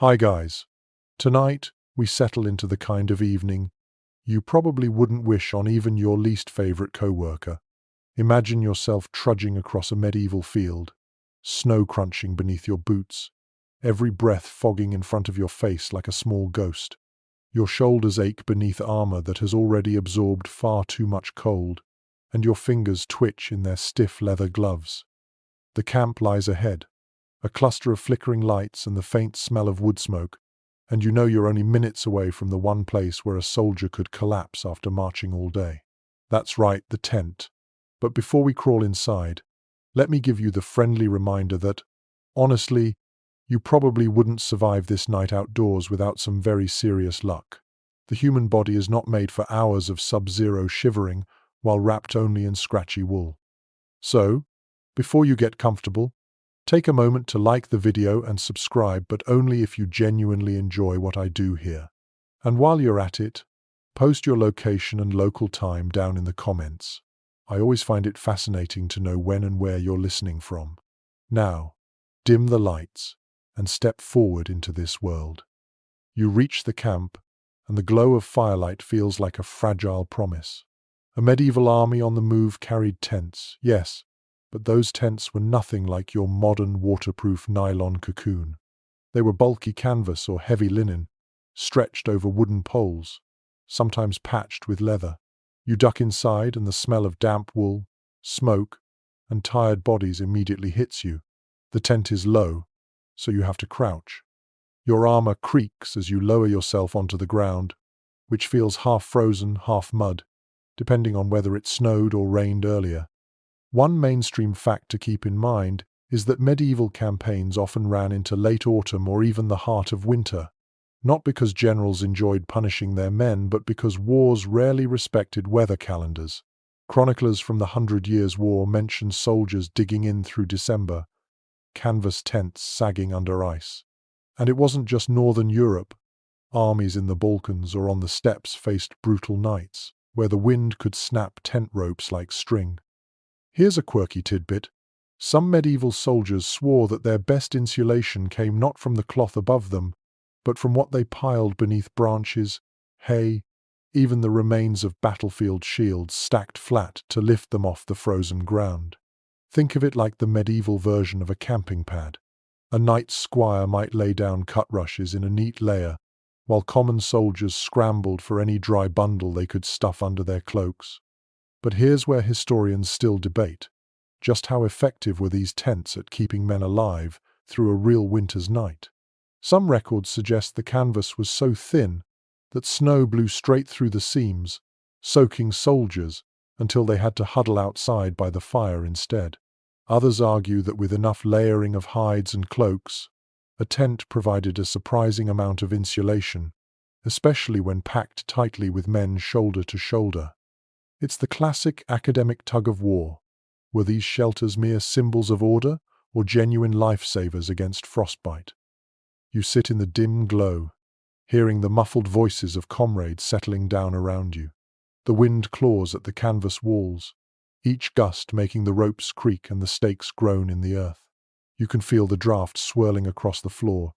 Hi guys. Tonight, we settle into the kind of evening you probably wouldn't wish on even your least favorite co-worker. Imagine yourself trudging across a medieval field, snow crunching beneath your boots, every breath fogging in front of your face like a small ghost. Your shoulders ache beneath armor that has already absorbed far too much cold, and your fingers twitch in their stiff leather gloves. The camp lies ahead, a cluster of flickering lights and the faint smell of wood smoke, and you know you're only minutes away from the one place where a soldier could collapse after marching all day. That's right, the tent. But before we crawl inside, let me give you the friendly reminder that, honestly, you probably wouldn't survive this night outdoors without some very serious luck. The human body is not made for hours of sub-zero shivering while wrapped only in scratchy wool. So, before you get comfortable, take a moment to like the video and subscribe, but only if you genuinely enjoy what I do here. And while you're at it, post your location and local time down in the comments. I always find it fascinating to know when and where you're listening from. Now, dim the lights and step forward into this world. You reach the camp, and the glow of firelight feels like a fragile promise. A medieval army on the move carried tents, yes, but those tents were nothing like your modern waterproof nylon cocoon. They were bulky canvas or heavy linen, stretched over wooden poles, sometimes patched with leather. You duck inside and the smell of damp wool, smoke, and tired bodies immediately hits you. The tent is low, so you have to crouch. Your armor creaks as you lower yourself onto the ground, which feels half frozen, half mud, depending on whether it snowed or rained earlier. One mainstream fact to keep in mind is that medieval campaigns often ran into late autumn or even the heart of winter, not because generals enjoyed punishing their men, but because wars rarely respected weather calendars. Chroniclers from the 100 Years' War mention soldiers digging in through December, canvas tents sagging under ice. And it wasn't just northern Europe. Armies in the Balkans or on the steppes faced brutal nights, where the wind could snap tent ropes like string. Here's a quirky tidbit. Some medieval soldiers swore that their best insulation came not from the cloth above them, but from what they piled beneath branches, hay, even the remains of battlefield shields stacked flat to lift them off the frozen ground. Think of it like the medieval version of a camping pad. A knight's squire might lay down cut rushes in a neat layer, while common soldiers scrambled for any dry bundle they could stuff under their cloaks. But here's where historians still debate. Just how effective were these tents at keeping men alive through a real winter's night? Some records suggest the canvas was so thin that snow blew straight through the seams, soaking soldiers until they had to huddle outside by the fire instead. Others argue that with enough layering of hides and cloaks, a tent provided a surprising amount of insulation, especially when packed tightly with men shoulder to shoulder. It's the classic academic tug-of-war. Were these shelters mere symbols of order or genuine lifesavers against frostbite? You sit in the dim glow, hearing the muffled voices of comrades settling down around you. The wind claws at the canvas walls, each gust making the ropes creak and the stakes groan in the earth. You can feel the draft swirling across the floor,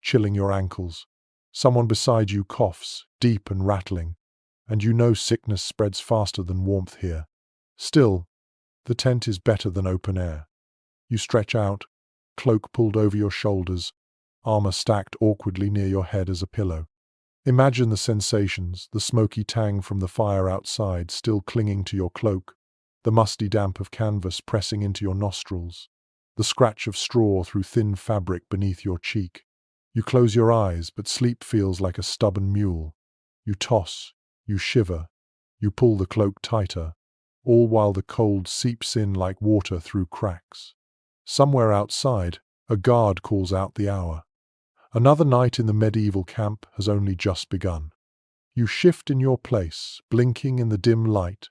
chilling your ankles. Someone beside you coughs, deep and rattling, and you know sickness spreads faster than warmth here. Still, the tent is better than open air. You stretch out, cloak pulled over your shoulders, armor stacked awkwardly near your head as a pillow. Imagine the sensations, the smoky tang from the fire outside still clinging to your cloak, the musty damp of canvas pressing into your nostrils, the scratch of straw through thin fabric beneath your cheek. You close your eyes, but sleep feels like a stubborn mule. You toss, you shiver, you pull the cloak tighter, all while the cold seeps in like water through cracks. Somewhere outside, a guard calls out the hour. Another night in the medieval camp has only just begun. You shift in your place, blinking in the dim light,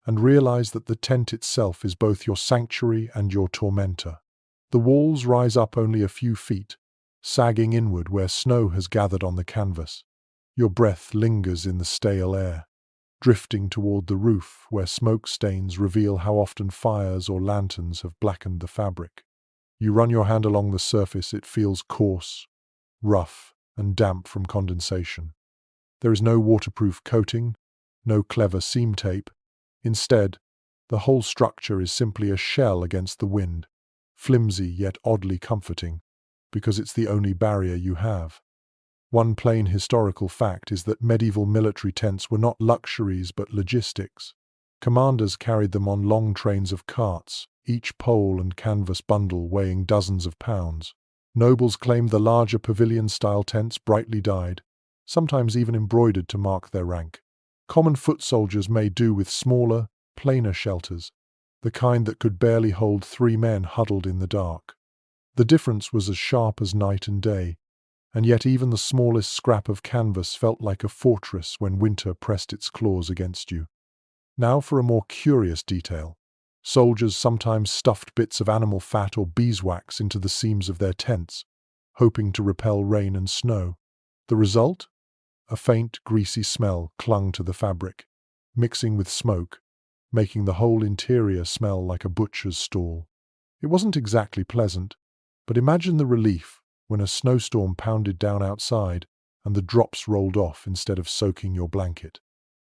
and realize that the tent itself is both your sanctuary and your tormentor. The walls rise up only a few feet, sagging inward where snow has gathered on the canvas. Your breath lingers in the stale air, drifting toward the roof where smoke stains reveal how often fires or lanterns have blackened the fabric. You run your hand along the surface. It feels coarse, rough, and damp from condensation. There is no waterproof coating, no clever seam tape. Instead, the whole structure is simply a shell against the wind, flimsy yet oddly comforting, because it's the only barrier you have. One plain historical fact is that medieval military tents were not luxuries but logistics. Commanders carried them on long trains of carts, each pole and canvas bundle weighing dozens of pounds. Nobles claimed the larger pavilion-style tents brightly dyed, sometimes even embroidered to mark their rank. Common foot soldiers made do with smaller, plainer shelters, the kind that could barely hold 3 men huddled in the dark. The difference was as sharp as night and day, and yet even the smallest scrap of canvas felt like a fortress when winter pressed its claws against you. Now for a more curious detail. Soldiers sometimes stuffed bits of animal fat or beeswax into the seams of their tents, hoping to repel rain and snow. The result? A faint, greasy smell clung to the fabric, mixing with smoke, making the whole interior smell like a butcher's stall. It wasn't exactly pleasant, but imagine the relief when a snowstorm pounded down outside and the drops rolled off instead of soaking your blanket.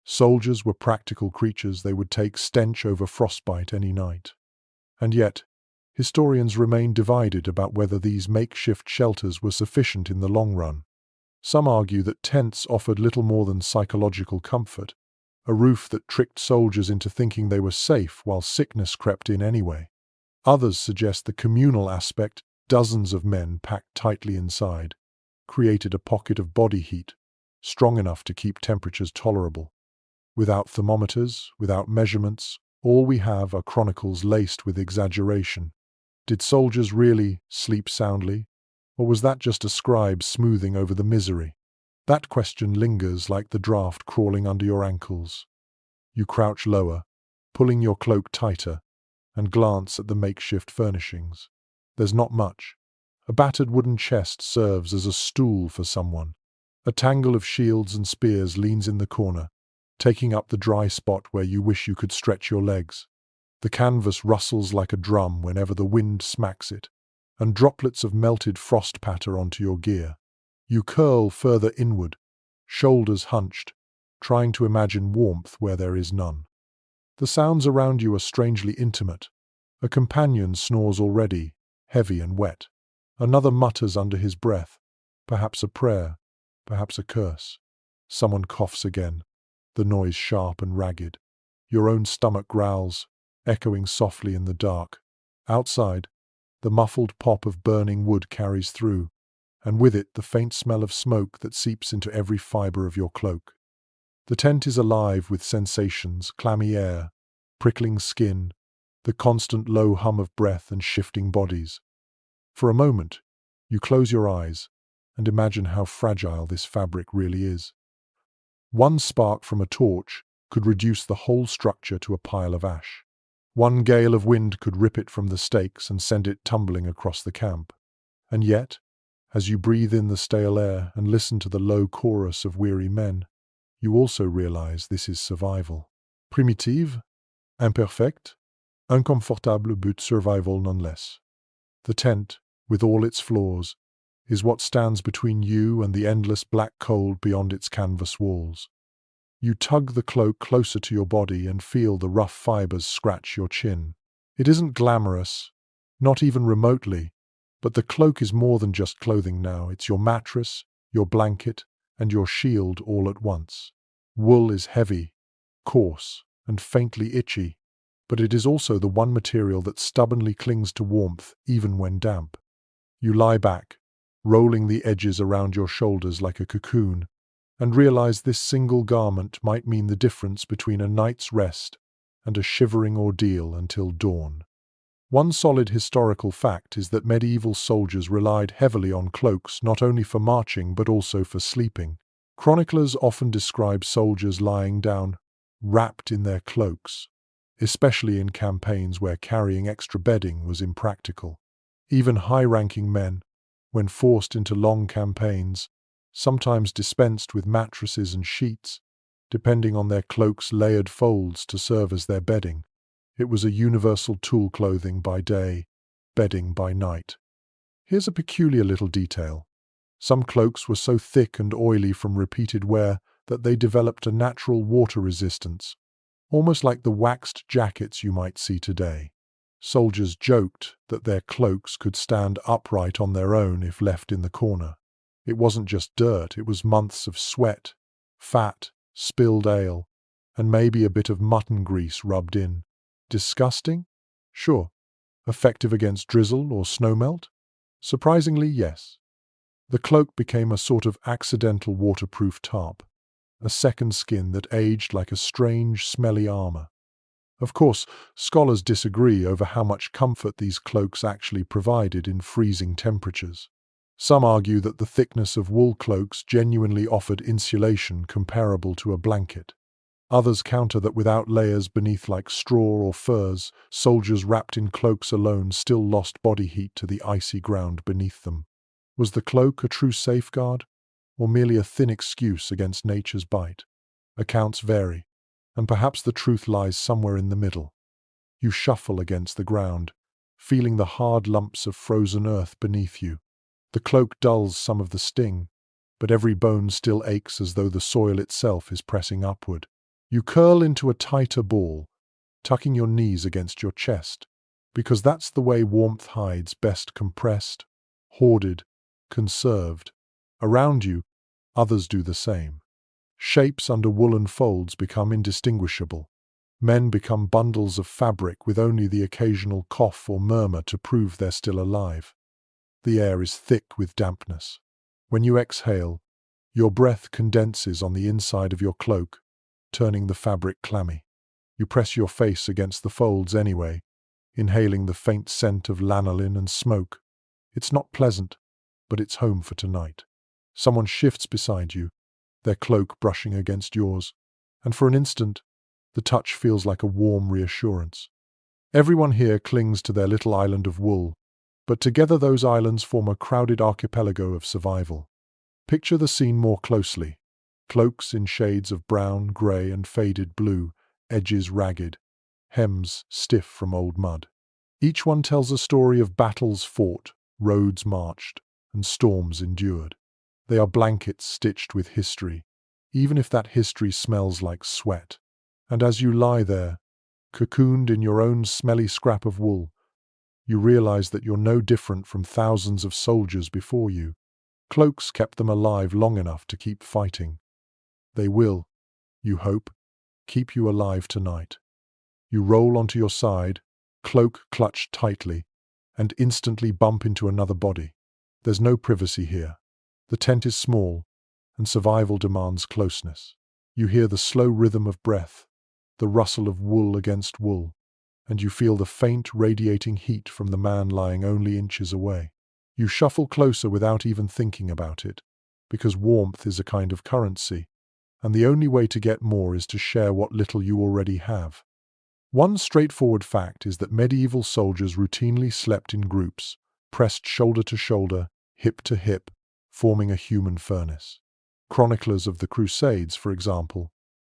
Soldiers were practical creatures. They would take stench over frostbite any night. And yet, historians remain divided about whether these makeshift shelters were sufficient in the long run. Some argue that tents offered little more than psychological comfort, a roof that tricked soldiers into thinking they were safe while sickness crept in anyway. Others suggest the communal aspect, dozens of men packed tightly inside, created a pocket of body heat, strong enough to keep temperatures tolerable. Without thermometers, without measurements, all we have are chronicles laced with exaggeration. Did soldiers really sleep soundly? Or was that just a scribe smoothing over the misery? That question lingers like the draft crawling under your ankles. You crouch lower, pulling your cloak tighter, and glance at the makeshift furnishings. There's not much. A battered wooden chest serves as a stool for someone. A tangle of shields and spears leans in the corner, taking up the dry spot where you wish you could stretch your legs. The canvas rustles like a drum whenever the wind smacks it, and droplets of melted frost patter onto your gear. You curl further inward, shoulders hunched, trying to imagine warmth where there is none. The sounds around you are strangely intimate. A companion snores already, heavy and wet. Another mutters under his breath, perhaps a prayer, perhaps a curse. Someone coughs again, the noise sharp and ragged. Your own stomach growls, echoing softly in the dark. Outside, the muffled pop of burning wood carries through, and with it the faint smell of smoke that seeps into every fibre of your cloak. The tent is alive with sensations, clammy air, prickling skin, the constant low hum of breath and shifting bodies. For a moment, you close your eyes and imagine how fragile this fabric really is. One spark from a torch could reduce the whole structure to a pile of ash. One gale of wind could rip it from the stakes and send it tumbling across the camp. And yet, as you breathe in the stale air and listen to the low chorus of weary men, you also realize this is survival. Primitive, imperfect, inconfortable but survival nonetheless. The tent, with all its flaws, is what stands between you and the endless black cold beyond its canvas walls. You tug the cloak closer to your body and feel the rough fibers scratch your chin. It isn't glamorous, not even remotely, but the cloak is more than just clothing now. It's your mattress, your blanket, and your shield all at once. Wool is heavy, coarse, and faintly itchy, but it is also the one material that stubbornly clings to warmth even when damp. You lie back, rolling the edges around your shoulders like a cocoon, and realize this single garment might mean the difference between a night's rest and a shivering ordeal until dawn. One solid historical fact is that medieval soldiers relied heavily on cloaks not only for marching but also for sleeping. Chroniclers often describe soldiers lying down, wrapped in their cloaks, especially in campaigns where carrying extra bedding was impractical. Even high-ranking men, when forced into long campaigns, sometimes dispensed with mattresses and sheets, depending on their cloak's layered folds to serve as their bedding. It was a universal tool, clothing by day, bedding by night. Here's a peculiar little detail. Some cloaks were so thick and oily from repeated wear that they developed a natural water resistance, almost like the waxed jackets you might see today. Soldiers joked that their cloaks could stand upright on their own if left in the corner. It wasn't just dirt, it was months of sweat, fat, spilled ale, and maybe a bit of mutton grease rubbed in. Disgusting? Sure. Effective against drizzle or snowmelt? Surprisingly, yes. The cloak became a sort of accidental waterproof tarp, a second skin that aged like a strange, smelly armor. Of course, scholars disagree over how much comfort these cloaks actually provided in freezing temperatures. Some argue that the thickness of wool cloaks genuinely offered insulation comparable to a blanket. Others counter that without layers beneath like straw or furs, soldiers wrapped in cloaks alone still lost body heat to the icy ground beneath them. Was the cloak a true safeguard, or merely a thin excuse against nature's bite? Accounts vary, and perhaps the truth lies somewhere in the middle. You shuffle against the ground, feeling the hard lumps of frozen earth beneath you. The cloak dulls some of the sting, but every bone still aches as though the soil itself is pressing upward. You curl into a tighter ball, tucking your knees against your chest, because that's the way warmth hides best, compressed, hoarded, conserved. Around you, others do the same. Shapes under woolen folds become indistinguishable. Men become bundles of fabric with only the occasional cough or murmur to prove they're still alive. The air is thick with dampness. When you exhale, your breath condenses on the inside of your cloak, turning the fabric clammy. You press your face against the folds anyway, inhaling the faint scent of lanolin and smoke. It's not pleasant, but it's home for tonight. Someone shifts beside you, their cloak brushing against yours, and for an instant, the touch feels like a warm reassurance. Everyone here clings to their little island of wool, but together those islands form a crowded archipelago of survival. Picture the scene more closely. Cloaks in shades of brown, grey, and faded blue, edges ragged, hems stiff from old mud. Each one tells a story of battles fought, roads marched, and storms endured. They are blankets stitched with history, even if that history smells like sweat. And as you lie there, cocooned in your own smelly scrap of wool, you realize that you're no different from thousands of soldiers before you. Cloaks kept them alive long enough to keep fighting. They will, you hope, keep you alive tonight. You roll onto your side, cloak clutched tightly, and instantly bump into another body. There's no privacy here. The tent is small, and survival demands closeness. You hear the slow rhythm of breath, the rustle of wool against wool, and you feel the faint radiating heat from the man lying only inches away. You shuffle closer without even thinking about it, because warmth is a kind of currency, and the only way to get more is to share what little you already have. One straightforward fact is that medieval soldiers routinely slept in groups, pressed shoulder to shoulder, hip to hip, forming a human furnace. Chroniclers of the Crusades, for example,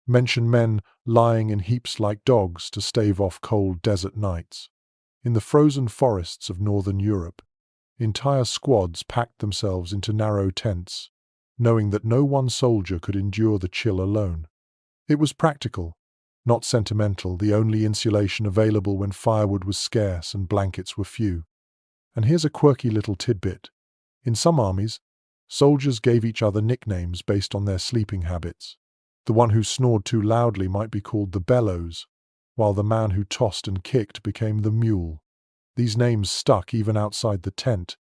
mention men lying in heaps like dogs to stave off cold desert nights. In the frozen forests of northern Europe, entire squads packed themselves into narrow tents, knowing that no one soldier could endure the chill alone. It was practical, not sentimental, the only insulation available when firewood was scarce and blankets were few. And here's a quirky little tidbit. In some armies, soldiers gave each other nicknames based on their sleeping habits. The one who snored too loudly might be called the bellows, while the man who tossed and kicked became the mule. These names stuck even outside the tent,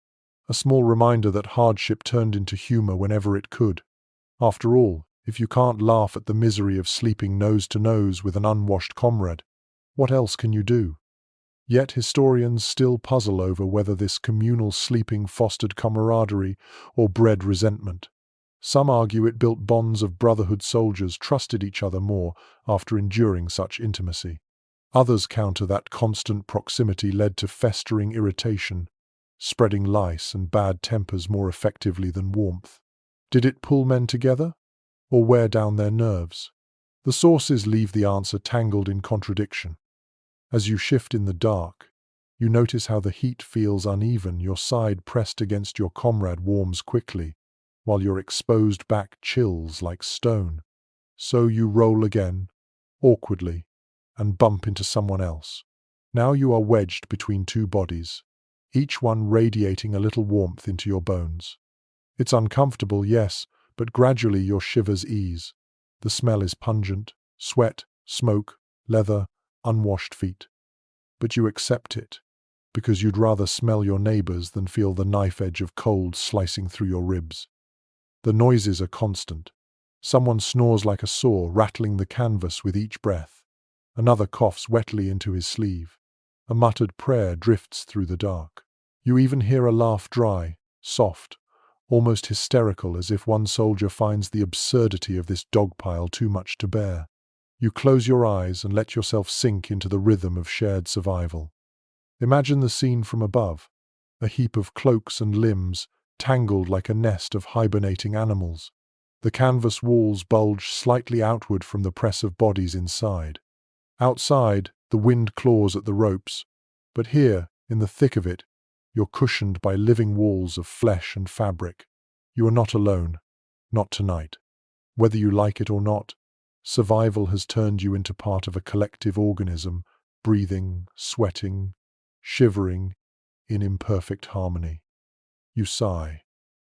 a small reminder that hardship turned into humor whenever it could. After all, if you can't laugh at the misery of sleeping nose to nose with an unwashed comrade, what else can you do? Yet historians still puzzle over whether this communal sleeping fostered camaraderie or bred resentment. Some argue it built bonds of brotherhood. Soldiers trusted each other more after enduring such intimacy. Others counter that constant proximity led to festering irritation, spreading lice and bad tempers more effectively than warmth. Did it pull men together, or wear down their nerves? The sources leave the answer tangled in contradiction. As you shift in the dark, you notice how the heat feels uneven. Your side pressed against your comrade warms quickly, while your exposed back chills like stone. So you roll again, awkwardly, and bump into someone else. Now you are wedged between two bodies, each one radiating a little warmth into your bones. It's uncomfortable, yes, but gradually your shivers ease. The smell is pungent: sweat, smoke, leather, unwashed feet. But you accept it, because you'd rather smell your neighbors than feel the knife edge of cold slicing through your ribs. The noises are constant. Someone snores like a saw, rattling the canvas with each breath. Another coughs wetly into his sleeve. A muttered prayer drifts through the dark. You even hear a laugh, dry, soft, almost hysterical, as if one soldier finds the absurdity of this dogpile too much to bear. You close your eyes and let yourself sink into the rhythm of shared survival. Imagine the scene from above, a heap of cloaks and limbs, tangled like a nest of hibernating animals. The canvas walls bulge slightly outward from the press of bodies inside. Outside, the wind claws at the ropes, but here, in the thick of it, you're cushioned by living walls of flesh and fabric. You are not alone, not tonight. Whether you like it or not, survival has turned you into part of a collective organism, breathing, sweating, shivering, in imperfect harmony. You sigh,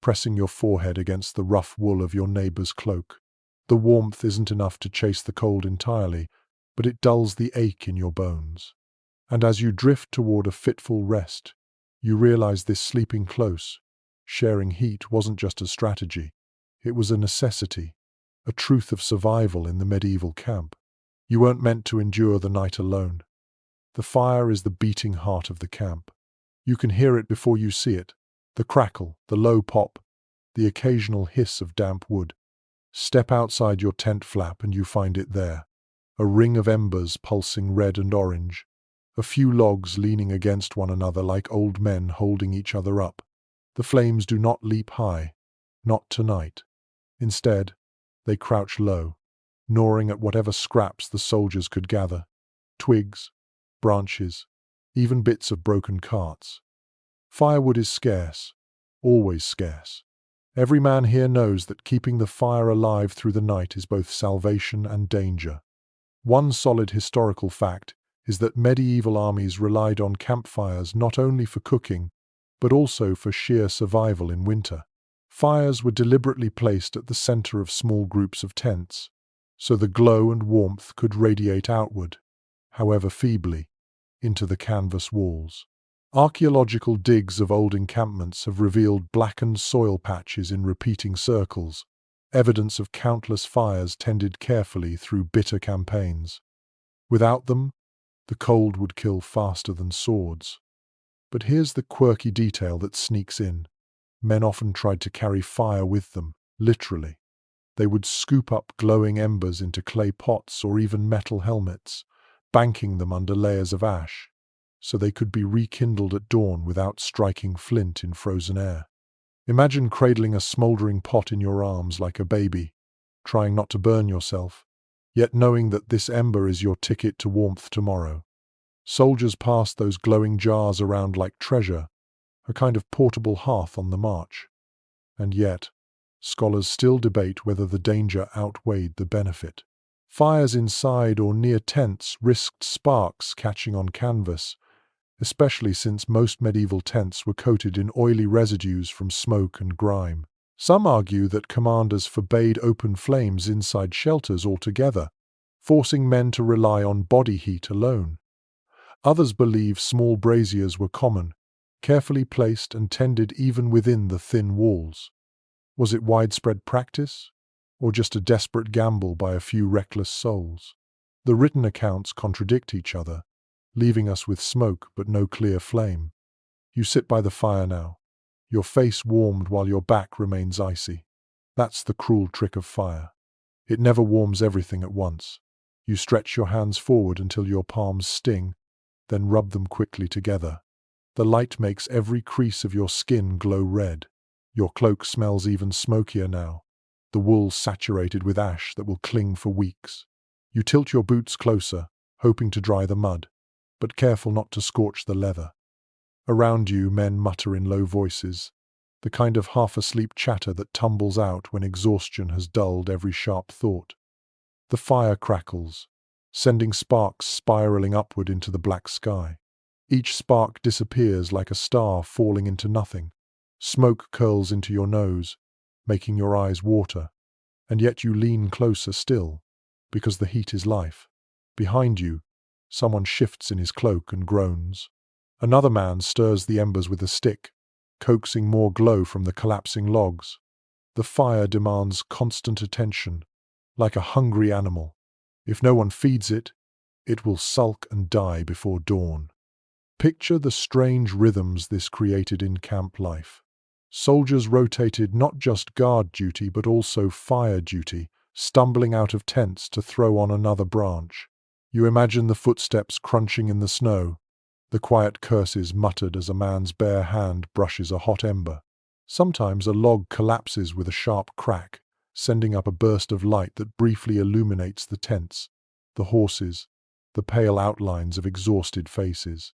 pressing your forehead against the rough wool of your neighbor's cloak. The warmth isn't enough to chase the cold entirely, but it dulls the ache in your bones. And as you drift toward a fitful rest, you realize this sleeping close, sharing heat, wasn't just a strategy. It was a necessity, a truth of survival in the medieval camp. You weren't meant to endure the night alone. The fire is the beating heart of the camp. You can hear it before you see it, the crackle, the low pop, the occasional hiss of damp wood. Step outside your tent flap and you find it there, a ring of embers pulsing red and orange, a few logs leaning against one another like old men holding each other up. The flames do not leap high, not tonight. Instead, they crouch low, gnawing at whatever scraps the soldiers could gather: twigs, branches, even bits of broken carts. Firewood is scarce, always scarce. Every man here knows that keeping the fire alive through the night is both salvation and danger. One solid historical fact is that medieval armies relied on campfires not only for cooking, but also for sheer survival in winter. Fires were deliberately placed at the center of small groups of tents, so the glow and warmth could radiate outward, however feebly, into the canvas walls. Archaeological digs of old encampments have revealed blackened soil patches in repeating circles, evidence of countless fires tended carefully through bitter campaigns. Without them, the cold would kill faster than swords. But here's the quirky detail that sneaks in. Men often tried to carry fire with them, literally. They would scoop up glowing embers into clay pots or even metal helmets, banking them under layers of ash, so they could be rekindled at dawn without striking flint in frozen air. Imagine cradling a smoldering pot in your arms like a baby, trying not to burn yourself, yet knowing that this ember is your ticket to warmth tomorrow. Soldiers passed those glowing jars around like treasure, a kind of portable hearth on the march. And yet, scholars still debate whether the danger outweighed the benefit. Fires inside or near tents risked sparks catching on canvas, especially since most medieval tents were coated in oily residues from smoke and grime. Some argue that commanders forbade open flames inside shelters altogether, forcing men to rely on body heat alone. Others believe small braziers were common, carefully placed and tended even within the thin walls. Was it widespread practice, or just a desperate gamble by a few reckless souls? The written accounts contradict each other, leaving us with smoke but no clear flame. You sit by the fire now, your face warmed while your back remains icy. That's the cruel trick of fire. It never warms everything at once. You stretch your hands forward until your palms sting, then rub them quickly together. The light makes every crease of your skin glow red. Your cloak smells even smokier now, the wool saturated with ash that will cling for weeks. You tilt your boots closer, hoping to dry the mud, but careful not to scorch the leather. Around you, men mutter in low voices, the kind of half-asleep chatter that tumbles out when exhaustion has dulled every sharp thought. The fire crackles, sending sparks spiraling upward into the black sky. Each spark disappears like a star falling into nothing. Smoke curls into your nose, making your eyes water, and yet you lean closer still, because the heat is life. Behind you, someone shifts in his cloak and groans. Another man stirs the embers with a stick, coaxing more glow from the collapsing logs. The fire demands constant attention, like a hungry animal. If no one feeds it, it will sulk and die before dawn. Picture the strange rhythms this created in camp life. Soldiers rotated not just guard duty but also fire duty, stumbling out of tents to throw on another branch. You imagine the footsteps crunching in the snow, the quiet curses muttered as a man's bare hand brushes a hot ember. Sometimes a log collapses with a sharp crack, sending up a burst of light that briefly illuminates the tents, the horses, the pale outlines of exhausted faces.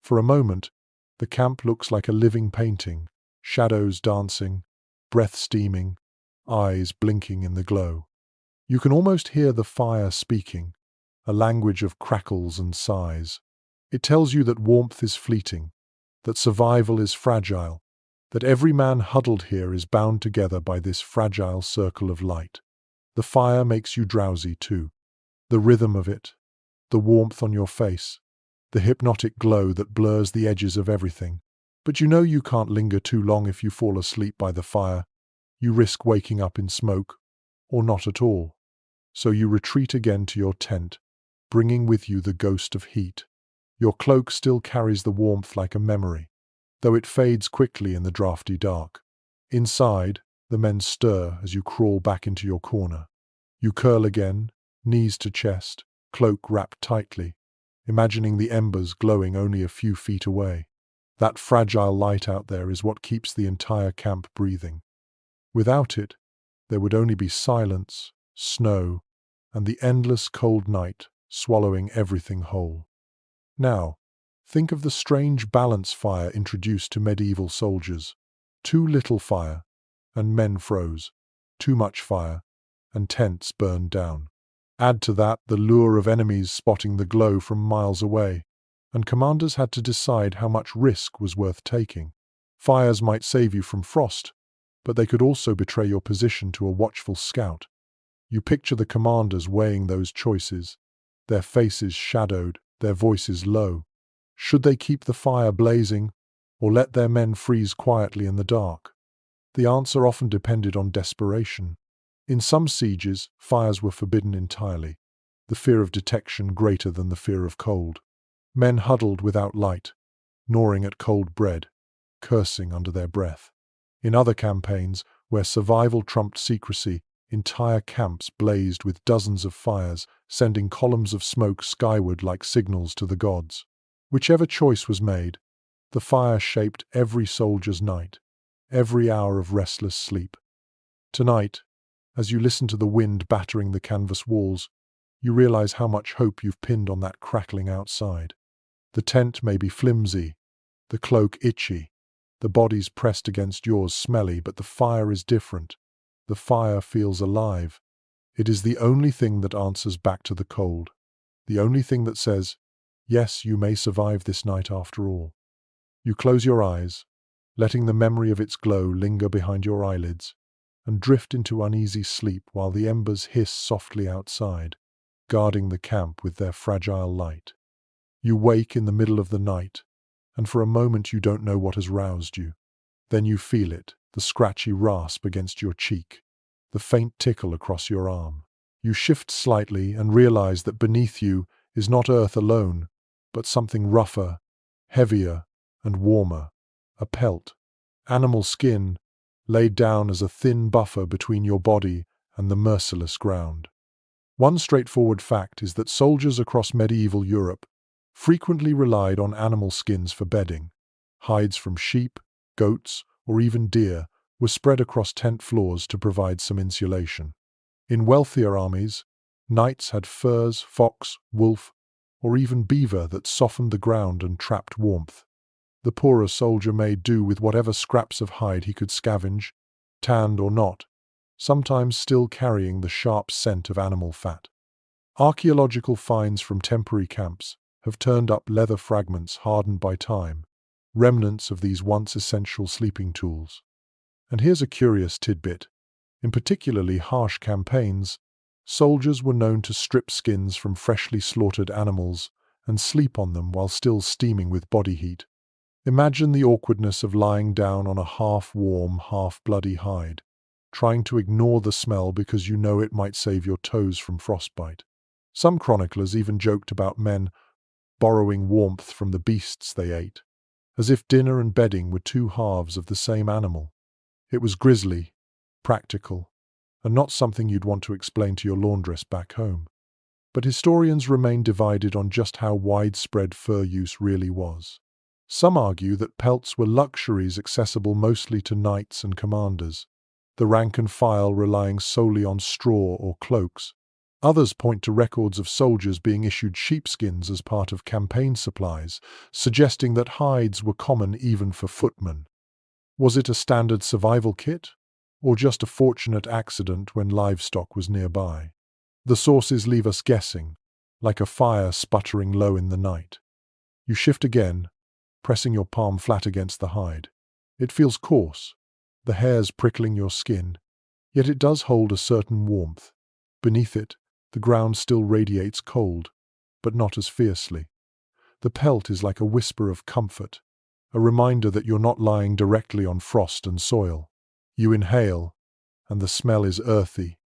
For a moment, the camp looks like a living painting, shadows dancing, breath steaming, eyes blinking in the glow. You can almost hear the fire speaking, a language of crackles and sighs. It tells you that warmth is fleeting, that survival is fragile, that every man huddled here is bound together by this fragile circle of light. The fire makes you drowsy too. The rhythm of it, the warmth on your face, the hypnotic glow that blurs the edges of everything. But you know you can't linger too long if you fall asleep by the fire. You risk waking up in smoke, or not at all. So you retreat again to your tent, bringing with you the ghost of heat. Your cloak still carries the warmth like a memory, though it fades quickly in the drafty dark. Inside, the men stir as you crawl back into your corner. You curl again, knees to chest, cloak wrapped tightly, imagining the embers glowing only a few feet away. That fragile light out there is what keeps the entire camp breathing. Without it, there would only be silence, snow, and the endless cold night swallowing everything whole. Now, think of the strange balance fire introduced to medieval soldiers. Too little fire, and men froze. Too much fire, and tents burned down. Add to that the lure of enemies spotting the glow from miles away, and commanders had to decide how much risk was worth taking. Fires might save you from frost, but they could also betray your position to a watchful scout. You picture the commanders weighing those choices, their faces shadowed, their voices low. Should they keep the fire blazing, or let their men freeze quietly in the dark? The answer often depended on desperation. In some sieges, fires were forbidden entirely, the fear of detection greater than the fear of cold. Men huddled without light, gnawing at cold bread, cursing under their breath. In other campaigns, where survival trumped secrecy, entire camps blazed with dozens of fires, sending columns of smoke skyward like signals to the gods. Whichever choice was made, the fire shaped every soldier's night, every hour of restless sleep. Tonight, as you listen to the wind battering the canvas walls, you realize how much hope you've pinned on that crackling outside. The tent may be flimsy, the cloak itchy, the bodies pressed against yours smelly, but the fire is different. The fire feels alive. It is the only thing that answers back to the cold, the only thing that says, yes, you may survive this night after all. You close your eyes, letting the memory of its glow linger behind your eyelids, and drift into uneasy sleep while the embers hiss softly outside, guarding the camp with their fragile light. You wake in the middle of the night, and for a moment you don't know what has roused you. Then you feel it, the scratchy rasp against your cheek, the faint tickle across your arm. You shift slightly and realize that beneath you is not earth alone, but something rougher, heavier, and warmer, a pelt, animal skin, laid down as a thin buffer between your body and the merciless ground. One straightforward fact is that soldiers across medieval Europe frequently relied on animal skins for bedding. Hides from sheep, goats, or even deer were spread across tent floors to provide some insulation. In wealthier armies, knights had furs, fox, wolf, or even beaver that softened the ground and trapped warmth. The poorer soldier made do with whatever scraps of hide he could scavenge, tanned or not, sometimes still carrying the sharp scent of animal fat. Archaeological finds from temporary camps have turned up leather fragments hardened by time, remnants of these once essential sleeping tools. And here's a curious tidbit. In particularly harsh campaigns, soldiers were known to strip skins from freshly slaughtered animals and sleep on them while still steaming with body heat. Imagine the awkwardness of lying down on a half-warm, half-bloody hide, trying to ignore the smell because you know it might save your toes from frostbite. Some chroniclers even joked about men borrowing warmth from the beasts they ate, as if dinner and bedding were two halves of the same animal. It was grisly, practical, and not something you'd want to explain to your laundress back home. But historians remain divided on just how widespread fur use really was. Some argue that pelts were luxuries accessible mostly to knights and commanders, the rank and file relying solely on straw or cloaks. Others point to records of soldiers being issued sheepskins as part of campaign supplies, suggesting that hides were common even for footmen. Was it a standard survival kit, or just a fortunate accident when livestock was nearby? The sources leave us guessing, like a fire sputtering low in the night. You shift again, pressing your palm flat against the hide. It feels coarse, the hairs prickling your skin, yet it does hold a certain warmth. Beneath it, the ground still radiates cold, but not as fiercely. The pelt is like a whisper of comfort, a reminder that you're not lying directly on frost and soil. You inhale, and the smell is earthy,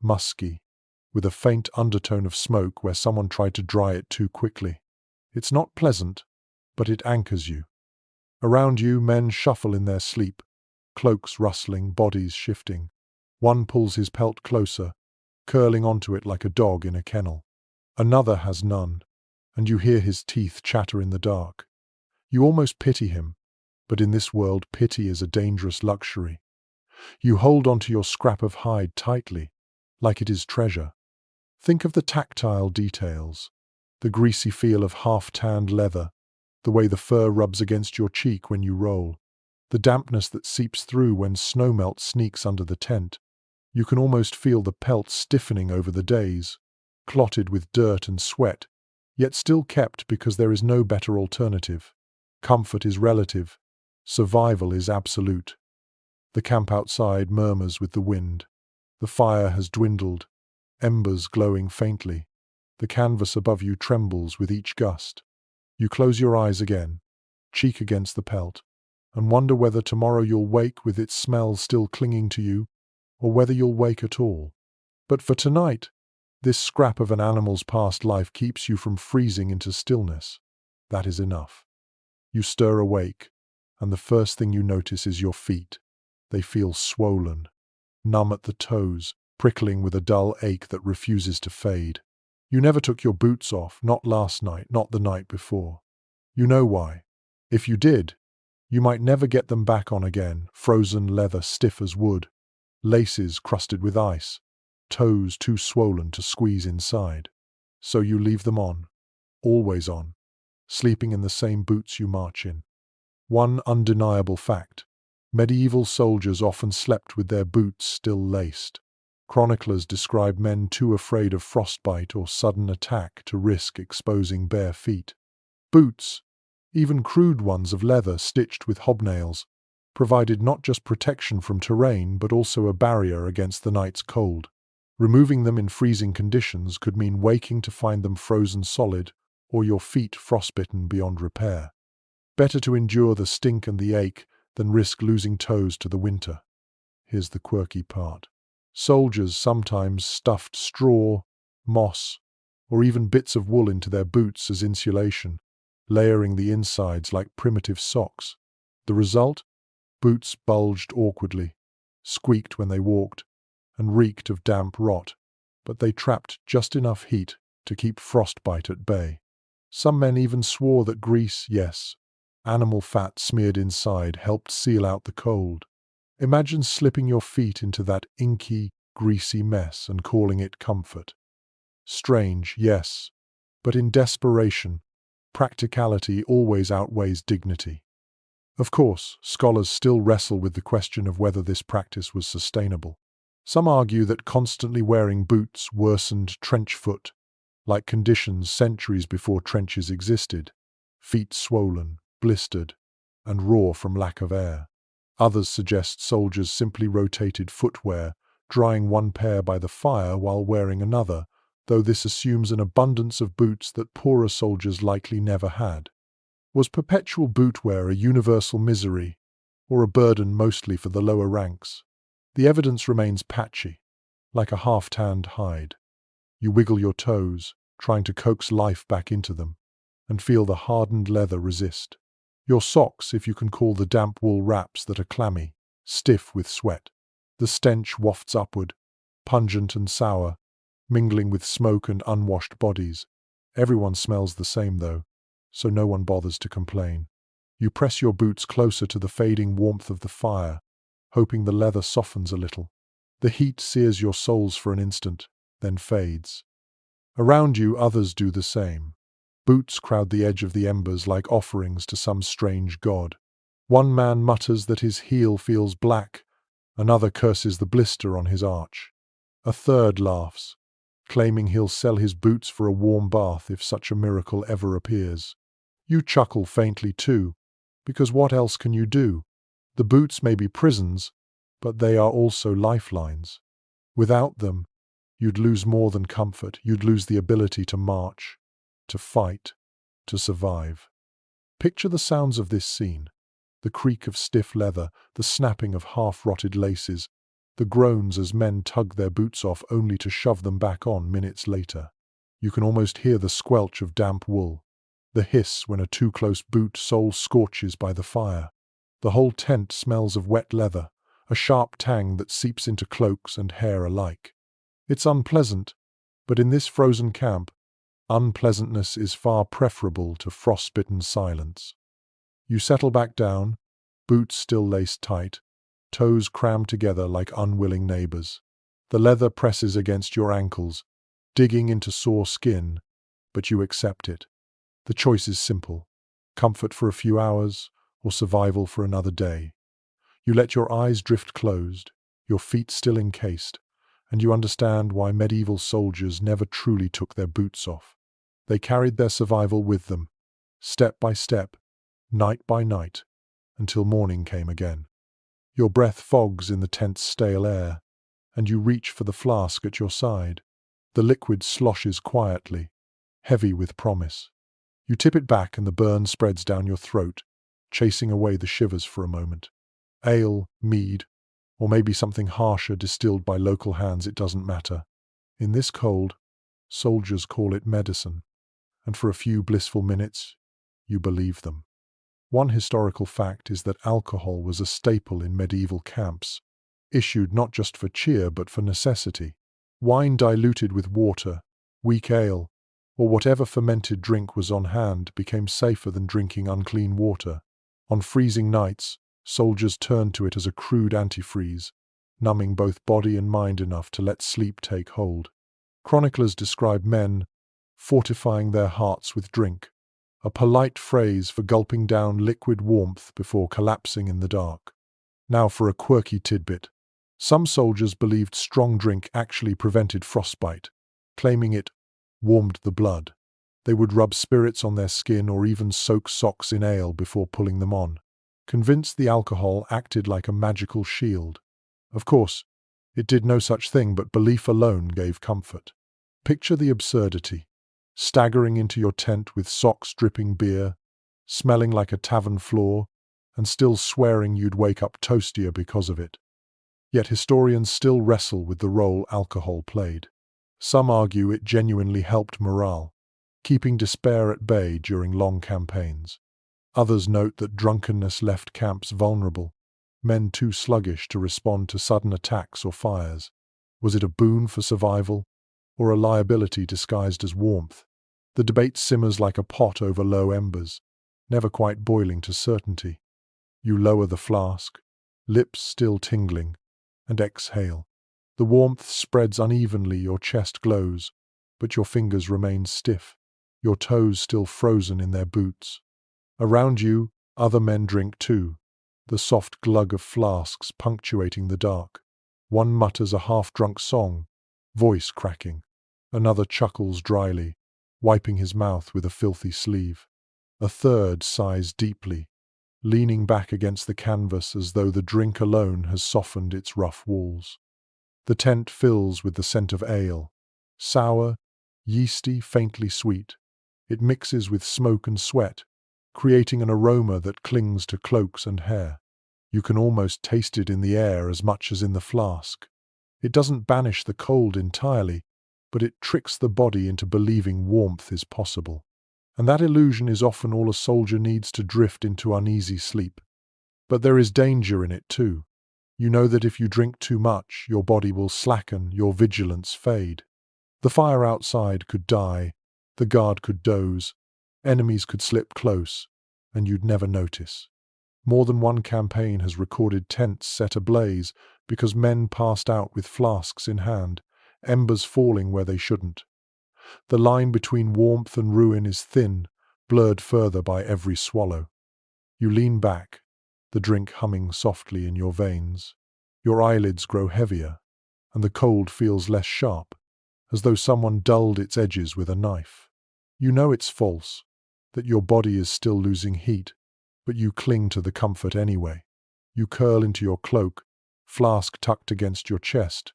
musky, with a faint undertone of smoke where someone tried to dry it too quickly. It's not pleasant, but it anchors you. Around you, men shuffle in their sleep, cloaks rustling, bodies shifting. One pulls his pelt closer, curling onto it like a dog in a kennel. Another has none, and you hear his teeth chatter in the dark. You almost pity him, but in this world pity is a dangerous luxury. You hold onto your scrap of hide tightly, like it is treasure. Think of the tactile details, the greasy feel of half-tanned leather, the way the fur rubs against your cheek when you roll, the dampness that seeps through when snowmelt sneaks under the tent. You can almost feel the pelt stiffening over the days, clotted with dirt and sweat, yet still kept because there is no better alternative. Comfort is relative, survival is absolute. The camp outside murmurs with the wind. The fire has dwindled, embers glowing faintly. The canvas above you trembles with each gust. You close your eyes again, cheek against the pelt, and wonder whether tomorrow you'll wake with its smell still clinging to you, or whether you'll wake at all. But for tonight, this scrap of an animal's past life keeps you from freezing into stillness. That is enough. You stir awake, and the first thing you notice is your feet. They feel swollen, numb at the toes, prickling with a dull ache that refuses to fade. You never took your boots off, not last night, not the night before. You know why. If you did, you might never get them back on again, frozen leather stiff as wood, laces crusted with ice, toes too swollen to squeeze inside. So you leave them on, always on, sleeping in the same boots you march in. One undeniable fact: medieval soldiers often slept with their boots still laced. Chroniclers describe men too afraid of frostbite or sudden attack to risk exposing bare feet. Boots, even crude ones of leather stitched with hobnails, provided not just protection from terrain but also a barrier against the night's cold. Removing them in freezing conditions could mean waking to find them frozen solid or your feet frostbitten beyond repair. Better to endure the stink and the ache than risk losing toes to the winter. Here's the quirky part. Soldiers sometimes stuffed straw, moss, or even bits of wool into their boots as insulation, layering the insides like primitive socks. The result? Boots bulged awkwardly, squeaked when they walked, and reeked of damp rot, but they trapped just enough heat to keep frostbite at bay. Some men even swore that grease, yes, animal fat smeared inside, helped seal out the cold. Imagine slipping your feet into that inky, greasy mess and calling it comfort. Strange, yes, but in desperation, practicality always outweighs dignity. Of course, scholars still wrestle with the question of whether this practice was sustainable. Some argue that constantly wearing boots worsened trench foot, like conditions centuries before trenches existed, feet swollen, blistered, and raw from lack of air. Others suggest soldiers simply rotated footwear, drying one pair by the fire while wearing another, though this assumes an abundance of boots that poorer soldiers likely never had. Was perpetual boot wear a universal misery, or a burden mostly for the lower ranks? The evidence remains patchy, like a half-tanned hide. You wiggle your toes, trying to coax life back into them, and feel the hardened leather resist. Your socks, if you can call the damp wool wraps that are clammy, stiff with sweat. The stench wafts upward, pungent and sour, mingling with smoke and unwashed bodies. Everyone smells the same, though, so no one bothers to complain. You press your boots closer to the fading warmth of the fire, hoping the leather softens a little. The heat sears your soles for an instant, then fades. Around you, others do the same. Boots crowd the edge of the embers like offerings to some strange god. One man mutters that his heel feels black, another curses the blister on his arch. A third laughs, claiming he'll sell his boots for a warm bath if such a miracle ever appears. You chuckle faintly too, because what else can you do? The boots may be prisons, but they are also lifelines. Without them, you'd lose more than comfort. You'd lose the ability to march, to fight, to survive. Picture the sounds of this scene: the creak of stiff leather, the snapping of half-rotted laces, the groans as men tug their boots off only to shove them back on minutes later. You can almost hear the squelch of damp wool, the hiss when a too-close boot sole scorches by the fire. The whole tent smells of wet leather, a sharp tang that seeps into cloaks and hair alike. It's unpleasant, but in this frozen camp, unpleasantness is far preferable to frostbitten silence. You settle back down, boots still laced tight, toes crammed together like unwilling neighbors. The leather presses against your ankles, digging into sore skin, but you accept it. The choice is simple: comfort for a few hours or survival for another day. You let your eyes drift closed, your feet still encased, and you understand why medieval soldiers never truly took their boots off. They carried their survival with them, step by step, night by night, until morning came again. Your breath fogs in the tent's stale air, and you reach for the flask at your side. The liquid sloshes quietly, heavy with promise. You tip it back and the burn spreads down your throat, chasing away the shivers for a moment. Ale, mead, or maybe something harsher distilled by local hands, it doesn't matter. In this cold, soldiers call it medicine, and for a few blissful minutes, you believe them. One historical fact is that alcohol was a staple in medieval camps, issued not just for cheer but for necessity. Wine diluted with water, weak ale, or whatever fermented drink was on hand became safer than drinking unclean water. On freezing nights, soldiers turned to it as a crude antifreeze, numbing both body and mind enough to let sleep take hold. Chroniclers describe men fortifying their hearts with drink, a polite phrase for gulping down liquid warmth before collapsing in the dark. Now for a quirky tidbit. Some soldiers believed strong drink actually prevented frostbite, claiming it warmed the blood. They would rub spirits on their skin or even soak socks in ale before pulling them on, convinced the alcohol acted like a magical shield. Of course, it did no such thing, but belief alone gave comfort. Picture the absurdity: staggering into your tent with socks dripping beer, smelling like a tavern floor, and still swearing you'd wake up toastier because of it. Yet historians still wrestle with the role alcohol played. Some argue it genuinely helped morale, keeping despair at bay during long campaigns. Others note that drunkenness left camps vulnerable, men too sluggish to respond to sudden attacks or fires. Was it a boon for survival, or a liability disguised as warmth? The debate simmers like a pot over low embers, never quite boiling to certainty. You lower the flask, lips still tingling, and exhale. The warmth spreads unevenly, your chest glows, but your fingers remain stiff, your toes still frozen in their boots. Around you, Other men drink too, the soft glug of flasks punctuating the dark. One mutters a half-drunk song, voice cracking. Another chuckles dryly, wiping his mouth with a filthy sleeve. A third sighs deeply, leaning back against the canvas as though the drink alone has softened its rough walls. The tent fills with the scent of ale, sour, yeasty, faintly sweet. It mixes with smoke and sweat, creating an aroma that clings to cloaks and hair. You can almost taste it in the air as much as in the flask. It doesn't banish the cold entirely, but it tricks the body into believing warmth is possible. And that illusion is often all a soldier needs to drift into uneasy sleep. But there is danger in it too. You know that if you drink too much, your body will slacken, your vigilance fade. The fire outside could die, the guard could doze, enemies could slip close, and you'd never notice. More than one campaign has recorded tents set ablaze because men passed out with flasks in hand, embers falling where they shouldn't. The line between warmth and ruin is thin, blurred further by every swallow. You lean back, the drink humming softly in your veins. Your eyelids grow heavier, and the cold feels less sharp, as though someone dulled its edges with a knife. You know it's false, that your body is still losing heat, but you cling to the comfort anyway. You curl into your cloak, flask tucked against your chest,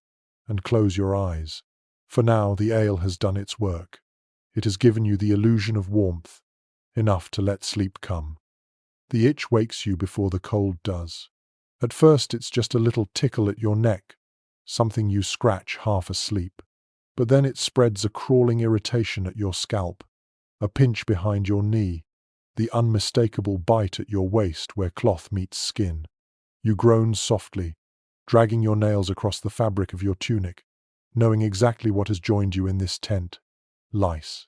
and close your eyes. For now, the ale has done its work. It has given you the illusion of warmth, enough to let sleep come. The itch wakes you before the cold does. At first, it's just a little tickle at your neck, something you scratch half asleep. But then it spreads a crawling irritation at your scalp, a pinch behind your knee, the unmistakable bite at your waist where cloth meets skin. You groan softly, dragging your nails across the fabric of your tunic, knowing exactly what has joined you in this tent: lice.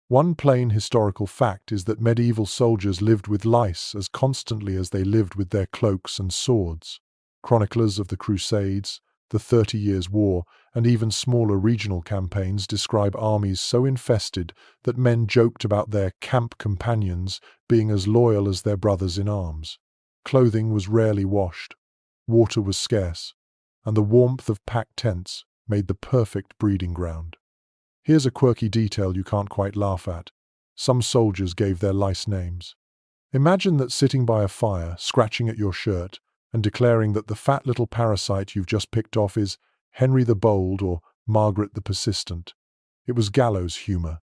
One plain historical fact is that medieval soldiers lived with lice as constantly as they lived with their cloaks and swords. Chroniclers of the Crusades, the 30 Years' War, and even smaller regional campaigns describe armies so infested that men joked about their camp companions being as loyal as their brothers in arms. Clothing was rarely washed, water was scarce, and the warmth of packed tents made the perfect breeding ground. Here's a quirky detail you can't quite laugh at. Some soldiers gave their lice names. Imagine that sitting by a fire, scratching at your shirt, and declaring that the fat little parasite you've just picked off is Henry the Bold or Margaret the Persistent. It was gallows humor,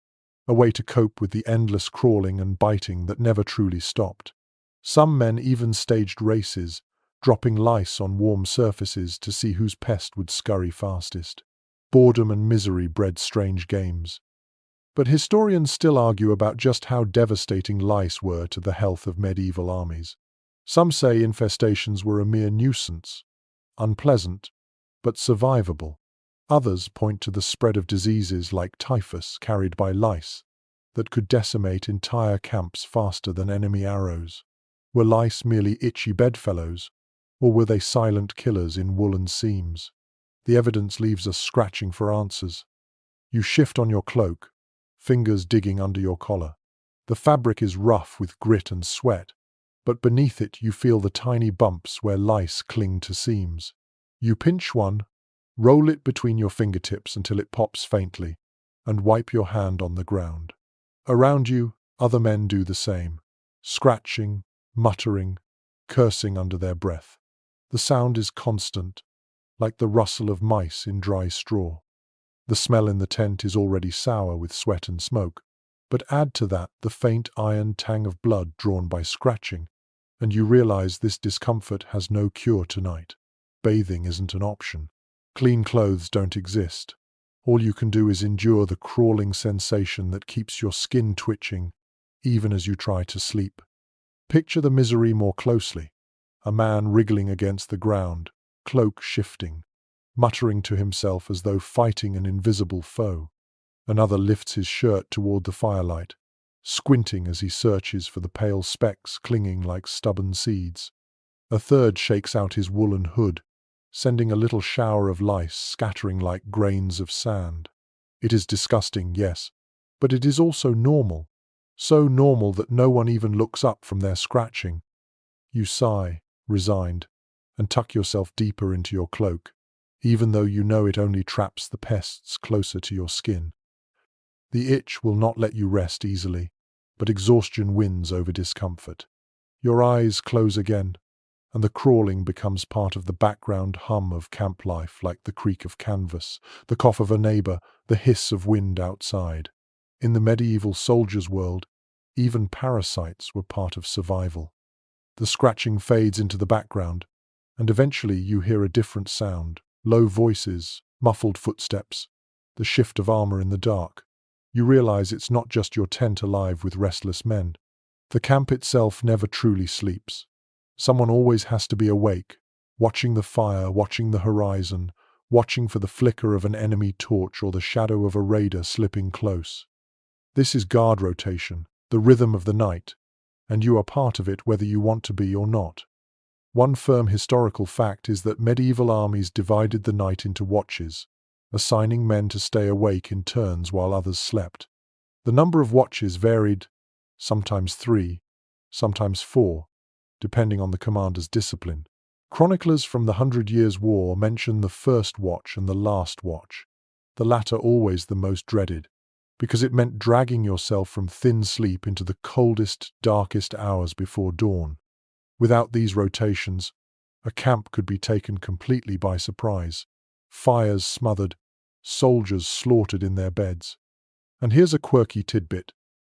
a way to cope with the endless crawling and biting that never truly stopped. Some men even staged races, dropping lice on warm surfaces to see whose pest would scurry fastest. Boredom and misery bred strange games. But historians still argue about just how devastating lice were to the health of medieval armies. Some say infestations were a mere nuisance, unpleasant, but survivable. Others point to the spread of diseases like typhus carried by lice that could decimate entire camps faster than enemy arrows. Were lice merely itchy bedfellows, or were they silent killers in woolen seams? The evidence leaves us scratching for answers. You shift on your cloak, fingers digging under your collar. The fabric is rough with grit and sweat, but beneath it you feel the tiny bumps where lice cling to seams. You pinch one, roll it between your fingertips until it pops faintly, and wipe your hand on the ground. Around you, other men do the same, scratching, muttering, cursing under their breath. The sound is constant, like the rustle of mice in dry straw. The smell in the tent is already sour with sweat and smoke, but add to that the faint iron tang of blood drawn by scratching, and you realize this discomfort has no cure tonight. Bathing isn't an option. Clean clothes don't exist. All you can do is endure the crawling sensation that keeps your skin twitching, even as you try to sleep. Picture the misery more closely. A man wriggling against the ground, cloak shifting, muttering to himself as though fighting an invisible foe. Another lifts his shirt toward the firelight, squinting as he searches for the pale specks clinging like stubborn seeds. A third shakes out his woolen hood, sending a little shower of lice scattering like grains of sand. It is disgusting, yes, but it is also normal. so normal that no one even looks up from their scratching. You sigh, resigned, and tuck yourself deeper into your cloak, even though you know it only traps the pests closer to your skin. The itch will not let you rest easily, but exhaustion wins over discomfort. Your eyes close again, and the crawling becomes part of the background hum of camp life, like the creak of canvas, the cough of a neighbor, the hiss of wind outside. In the medieval soldier's world, even parasites were part of survival. The scratching fades into the background, and eventually you hear a different sound, low voices, muffled footsteps, the shift of armor in the dark. You realize it's not just your tent alive with restless men. The camp itself never truly sleeps. Someone always has to be awake, watching the fire, watching the horizon, watching for the flicker of an enemy torch or the shadow of a raider slipping close. This is guard rotation, the rhythm of the night, and you are part of it whether you want to be or not. One firm historical fact is that medieval armies divided the night into watches, assigning men to stay awake in turns while others slept. The number of watches varied, sometimes 3, sometimes 4, depending on the commander's discipline. Chroniclers from the Hundred Years' War mention the first watch and the last watch, the latter always the most dreaded, because it meant dragging yourself from thin sleep into the coldest, darkest hours before dawn. Without these rotations, a camp could be taken completely by surprise. Fires smothered, soldiers slaughtered in their beds. And here's a quirky tidbit.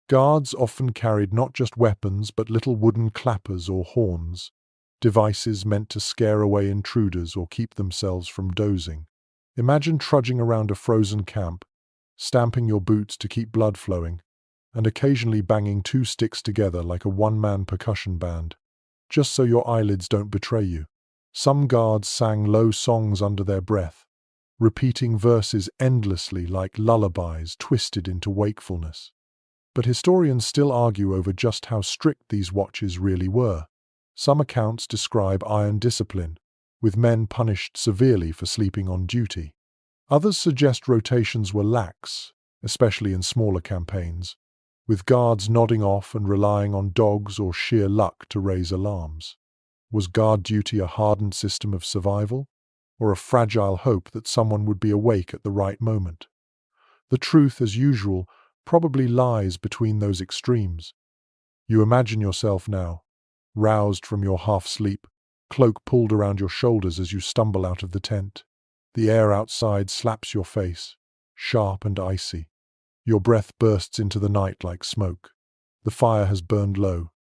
Guards often carried not just weapons but little wooden clappers or horns, devices meant to scare away intruders or keep themselves from dozing. Imagine trudging around a frozen camp, stamping your boots to keep blood flowing, and occasionally banging 2 sticks together like a one-man percussion band, just so your eyelids don't betray you. Some guards sang low songs under their breath, repeating verses endlessly like lullabies twisted into wakefulness. But historians still argue over just how strict these watches really were. Some accounts describe iron discipline, with men punished severely for sleeping on duty. Others suggest rotations were lax, especially in smaller campaigns, with guards nodding off and relying on dogs or sheer luck to raise alarms. Was guard duty a hardened system of survival, or a fragile hope that someone would be awake at the right moment? The truth, as usual, probably lies between those extremes. You imagine yourself now, roused from your half-sleep, cloak pulled around your shoulders as you stumble out of the tent. The air outside slaps your face, sharp and icy. Your breath bursts into the night like smoke. The fire has burned low,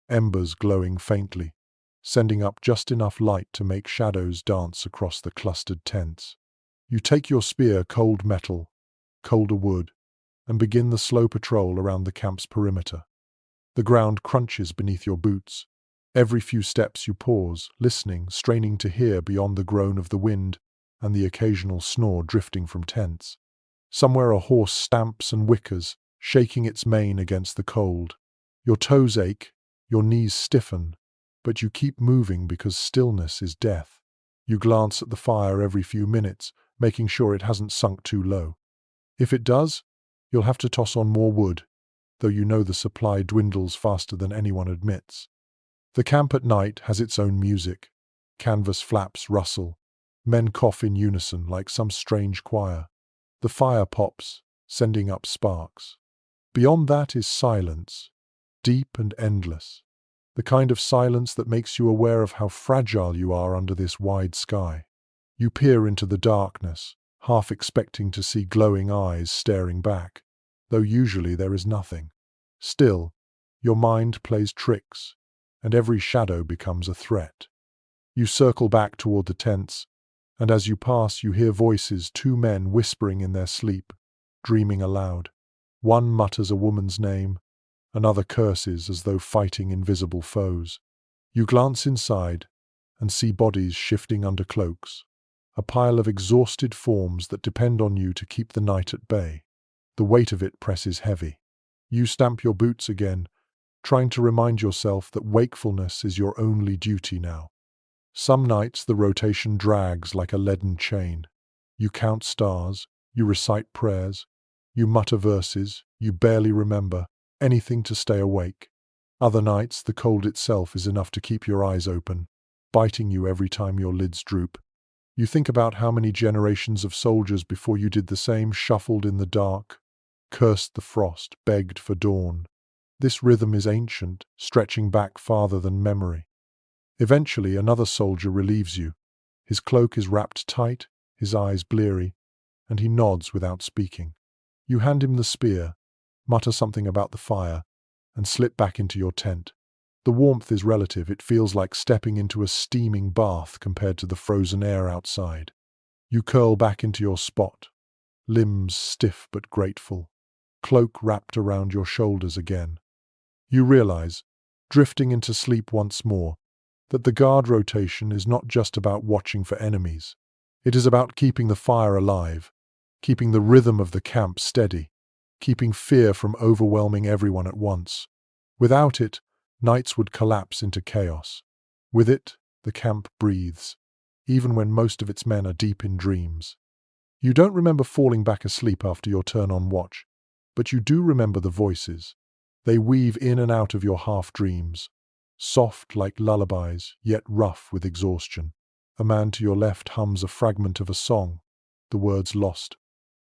embers glowing faintly, sending up just enough light to make shadows dance across the clustered tents. You take your spear, cold metal, colder wood, and begin the slow patrol around the camp's perimeter. The ground crunches beneath your boots. Every few steps you pause, listening, straining to hear beyond the groan of the wind and the occasional snore drifting from tents. Somewhere a horse stamps and whickers, shaking its mane against the cold. Your toes ache, your knees stiffen, but you keep moving because stillness is death. You glance at the fire every few minutes, making sure it hasn't sunk too low. If it does, you'll have to toss on more wood, though you know the supply dwindles faster than anyone admits. The camp at night has its own music. Canvas flaps rustle. Men cough in unison like some strange choir. The fire pops, sending up sparks. Beyond that is silence, deep and endless. The kind of silence that makes you aware of how fragile you are under this wide sky. You peer into the darkness, half expecting to see glowing eyes staring back, though usually there is nothing. Still, your mind plays tricks, and every shadow becomes a threat. You circle back toward the tents, and as you pass you hear voices, 2 men whispering in their sleep, dreaming aloud. One mutters a woman's name, another curses as though fighting invisible foes. You glance inside and see bodies shifting under cloaks, a pile of exhausted forms that depend on you to keep the night at bay. The weight of it presses heavy. You stamp your boots again, trying to remind yourself that wakefulness is your only duty now. Some nights the rotation drags like a leaden chain. You count stars, you recite prayers, you mutter verses you barely remember, anything to stay awake. Other nights, the cold itself is enough to keep your eyes open, biting you every time your lids droop. You think about how many generations of soldiers before you did the same shuffled in the dark, cursed the frost, begged for dawn. This rhythm is ancient, stretching back farther than memory. Eventually, another soldier relieves you. His cloak is wrapped tight, his eyes bleary, and he nods without speaking. You hand him the spear, mutter something about the fire, and slip back into your tent. The warmth is relative. It feels like stepping into a steaming bath compared to the frozen air outside. You curl back into your spot, limbs stiff but grateful, cloak wrapped around your shoulders again. You realize, drifting into sleep once more, that the guard rotation is not just about watching for enemies. It is about keeping the fire alive, keeping the rhythm of the camp steady, keeping fear from overwhelming everyone at once. Without it, nights would collapse into chaos. With it, the camp breathes, even when most of its men are deep in dreams. You don't remember falling back asleep after your turn on watch, but you do remember the voices. They weave in and out of your half-dreams, soft like lullabies, yet rough with exhaustion. A man to your left hums a fragment of a song, the words lost,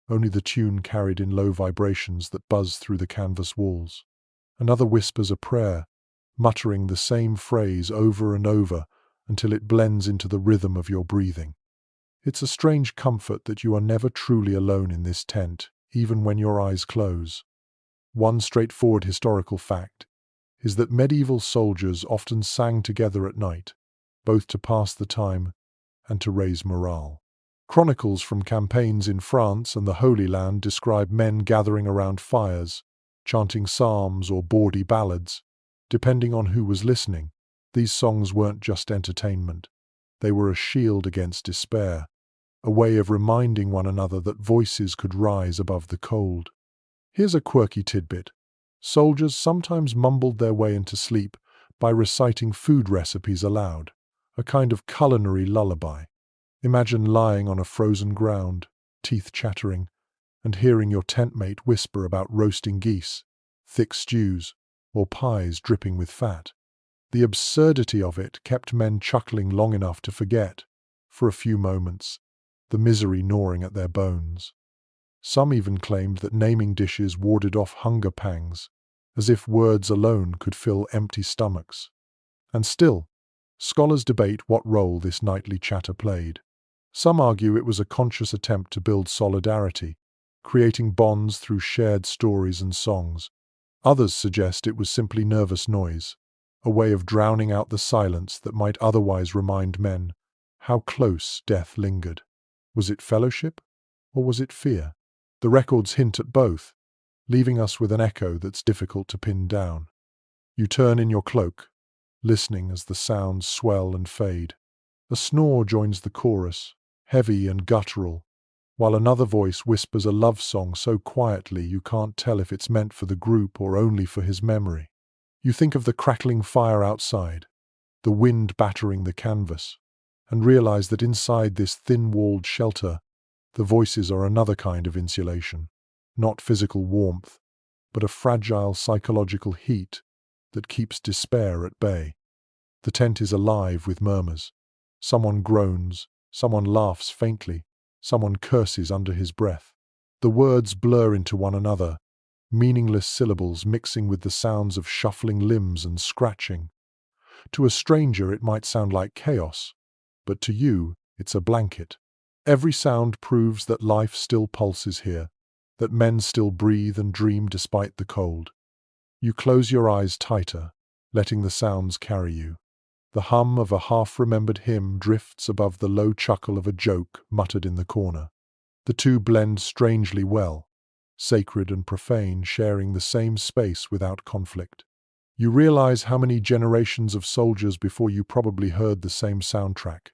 only the tune carried in low vibrations that buzz through the canvas walls. Another whispers a prayer, muttering the same phrase over and over until it blends into the rhythm of your breathing. It's a strange comfort that you are never truly alone in this tent, even when your eyes close. One straightforward historical fact is that medieval soldiers often sang together at night, both to pass the time and to raise morale. Chronicles from campaigns in France and the Holy Land describe men gathering around fires, chanting psalms or bawdy ballads. Depending on who was listening, these songs weren't just entertainment. They were a shield against despair, a way of reminding one another that voices could rise above the cold. Here's a quirky tidbit. Soldiers sometimes mumbled their way into sleep by reciting food recipes aloud, a kind of culinary lullaby. Imagine lying on a frozen ground, teeth chattering, and hearing your tentmate whisper about roasting geese, thick stews, or pies dripping with fat. The absurdity of it kept men chuckling long enough to forget, for a few moments, the misery gnawing at their bones. Some even claimed that naming dishes warded off hunger pangs, as if words alone could fill empty stomachs. And still, scholars debate what role this nightly chatter played. Some argue it was a conscious attempt to build solidarity, creating bonds through shared stories and songs. Others suggest it was simply nervous noise, a way of drowning out the silence that might otherwise remind men how close death lingered. Was it fellowship, or was it fear? The records hint at both, leaving us with an echo that's difficult to pin down. You turn in your cloak, listening as the sounds swell and fade. A snore joins the chorus, heavy and guttural, while another voice whispers a love song so quietly you can't tell if it's meant for the group or only for his memory. You think of the crackling fire outside, the wind battering the canvas, and realize that inside this thin-walled shelter, the voices are another kind of insulation, not physical warmth, but a fragile psychological heat that keeps despair at bay. The tent is alive with murmurs. Someone groans, someone laughs faintly, someone curses under his breath. The words blur into one another, meaningless syllables mixing with the sounds of shuffling limbs and scratching. To a stranger it might sound like chaos, but to you it's a blanket. Every sound proves that life still pulses here, that men still breathe and dream despite the cold. You close your eyes tighter, letting the sounds carry you. The hum of a half-remembered hymn drifts above the low chuckle of a joke muttered in the corner. The two blend strangely well, sacred and profane sharing the same space without conflict. You realize how many generations of soldiers before you probably heard the same soundtrack,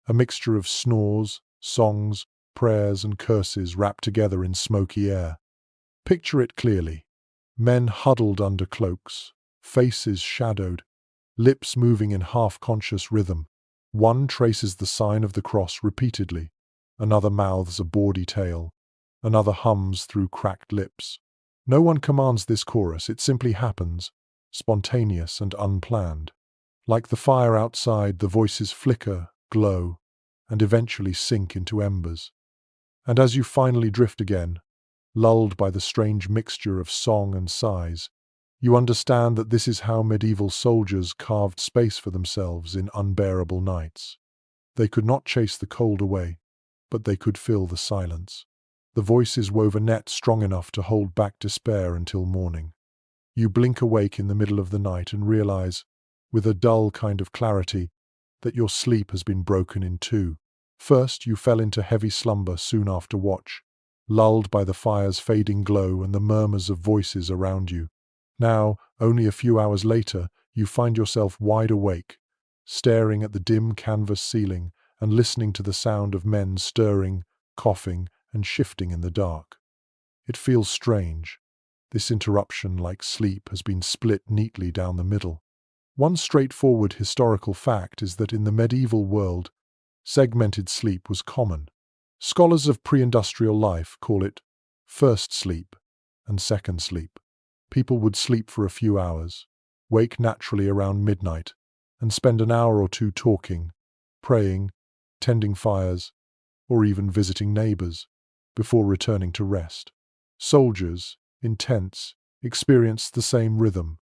a mixture of snores, songs, prayers and curses wrapped together in smoky air. Picture it clearly. Men huddled under cloaks, faces shadowed, lips moving in half-conscious rhythm. One traces the sign of the cross repeatedly, another mouths a bawdy tale, another hums through cracked lips. No one commands this chorus, it simply happens, spontaneous and unplanned. Like the fire outside, the voices flicker, glow, and eventually sink into embers. And as you finally drift again, lulled by the strange mixture of song and sighs, you understand that this is how medieval soldiers carved space for themselves in unbearable nights. They could not chase the cold away, but they could fill the silence. The voices wove a net strong enough to hold back despair until morning. You blink awake in the middle of the night and realize, with a dull kind of clarity, that your sleep has been broken in two. First, you fell into heavy slumber soon after watch, lulled by the fire's fading glow and the murmurs of voices around you. Now, only a few hours later, you find yourself wide awake, staring at the dim canvas ceiling and listening to the sound of men stirring, coughing, and shifting in the dark. It feels strange. This interruption, like sleep, has been split neatly down the middle. One straightforward historical fact is that in the medieval world, segmented sleep was common. Scholars of pre-industrial life call it first sleep and second sleep. People would sleep for a few hours, wake naturally around midnight, and spend an hour or two talking, praying, tending fires, or even visiting neighbors, before returning to rest. Soldiers, in tents, experienced the same rhythm,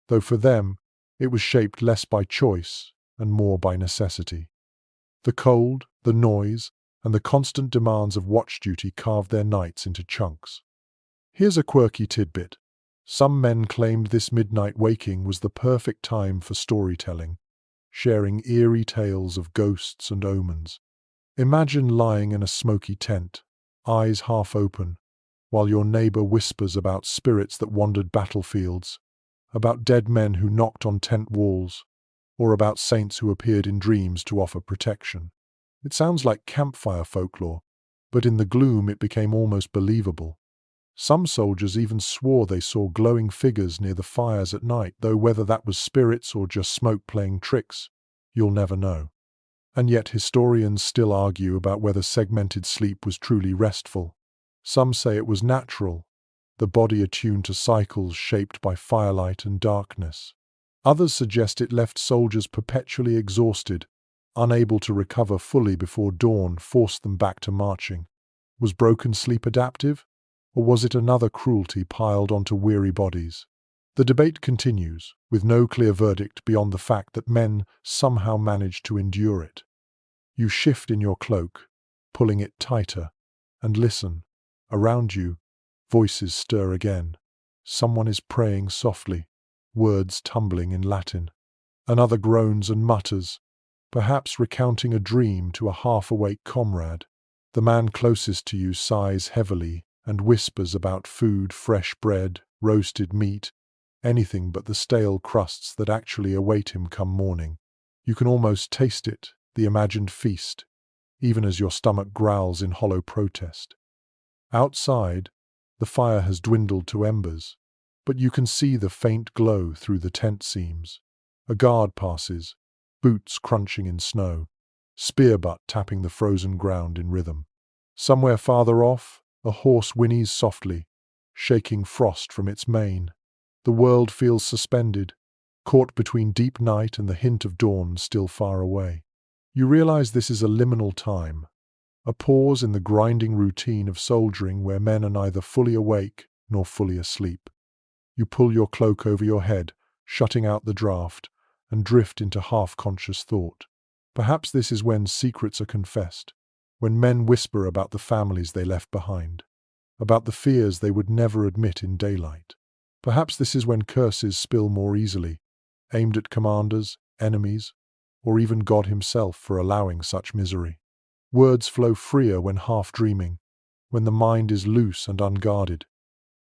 though for them it was shaped less by choice and more by necessity. The cold, the noise, and the constant demands of watch duty carved their nights into chunks. Here's a quirky tidbit. Some men claimed this midnight waking was the perfect time for storytelling, sharing eerie tales of ghosts and omens. Imagine lying in a smoky tent, eyes half open, while your neighbor whispers about spirits that wandered battlefields, about dead men who knocked on tent walls, or about saints who appeared in dreams to offer protection. It sounds like campfire folklore, but in the gloom it became almost believable. Some soldiers even swore they saw glowing figures near the fires at night, though whether that was spirits or just smoke playing tricks, you'll never know. And yet historians still argue about whether segmented sleep was truly restful. Some say it was natural, the body attuned to cycles shaped by firelight and darkness. Others suggest it left soldiers perpetually exhausted, unable to recover fully before dawn forced them back to marching. Was broken sleep adaptive? Or was it another cruelty piled onto weary bodies? The debate continues, with no clear verdict beyond the fact that men somehow managed to endure it. You shift in your cloak, pulling it tighter, and listen. Around you, voices stir again. Someone is praying softly, words tumbling in Latin. Another groans and mutters, perhaps recounting a dream to a half-awake comrade. The man closest to you sighs heavily and whispers about food, fresh bread, roasted meat, anything but the stale crusts that actually await him come morning. You can almost taste it, the imagined feast, even as your stomach growls in hollow protest. Outside, the fire has dwindled to embers, but you can see the faint glow through the tent seams. A guard passes, boots crunching in snow, spear butt tapping the frozen ground in rhythm. Somewhere farther off, a horse whinnies softly, shaking frost from its mane. The world feels suspended, caught between deep night and the hint of dawn still far away. You realize this is a liminal time, a pause in the grinding routine of soldiering where men are neither fully awake nor fully asleep. You pull your cloak over your head, shutting out the draft, and drift into half-conscious thought. Perhaps this is when secrets are confessed, when men whisper about the families they left behind, about the fears they would never admit in daylight. Perhaps this is when curses spill more easily, aimed at commanders, enemies, or even God himself for allowing such misery. Words flow freer when half-dreaming, when the mind is loose and unguarded.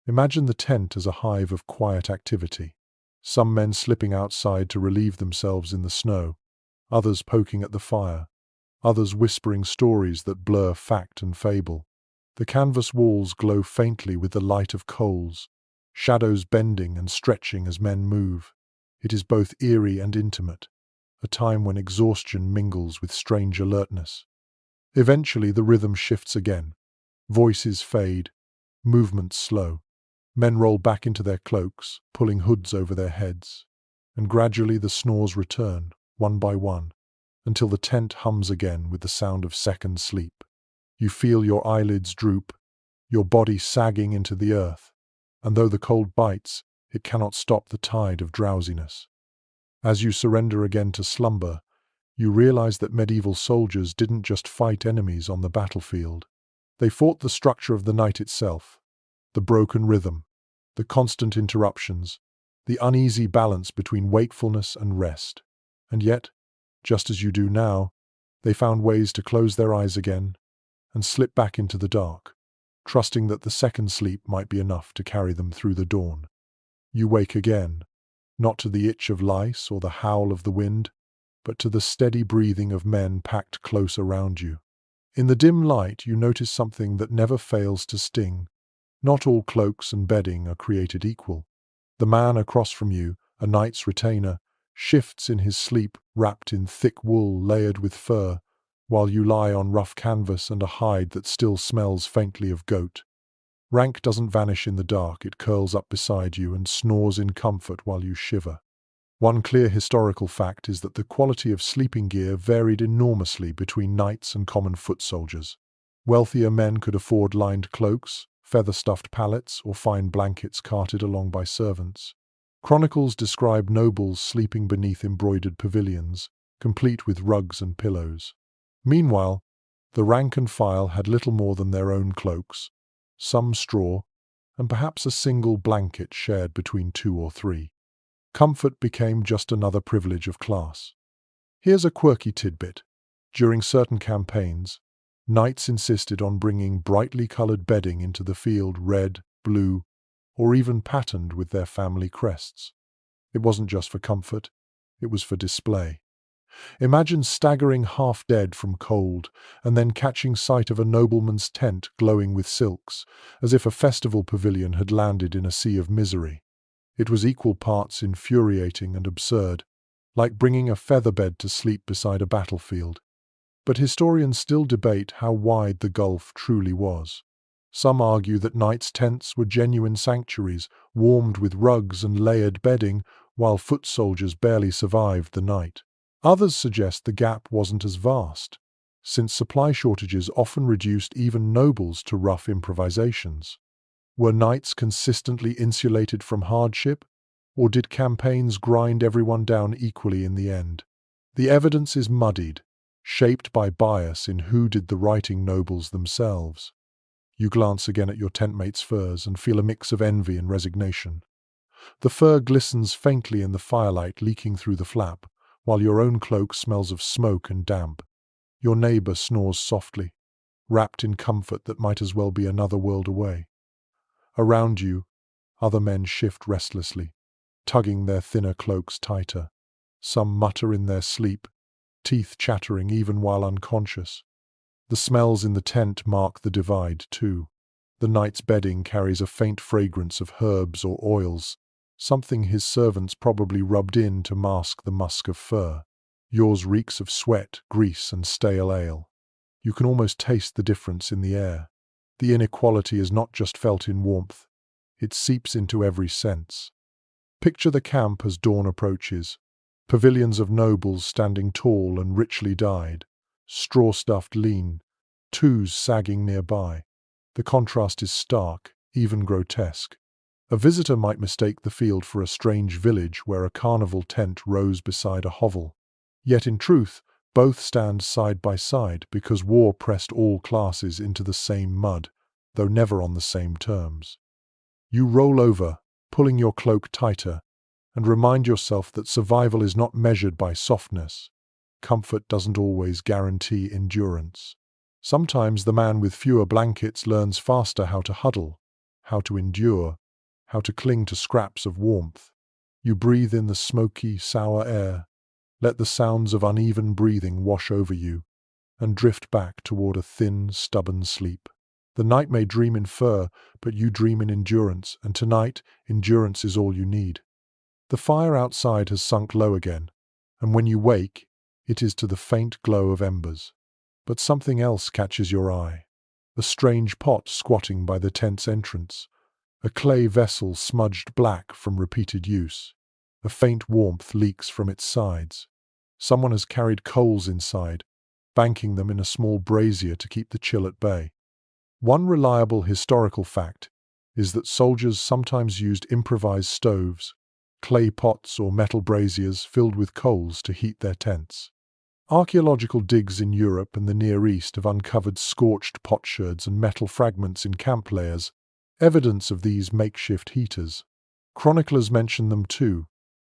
Imagine the tent as a hive of quiet activity. Some men slipping outside to relieve themselves in the snow, others poking at the fire, others whispering stories that blur fact and fable. The canvas walls glow faintly with the light of coals, shadows bending and stretching as men move. It is both eerie and intimate, a time when exhaustion mingles with strange alertness. Eventually the rhythm shifts again. Voices fade, movements slow. Men roll back into their cloaks, pulling hoods over their heads, and gradually the snores return, one by one, until the tent hums again with the sound of second sleep. You feel your eyelids droop, your body sagging into the earth, and though the cold bites, it cannot stop the tide of drowsiness. As you surrender again to slumber, you realize that medieval soldiers didn't just fight enemies on the battlefield. They fought the structure of the night itself, the broken rhythm, the constant interruptions, the uneasy balance between wakefulness and rest. And yet, just as you do now, they found ways to close their eyes again and slip back into the dark, trusting that the second sleep might be enough to carry them through the dawn. You wake again, not to the itch of lice or the howl of the wind, but to the steady breathing of men packed close around you. In the dim light, you notice something that never fails to sting. Not all cloaks and bedding are created equal. The man across from you, a knight's retainer, shifts in his sleep wrapped in thick wool layered with fur, while you lie on rough canvas and a hide that still smells faintly of goat. Rank doesn't vanish in the dark, it curls up beside you and snores in comfort while you shiver. One clear historical fact is that the quality of sleeping gear varied enormously between knights and common foot soldiers. Wealthier men could afford lined cloaks, feather-stuffed pallets, or fine blankets carted along by servants. Chronicles describe nobles sleeping beneath embroidered pavilions, complete with rugs and pillows. Meanwhile, the rank and file had little more than their own cloaks, some straw, and perhaps a single blanket shared between two or three. Comfort became just another privilege of class. Here's a quirky tidbit. During certain campaigns, knights insisted on bringing brightly colored bedding into the field, red, blue, or even patterned with their family crests. It wasn't just for comfort, it was for display. Imagine staggering half dead from cold and then catching sight of a nobleman's tent glowing with silks, as if a festival pavilion had landed in a sea of misery. It was equal parts infuriating and absurd, like bringing a featherbed to sleep beside a battlefield. But historians still debate how wide the gulf truly was. Some argue that knights' tents were genuine sanctuaries, warmed with rugs and layered bedding, while foot soldiers barely survived the night. Others suggest the gap wasn't as vast, since supply shortages often reduced even nobles to rough improvisations. Were knights consistently insulated from hardship, or did campaigns grind everyone down equally in the end? The evidence is muddied, shaped by bias in who did the writing nobles themselves. You glance again at your tentmate's furs and feel a mix of envy and resignation. The fur glistens faintly in the firelight leaking through the flap, while your own cloak smells of smoke and damp. Your neighbor snores softly, wrapped in comfort that might as well be another world away. Around you, other men shift restlessly, tugging their thinner cloaks tighter. Some mutter in their sleep, teeth chattering even while unconscious. The smells in the tent mark the divide, too. The knight's bedding carries a faint fragrance of herbs or oils, something his servants probably rubbed in to mask the musk of fur. Yours reeks of sweat, grease, and stale ale. You can almost taste the difference in the air. The inequality is not just felt in warmth, it seeps into every sense. Picture the camp as dawn approaches. Pavilions of nobles standing tall and richly dyed, straw-stuffed lean, twos sagging nearby. The contrast is stark, even grotesque. A visitor might mistake the field for a strange village where a carnival tent rose beside a hovel. Yet in truth, both stand side by side because war pressed all classes into the same mud, though never on the same terms. You roll over, pulling your cloak tighter, and remind yourself that survival is not measured by softness. Comfort doesn't always guarantee endurance. Sometimes the man with fewer blankets learns faster how to huddle, how to endure, how to cling to scraps of warmth. You breathe in the smoky, sour air, let the sounds of uneven breathing wash over you, and drift back toward a thin, stubborn sleep. The night may dream in fur, but you dream in endurance, and tonight, endurance is all you need. The fire outside has sunk low again, and when you wake, it is to the faint glow of embers. But something else catches your eye. A strange pot squatting by the tent's entrance, A clay vessel smudged black from repeated use. A faint warmth leaks from its sides. Someone has carried coals inside, banking them in a small brazier to keep the chill at bay. One reliable historical fact is that soldiers sometimes used improvised stoves, clay pots or metal braziers filled with coals to heat their tents. Archaeological digs in Europe and the Near East have uncovered scorched potsherds and metal fragments in camp layers, evidence of these makeshift heaters. Chroniclers mention them too,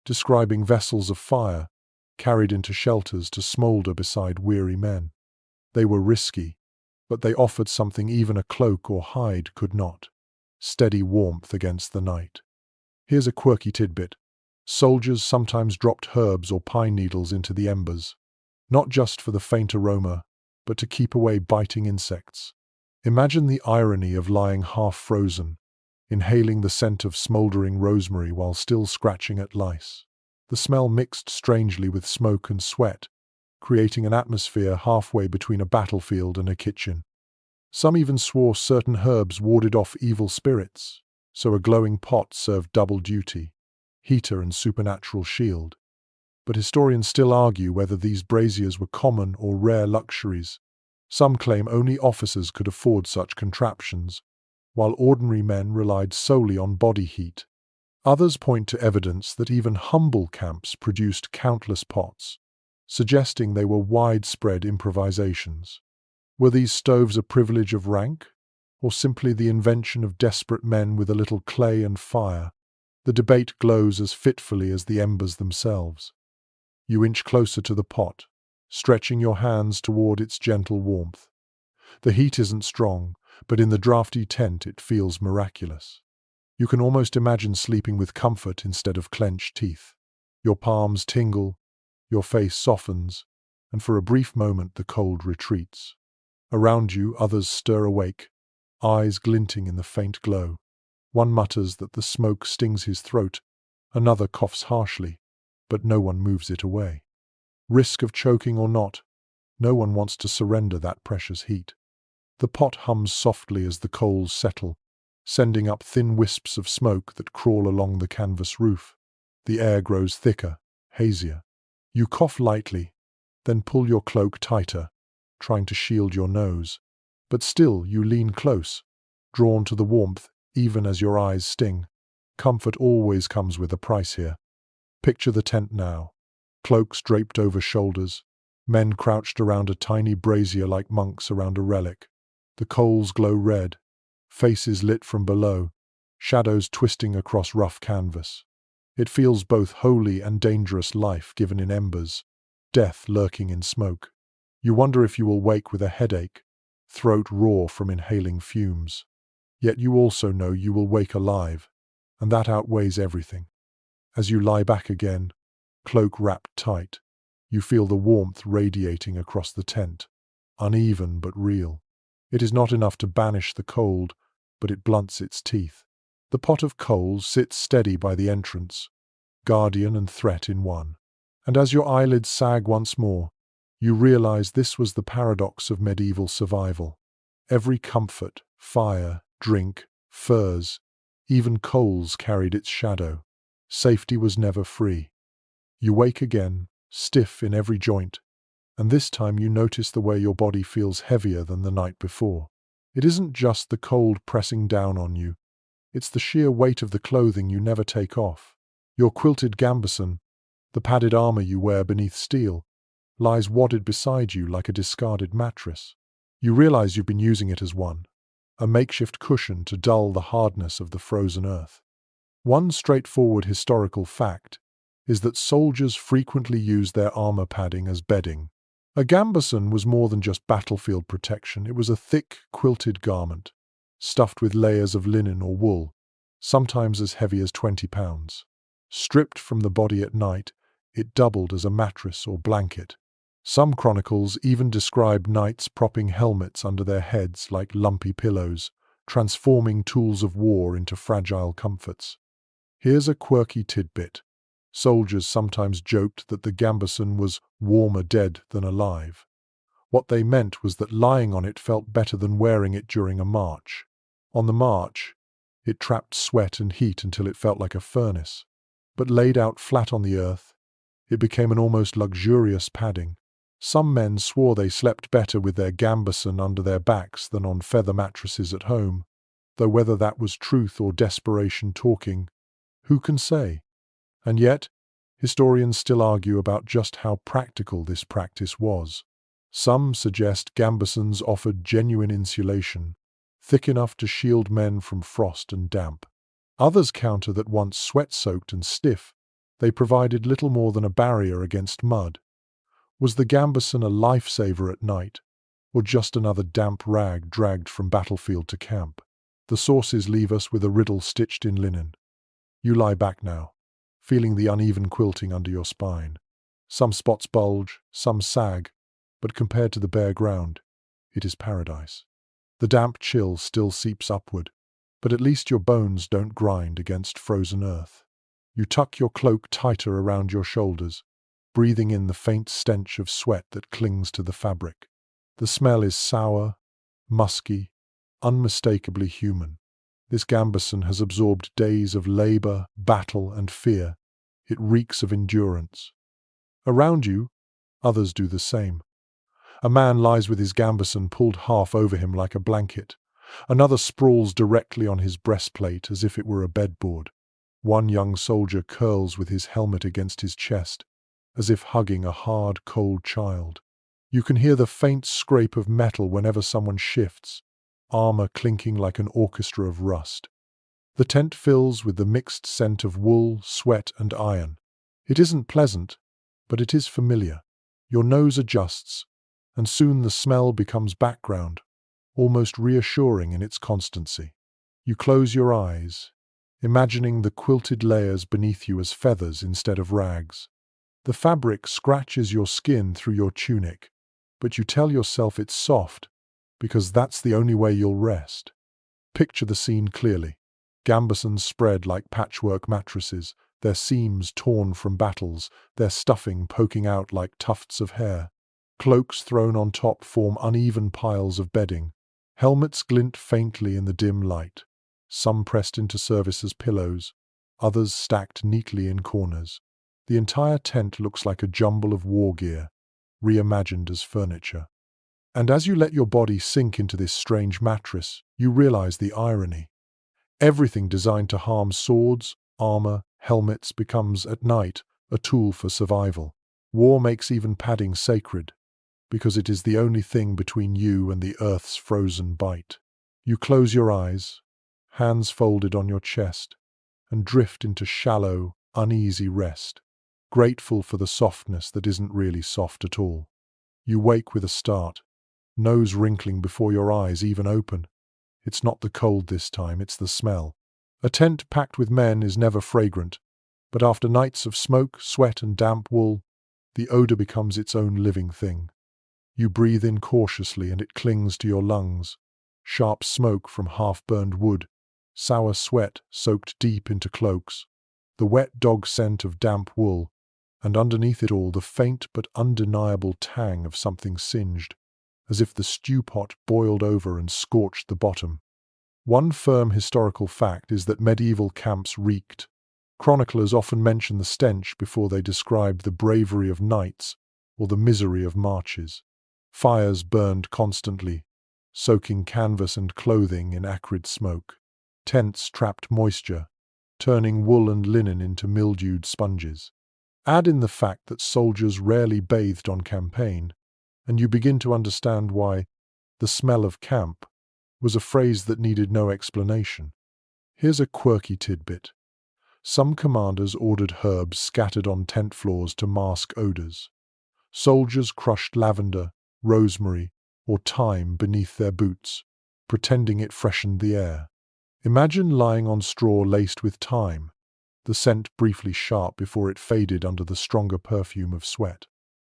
describing vessels of fire carried into shelters to smoulder beside weary men. They were risky, but they offered something even a cloak or hide could not: steady warmth against the night. Here's a quirky tidbit. Soldiers sometimes dropped herbs or pine needles into the embers, not just for the faint aroma, but to keep away biting insects. Imagine the irony of lying half-frozen, inhaling the scent of smoldering rosemary while still scratching at lice. The smell mixed strangely with smoke and sweat, creating an atmosphere halfway between a battlefield and a kitchen. Some even swore certain herbs warded off evil spirits, so a glowing pot served double duty: heater and supernatural shield. But historians still argue whether these braziers were common or rare luxuries. Some claim only officers could afford such contraptions, while ordinary men relied solely on body heat. Others point to evidence that even humble camps produced countless pots, suggesting they were widespread improvisations. Were these stoves a privilege of rank, or simply the invention of desperate men with a little clay and fire? The debate glows as fitfully as the embers themselves. You inch closer to the pot, stretching your hands toward its gentle warmth. The heat isn't strong, but in the drafty tent it feels miraculous. You can almost imagine sleeping with comfort instead of clenched teeth. Your palms tingle, your face softens, and for a brief moment the cold retreats. Around you, others stir awake, eyes glinting in the faint glow. One mutters that the smoke stings his throat, another coughs harshly, but no one moves it away. Risk of choking or not, no one wants to surrender that precious heat. The pot hums softly as the coals settle, sending up thin wisps of smoke that crawl along the canvas roof. The air grows thicker, hazier. You cough lightly, then pull your cloak tighter, trying to shield your nose. But still you lean close, drawn to the warmth, even as your eyes sting. Comfort always comes with a price here. Picture the tent now. Cloaks draped over shoulders, men crouched around a tiny brazier like monks around a relic. The coals glow red, faces lit from below, shadows twisting across rough canvas. It feels both holy and dangerous: life given in embers, death lurking in smoke. You wonder if you will wake with a headache, throat raw from inhaling fumes. Yet you also know you will wake alive, and that outweighs everything. As you lie back again, cloak wrapped tight, you feel the warmth radiating across the tent, uneven but real. It is not enough to banish the cold, but it blunts its teeth. The pot of coals sits steady by the entrance, guardian and threat in one. And as your eyelids sag once more, you realize this was the paradox of medieval survival. Every comfort, fire, drink, furs, even coals carried its shadow. Safety was never free. You wake again, stiff in every joint, and this time you notice the way your body feels heavier than the night before. It isn't just the cold pressing down on you, it's the sheer weight of the clothing you never take off. Your quilted gambeson, the padded armor you wear beneath steel, lies wadded beside you like a discarded mattress. You realize you've been using it as a makeshift cushion to dull the hardness of the frozen earth. One straightforward historical fact is that soldiers frequently used their armor padding as bedding. A gambeson was more than just battlefield protection. It was a thick, quilted garment, stuffed with layers of linen or wool, sometimes as heavy as 20 pounds. Stripped from the body at night, it doubled as a mattress or blanket. Some chronicles even describe knights propping helmets under their heads like lumpy pillows, transforming tools of war into fragile comforts. Here's a quirky tidbit. Soldiers sometimes joked that the gambeson was warmer dead than alive. What they meant was that lying on it felt better than wearing it during a march. On the march, It trapped sweat and heat until it felt like a furnace. But laid out flat on the earth, it became an almost luxurious padding. Some men swore they slept better with their gambeson under their backs than on feather mattresses at home, though whether that was truth or desperation talking, who can say? And yet, historians still argue about just how practical this practice was. Some suggest gambesons offered genuine insulation, thick enough to shield men from frost and damp. Others counter that once sweat-soaked and stiff, they provided little more than a barrier against mud. Was the gambeson a lifesaver at night, or just another damp rag dragged from battlefield to camp? The sources leave us with a riddle stitched in linen. You lie back now, feeling the uneven quilting under your spine. Some spots bulge, some sag, but compared to the bare ground, it is paradise. The damp chill still seeps upward, but at least your bones don't grind against frozen earth. You tuck your cloak tighter around your shoulders, breathing in the faint stench of sweat that clings to the fabric. The smell is sour, musky, unmistakably human. This gambeson has absorbed days of labor, battle, and fear. It reeks of endurance. Around you, others do the same. A man lies with his gambeson pulled half over him like a blanket. Another sprawls directly on his breastplate as if it were a bedboard. One young soldier curls with his helmet against his chest, as if hugging a hard, cold child. You can hear the faint scrape of metal whenever someone shifts, armor clinking like an orchestra of rust. The tent fills with the mixed scent of wool, sweat, and iron. It isn't pleasant, but it is familiar. Your nose adjusts, and soon the smell becomes background, almost reassuring in its constancy. You close your eyes, imagining the quilted layers beneath you as feathers instead of rags. The fabric scratches your skin through your tunic, but you tell yourself it's soft, because that's the only way you'll rest. Picture the scene clearly. Gambesons spread like patchwork mattresses, their seams torn from battles, their stuffing poking out like tufts of hair. Cloaks thrown on top form uneven piles of bedding. Helmets glint faintly in the dim light, some pressed into service as pillows, others stacked neatly in corners. The entire tent looks like a jumble of war gear, reimagined as furniture. And as you let your body sink into this strange mattress, you realize the irony. Everything designed to harm swords, armor, helmets becomes, at night, a tool for survival. War makes even padding sacred, because it is the only thing between you and the earth's frozen bite. You close your eyes, hands folded on your chest, and drift into shallow, uneasy rest, grateful for the softness that isn't really soft at all. You wake with a start, nose wrinkling before your eyes even open. It's not the cold this time, it's the smell. A tent packed with men is never fragrant, but after nights of smoke, sweat, and damp wool, the odor becomes its own living thing. You breathe in cautiously and it clings to your lungs. Sharp smoke from half-burned wood, sour sweat soaked deep into cloaks, the wet dog scent of damp wool, and underneath it all the faint but undeniable tang of something singed, as if the stew pot boiled over and scorched the bottom. One firm historical fact is that medieval camps reeked. Chroniclers often mention the stench before they describe the bravery of knights or the misery of marches. Fires burned constantly, soaking canvas and clothing in acrid smoke. Tents trapped moisture, turning wool and linen into mildewed sponges. Add in the fact that soldiers rarely bathed on campaign, and you begin to understand why "the smell of camp" was a phrase that needed no explanation. Here's a quirky tidbit. Some commanders ordered herbs scattered on tent floors to mask odors. Soldiers crushed lavender, rosemary, or thyme beneath their boots, pretending it freshened the air. Imagine lying on straw laced with thyme, the scent briefly sharp before it faded under the stronger perfume of sweat.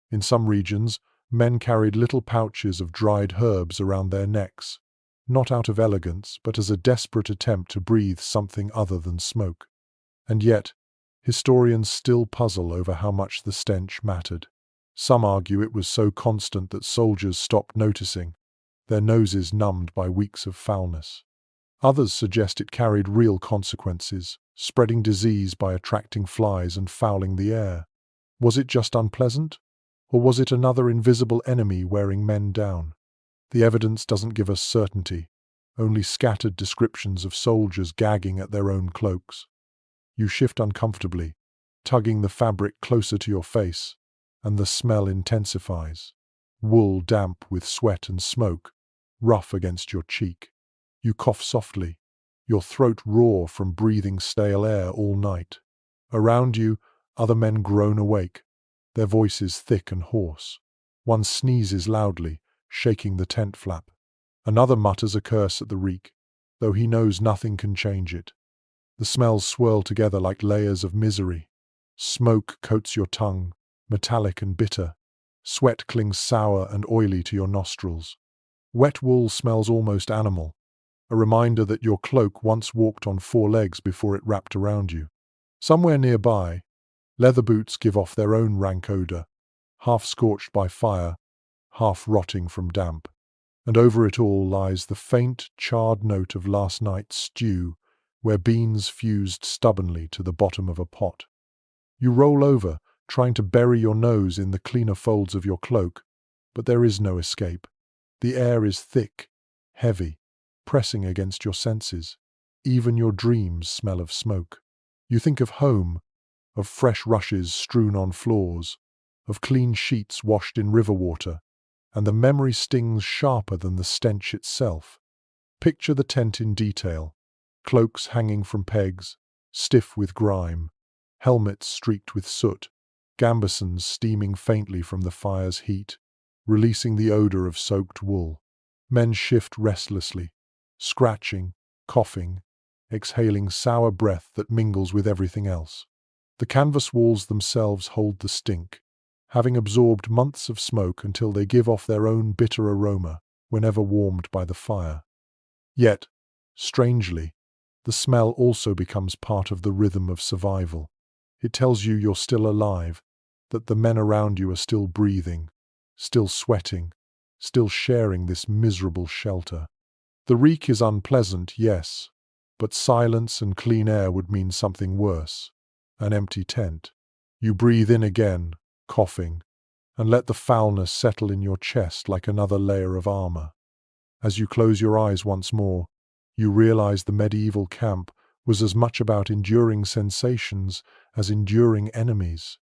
In some regions, men carried little pouches of dried herbs around their necks, not out of elegance, but as a desperate attempt to breathe something other than smoke. And yet, historians still puzzle over how much the stench mattered. Some argue it was so constant that soldiers stopped noticing, their noses numbed by weeks of foulness. Others suggest it carried real consequences, spreading disease by attracting flies and fouling the air. Was it just unpleasant? Or was it another invisible enemy wearing men down? The evidence doesn't give us certainty, only scattered descriptions of soldiers gagging at their own cloaks. You shift uncomfortably, tugging the fabric closer to your face, and the smell intensifies. Wool damp with sweat and smoke, rough against your cheek. You cough softly, your throat raw from breathing stale air all night. Around you, other men groan awake, their voices thick and hoarse. One sneezes loudly, shaking the tent flap. Another mutters a curse at the reek, though he knows nothing can change it. The smells swirl together like layers of misery. Smoke coats your tongue, metallic and bitter. Sweat clings sour and oily to your nostrils. Wet wool smells almost animal, a reminder that your cloak once walked on 4 legs before it wrapped around you. Somewhere nearby, leather boots give off their own rank odor, half scorched by fire, half rotting from damp. And over it all lies the faint, charred note of last night's stew, where beans fused stubbornly to the bottom of a pot. You roll over, trying to bury your nose in the cleaner folds of your cloak, but there is no escape. The air is thick, heavy, pressing against your senses. Even your dreams smell of smoke. You think of home, of fresh rushes strewn on floors, of clean sheets washed in river water, and the memory stings sharper than the stench itself. Picture the tent in detail, cloaks hanging from pegs, stiff with grime, helmets streaked with soot, gambesons steaming faintly from the fire's heat, releasing the odor of soaked wool. Men shift restlessly, scratching, coughing, exhaling sour breath that mingles with everything else. The canvas walls themselves hold the stink, having absorbed months of smoke until they give off their own bitter aroma whenever warmed by the fire. Yet, strangely, the smell also becomes part of the rhythm of survival. It tells you you're still alive, that the men around you are still breathing, still sweating, still sharing this miserable shelter. The reek is unpleasant, yes, but silence and clean air would mean something worse. An empty tent. You breathe in again, coughing, and let the foulness settle in your chest like another layer of armor. As you close your eyes once more, you realize the medieval camp was as much about enduring sensations as enduring enemies.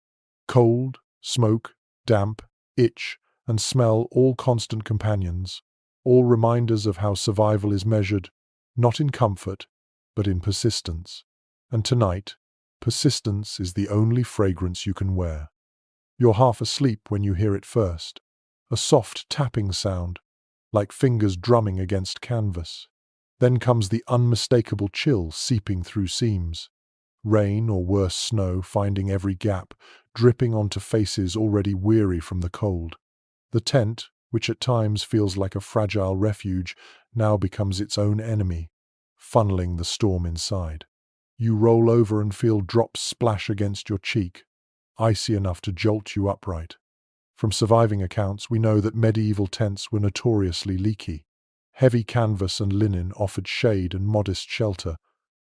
Cold, smoke, damp, itch, and smell, all constant companions, all reminders of how survival is measured, not in comfort, but in persistence. And tonight, persistence is the only fragrance you can wear. You're half asleep when you hear it first, a soft tapping sound, like fingers drumming against canvas. Then comes the unmistakable chill seeping through seams. Rain, or worse snow, finding every gap, dripping onto faces already weary from the cold. The tent, which at times feels like a fragile refuge, now becomes its own enemy, funneling the storm inside. You roll over and feel drops splash against your cheek, icy enough to jolt you upright. From surviving accounts, we know that medieval tents were notoriously leaky. Heavy canvas and linen offered shade and modest shelter,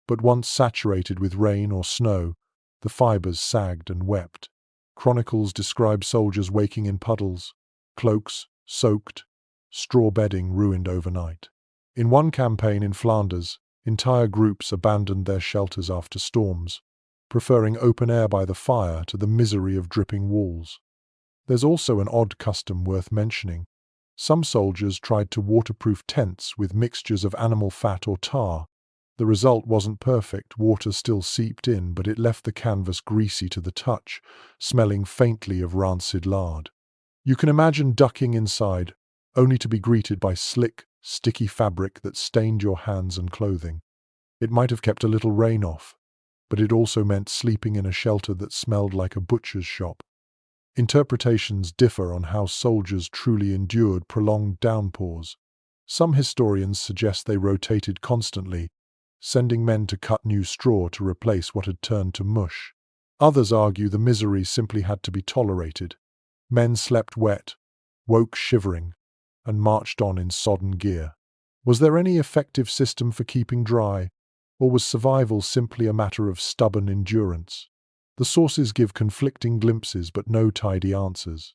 but once saturated with rain or snow, the fibers sagged and wept. Chronicles describe soldiers waking in puddles, cloaks soaked, straw bedding ruined overnight. In one campaign in Flanders, entire groups abandoned their shelters after storms, preferring open air by the fire to the misery of dripping walls. There's also an odd custom worth mentioning. Some soldiers tried to waterproof tents with mixtures of animal fat or tar. The result wasn't perfect, water still seeped in, but it left the canvas greasy to the touch, smelling faintly of rancid lard. You can imagine ducking inside, only to be greeted by slick, sticky fabric that stained your hands and clothing. It might have kept a little rain off, but it also meant sleeping in a shelter that smelled like a butcher's shop. Interpretations differ on how soldiers truly endured prolonged downpours. Some historians suggest they rotated constantly, sending men to cut new straw to replace what had turned to mush. Others argue the misery simply had to be tolerated. Men slept wet, woke shivering, and marched on in sodden gear. Was there any effective system for keeping dry, or was survival simply a matter of stubborn endurance? The sources give conflicting glimpses but no tidy answers.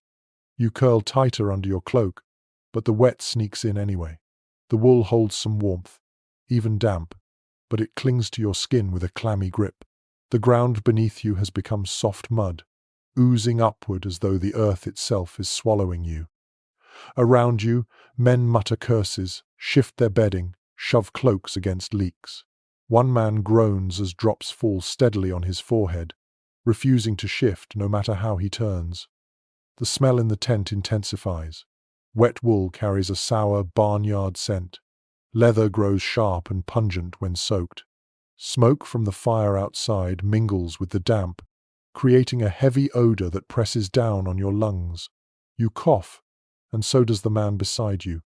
You curl tighter under your cloak, but the wet sneaks in anyway. The wool holds some warmth, even damp, but it clings to your skin with a clammy grip. The ground beneath you has become soft mud, oozing upward as though the earth itself is swallowing you. Around you, men mutter curses, shift their bedding, shove cloaks against leaks. One man groans as drops fall steadily on his forehead, refusing to shift no matter how he turns. The smell in the tent intensifies. Wet wool carries a sour, barnyard scent. Leather grows sharp and pungent when soaked. Smoke from the fire outside mingles with the damp, creating a heavy odor that presses down on your lungs. You cough, and so does the man beside you,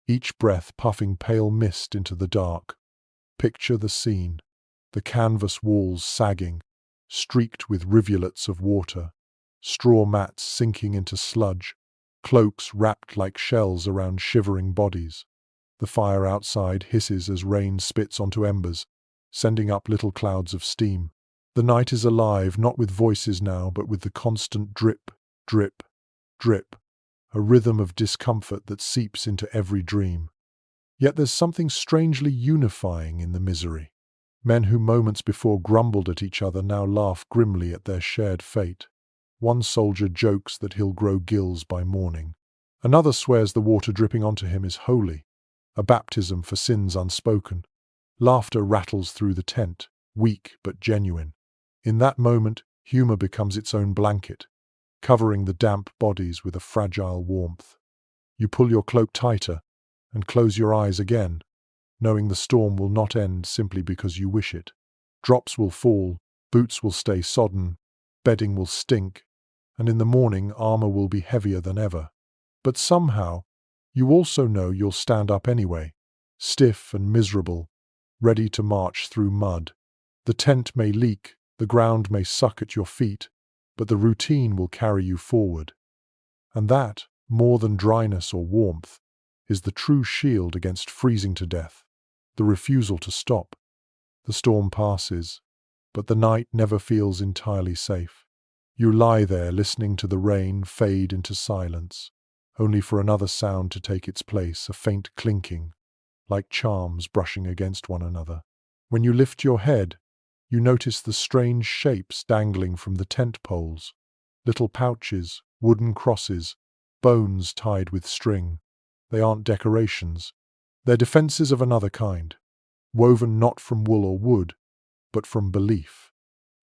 each breath puffing pale mist into the dark. Picture the scene. The canvas walls sagging, streaked with rivulets of water, straw mats sinking into sludge, cloaks wrapped like shells around shivering bodies. The fire outside hisses as rain spits onto embers, sending up little clouds of steam. The night is alive, not with voices now, but with the constant drip, drip, drip, a rhythm of discomfort that seeps into every dream. Yet there's something strangely unifying in the misery. Men who moments before grumbled at each other now laugh grimly at their shared fate. One soldier jokes that he'll grow gills by morning. Another swears the water dripping onto him is holy, a baptism for sins unspoken. Laughter rattles through the tent, weak but genuine. In that moment, humor becomes its own blanket, covering the damp bodies with a fragile warmth. You pull your cloak tighter and close your eyes again, knowing the storm will not end simply because you wish it. Drops will fall, boots will stay sodden, bedding will stink, and in the morning armor will be heavier than ever. But somehow, you also know you'll stand up anyway, stiff and miserable, ready to march through mud. The tent may leak, the ground may suck at your feet, but the routine will carry you forward. And that, more than dryness or warmth, is the true shield against freezing to death, the refusal to stop. The storm passes, but the night never feels entirely safe. You lie there listening to the rain fade into silence, only for another sound to take its place, a faint clinking, like charms brushing against one another. When you lift your head, you notice the strange shapes dangling from the tent poles, little pouches, wooden crosses, bones tied with string. They aren't decorations. They're defenses of another kind, woven not from wool or wood, but from belief.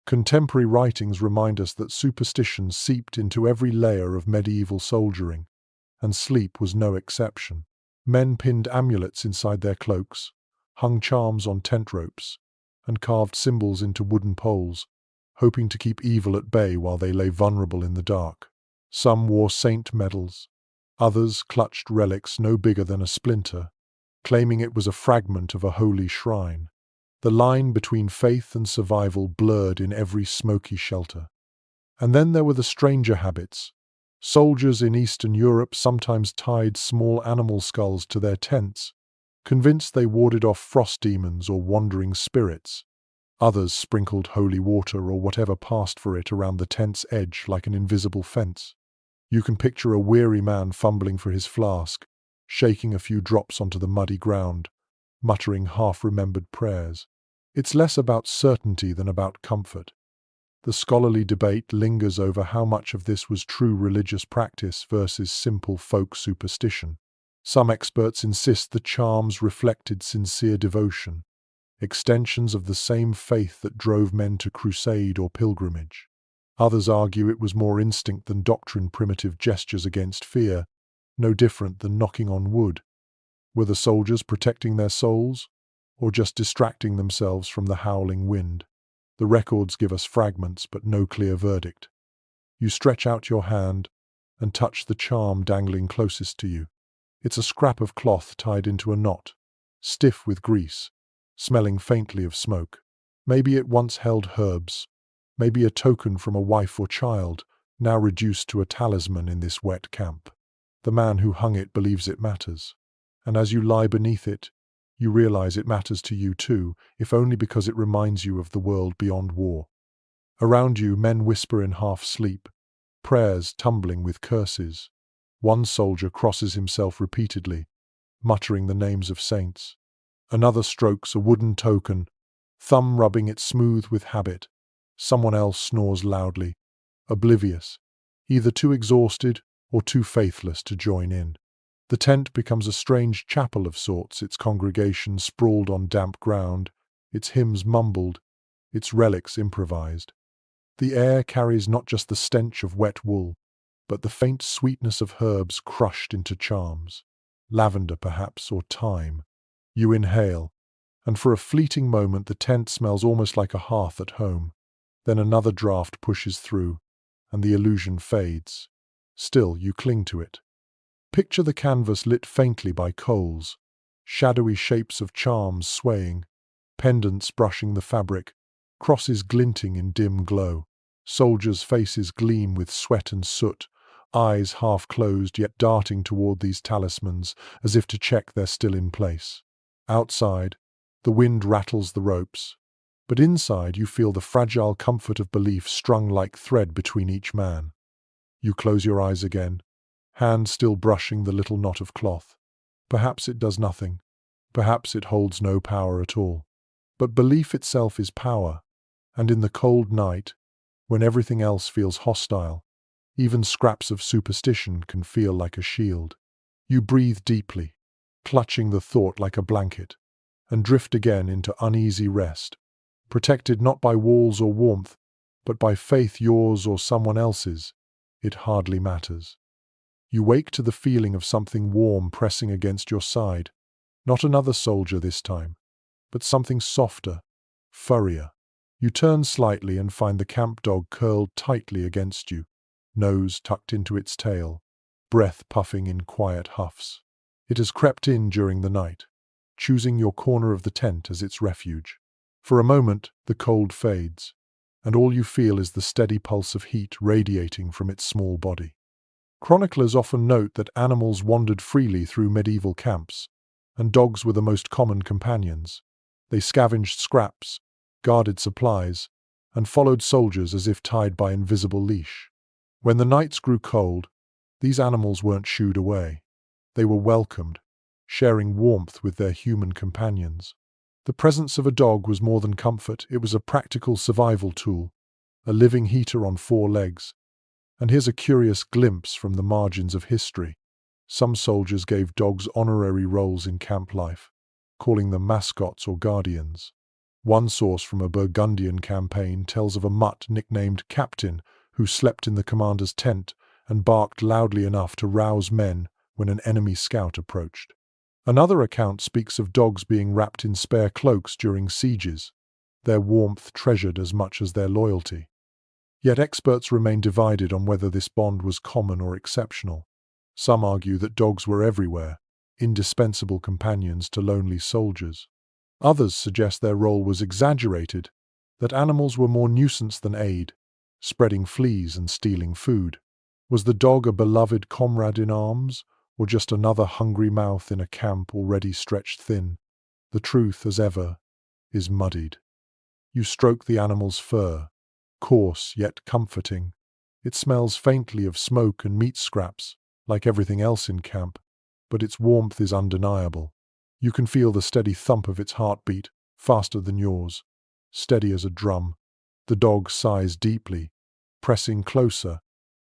Contemporary writings remind us that superstition seeped into every layer of medieval soldiering, and sleep was no exception. Men pinned amulets inside their cloaks, hung charms on tent ropes, and carved symbols into wooden poles, hoping to keep evil at bay while they lay vulnerable in the dark. Some wore saint medals. Others clutched relics no bigger than a splinter, claiming it was a fragment of a holy shrine. The line between faith and survival blurred in every smoky shelter. And then there were the stranger habits. Soldiers in Eastern Europe sometimes tied small animal skulls to their tents, convinced they warded off frost demons or wandering spirits. Others sprinkled holy water or whatever passed for it around the tent's edge like an invisible fence. You can picture a weary man fumbling for his flask, shaking a few drops onto the muddy ground, muttering half-remembered prayers. It's less about certainty than about comfort. The scholarly debate lingers over how much of this was true religious practice versus simple folk superstition. Some experts insist the charms reflected sincere devotion, extensions of the same faith that drove men to crusade or pilgrimage. Others argue it was more instinct than doctrine, primitive gestures against fear, no different than knocking on wood. Were the soldiers protecting their souls, or just distracting themselves from the howling wind? The records give us fragments, but no clear verdict. You stretch out your hand and touch the charm dangling closest to you. It's a scrap of cloth tied into a knot, stiff with grease, smelling faintly of smoke. Maybe it once held herbs, maybe a token from a wife or child, now reduced to a talisman in this wet camp. The man who hung it believes it matters, and as you lie beneath it, You realize it matters to you too, if only because it reminds you of the world beyond war. Around you, men whisper in half-sleep, prayers tumbling with curses. One soldier crosses himself repeatedly, muttering the names of saints. Another strokes a wooden token, thumb rubbing it smooth with habit. Someone else snores loudly, oblivious, either too exhausted or too faithless to join in. The tent becomes a strange chapel of sorts, its congregation sprawled on damp ground, its hymns mumbled, its relics improvised. The air carries not just the stench of wet wool, but the faint sweetness of herbs crushed into charms. Lavender, perhaps, or thyme. You inhale, and for a fleeting moment the tent smells almost like a hearth at home. Then another draught pushes through, and the illusion fades. Still, you cling to it. Picture the canvas lit faintly by coals, shadowy shapes of charms swaying, pendants brushing the fabric, crosses glinting in dim glow. Soldiers' faces gleam with sweat and soot, eyes half closed yet darting toward these talismans as if to check they're still in place. Outside, the wind rattles the ropes, but inside you feel the fragile comfort of belief strung like thread between each man. You close your eyes again, hand still brushing the little knot of cloth. Perhaps it does nothing. Perhaps it holds no power at all. But belief itself is power, and in the cold night, when everything else feels hostile, even scraps of superstition can feel like a shield. You breathe deeply, clutching the thought like a blanket, and drift again into uneasy rest, protected not by walls or warmth, but by faith, yours or someone else's. It hardly matters. You wake to the feeling of something warm pressing against your side. Not another soldier this time, but something softer, furrier. You turn slightly and find the camp dog curled tightly against you, nose tucked into its tail, breath puffing in quiet huffs. It has crept in during the night, choosing your corner of the tent as its refuge. For a moment, the cold fades, and all you feel is the steady pulse of heat radiating from its small body. Chroniclers often note that animals wandered freely through medieval camps, and dogs were the most common companions. They scavenged scraps, guarded supplies, and followed soldiers as if tied by invisible leash. When the nights grew cold, these animals weren't shooed away. They were welcomed, sharing warmth with their human companions. The presence of a dog was more than comfort, it was a practical survival tool, a living heater on four legs. And here's a curious glimpse from the margins of history. Some soldiers gave dogs honorary roles in camp life, calling them mascots or guardians. One source from a Burgundian campaign tells of a mutt nicknamed Captain who slept in the commander's tent and barked loudly enough to rouse men when an enemy scout approached. Another account speaks of dogs being wrapped in spare cloaks during sieges, their warmth treasured as much as their loyalty. Yet experts remain divided on whether this bond was common or exceptional. Some argue that dogs were everywhere, indispensable companions to lonely soldiers. Others suggest their role was exaggerated, that animals were more nuisance than aid, spreading fleas and stealing food. Was the dog a beloved comrade in arms, or just another hungry mouth in a camp already stretched thin? The truth, as ever, is muddied. You stroke the animal's fur, coarse yet comforting. It smells faintly of smoke and meat scraps, like everything else in camp, but its warmth is undeniable. You can feel the steady thump of its heartbeat, faster than yours, steady as a drum. The dog sighs deeply, pressing closer,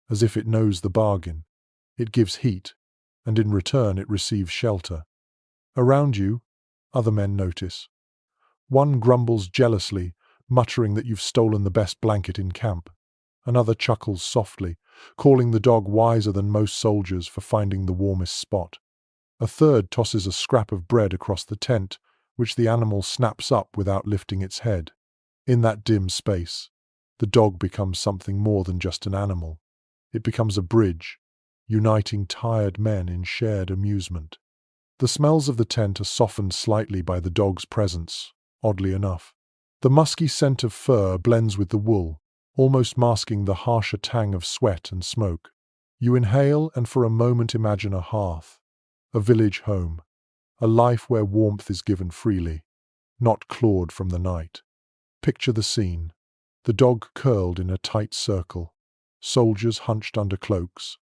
as if it knows the bargain. It gives heat, and in return it receives shelter. Around you, other men notice. One grumbles jealously, muttering that you've stolen the best blanket in camp. Another chuckles softly, calling the dog wiser than most soldiers for finding the warmest spot. A third tosses a scrap of bread across the tent, which the animal snaps up without lifting its head. In that dim space, the dog becomes something more than just an animal. It becomes a bridge, uniting tired men in shared amusement. The smells of the tent are softened slightly by the dog's presence, oddly enough. The musky scent of fur blends with the wool, almost masking the harsher tang of sweat and smoke. You inhale and for a moment imagine a hearth, a village home, a life where warmth is given freely, not clawed from the night. Picture the scene. The dog curled in a tight circle, soldiers hunched under cloaks,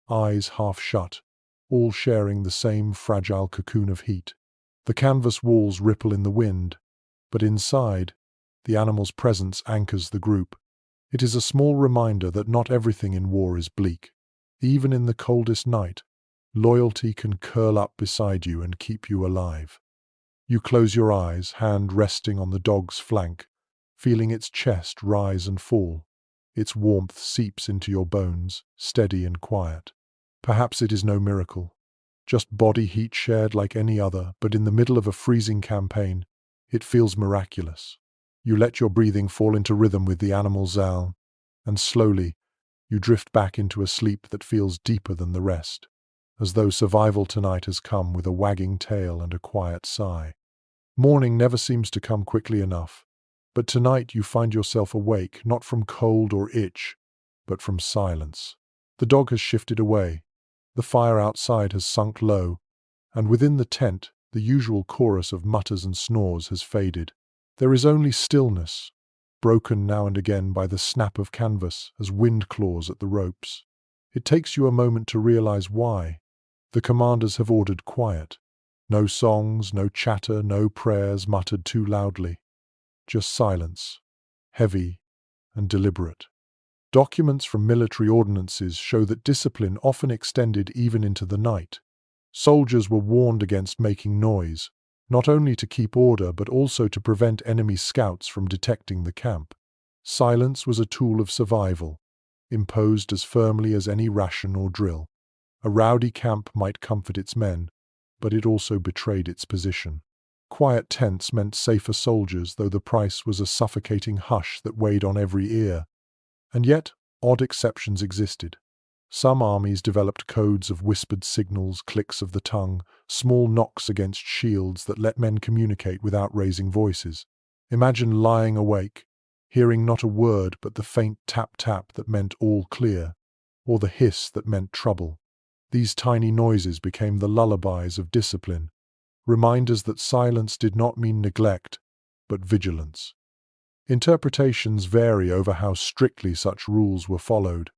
eyes half shut, all sharing the same fragile cocoon of heat. The canvas walls ripple in the wind, but inside, the animal's presence anchors the group. It is a small reminder that not everything in war is bleak. Even in the coldest night, loyalty can curl up beside you and keep you alive. You close your eyes, hand resting on the dog's flank, feeling its chest rise and fall. Its warmth seeps into your bones, steady and quiet. Perhaps it is no miracle, just body heat shared like any other, but in the middle of a freezing campaign, it feels miraculous. You let your breathing fall into rhythm with the animal's zowl, and slowly, you drift back into a sleep that feels deeper than the rest, as though survival tonight has come with a wagging tail and a quiet sigh. Morning never seems to come quickly enough, but tonight you find yourself awake, not from cold or itch, but from silence. The dog has shifted away, the fire outside has sunk low, and within the tent, the usual chorus of mutters and snores has faded. There is only stillness, broken now and again by the snap of canvas as wind claws at the ropes. It takes you a moment to realize why. The commanders have ordered quiet. No songs, no chatter, no prayers muttered too loudly. Just silence, heavy and deliberate. Documents from military ordinances show that discipline often extended even into the night. Soldiers were warned against making noise, not only to keep order but also to prevent enemy scouts from detecting the camp. Silence was a tool of survival, imposed as firmly as any ration or drill. A rowdy camp might comfort its men, but it also betrayed its position. Quiet tents meant safer soldiers, though the price was a suffocating hush that weighed on every ear. And yet, odd exceptions existed. Some armies developed codes of whispered signals, clicks of the tongue, small knocks against shields that let men communicate without raising voices. Imagine lying awake, hearing not a word but the faint tap-tap that meant all clear, or the hiss that meant trouble. These tiny noises became the lullabies of discipline, reminders that silence did not mean neglect, but vigilance. Interpretations vary over how strictly such rules were followed.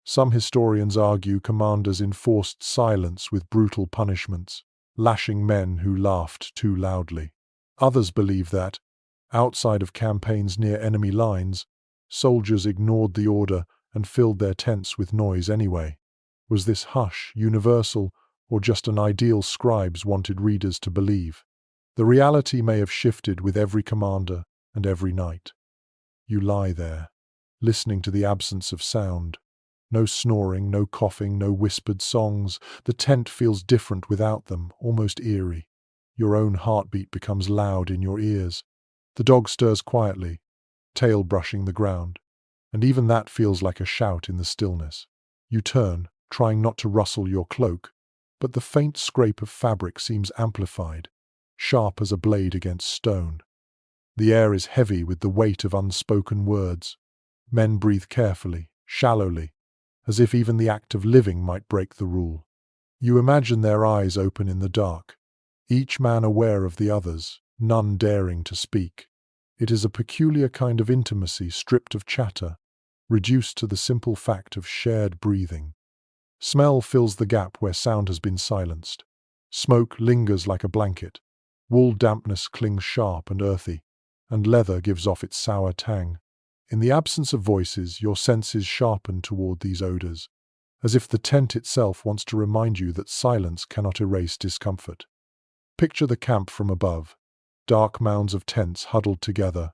Some historians argue commanders enforced silence with brutal punishments, lashing men who laughed too loudly. Others believe that, outside of campaigns near enemy lines, soldiers ignored the order and filled their tents with noise anyway. Was this hush universal, or just an ideal scribes wanted readers to believe? The reality may have shifted with every commander and every night. You lie there, listening to the absence of sound. No snoring, no coughing, no whispered songs. The tent feels different without them, almost eerie. Your own heartbeat becomes loud in your ears. The dog stirs quietly, tail brushing the ground, and even that feels like a shout in the stillness. You turn, trying not to rustle your cloak, but the faint scrape of fabric seems amplified, sharp as a blade against stone. The air is heavy with the weight of unspoken words. Men breathe carefully, shallowly, as if even the act of living might break the rule. You imagine their eyes open in the dark, each man aware of the others, none daring to speak. It is a peculiar kind of intimacy stripped of chatter, reduced to the simple fact of shared breathing. Smell fills the gap where sound has been silenced. Smoke lingers like a blanket. Wool dampness clings sharp and earthy, and leather gives off its sour tang. In the absence of voices, your senses sharpen toward these odors, as if the tent itself wants to remind you that silence cannot erase discomfort. Picture the camp from above, dark mounds of tents huddled together,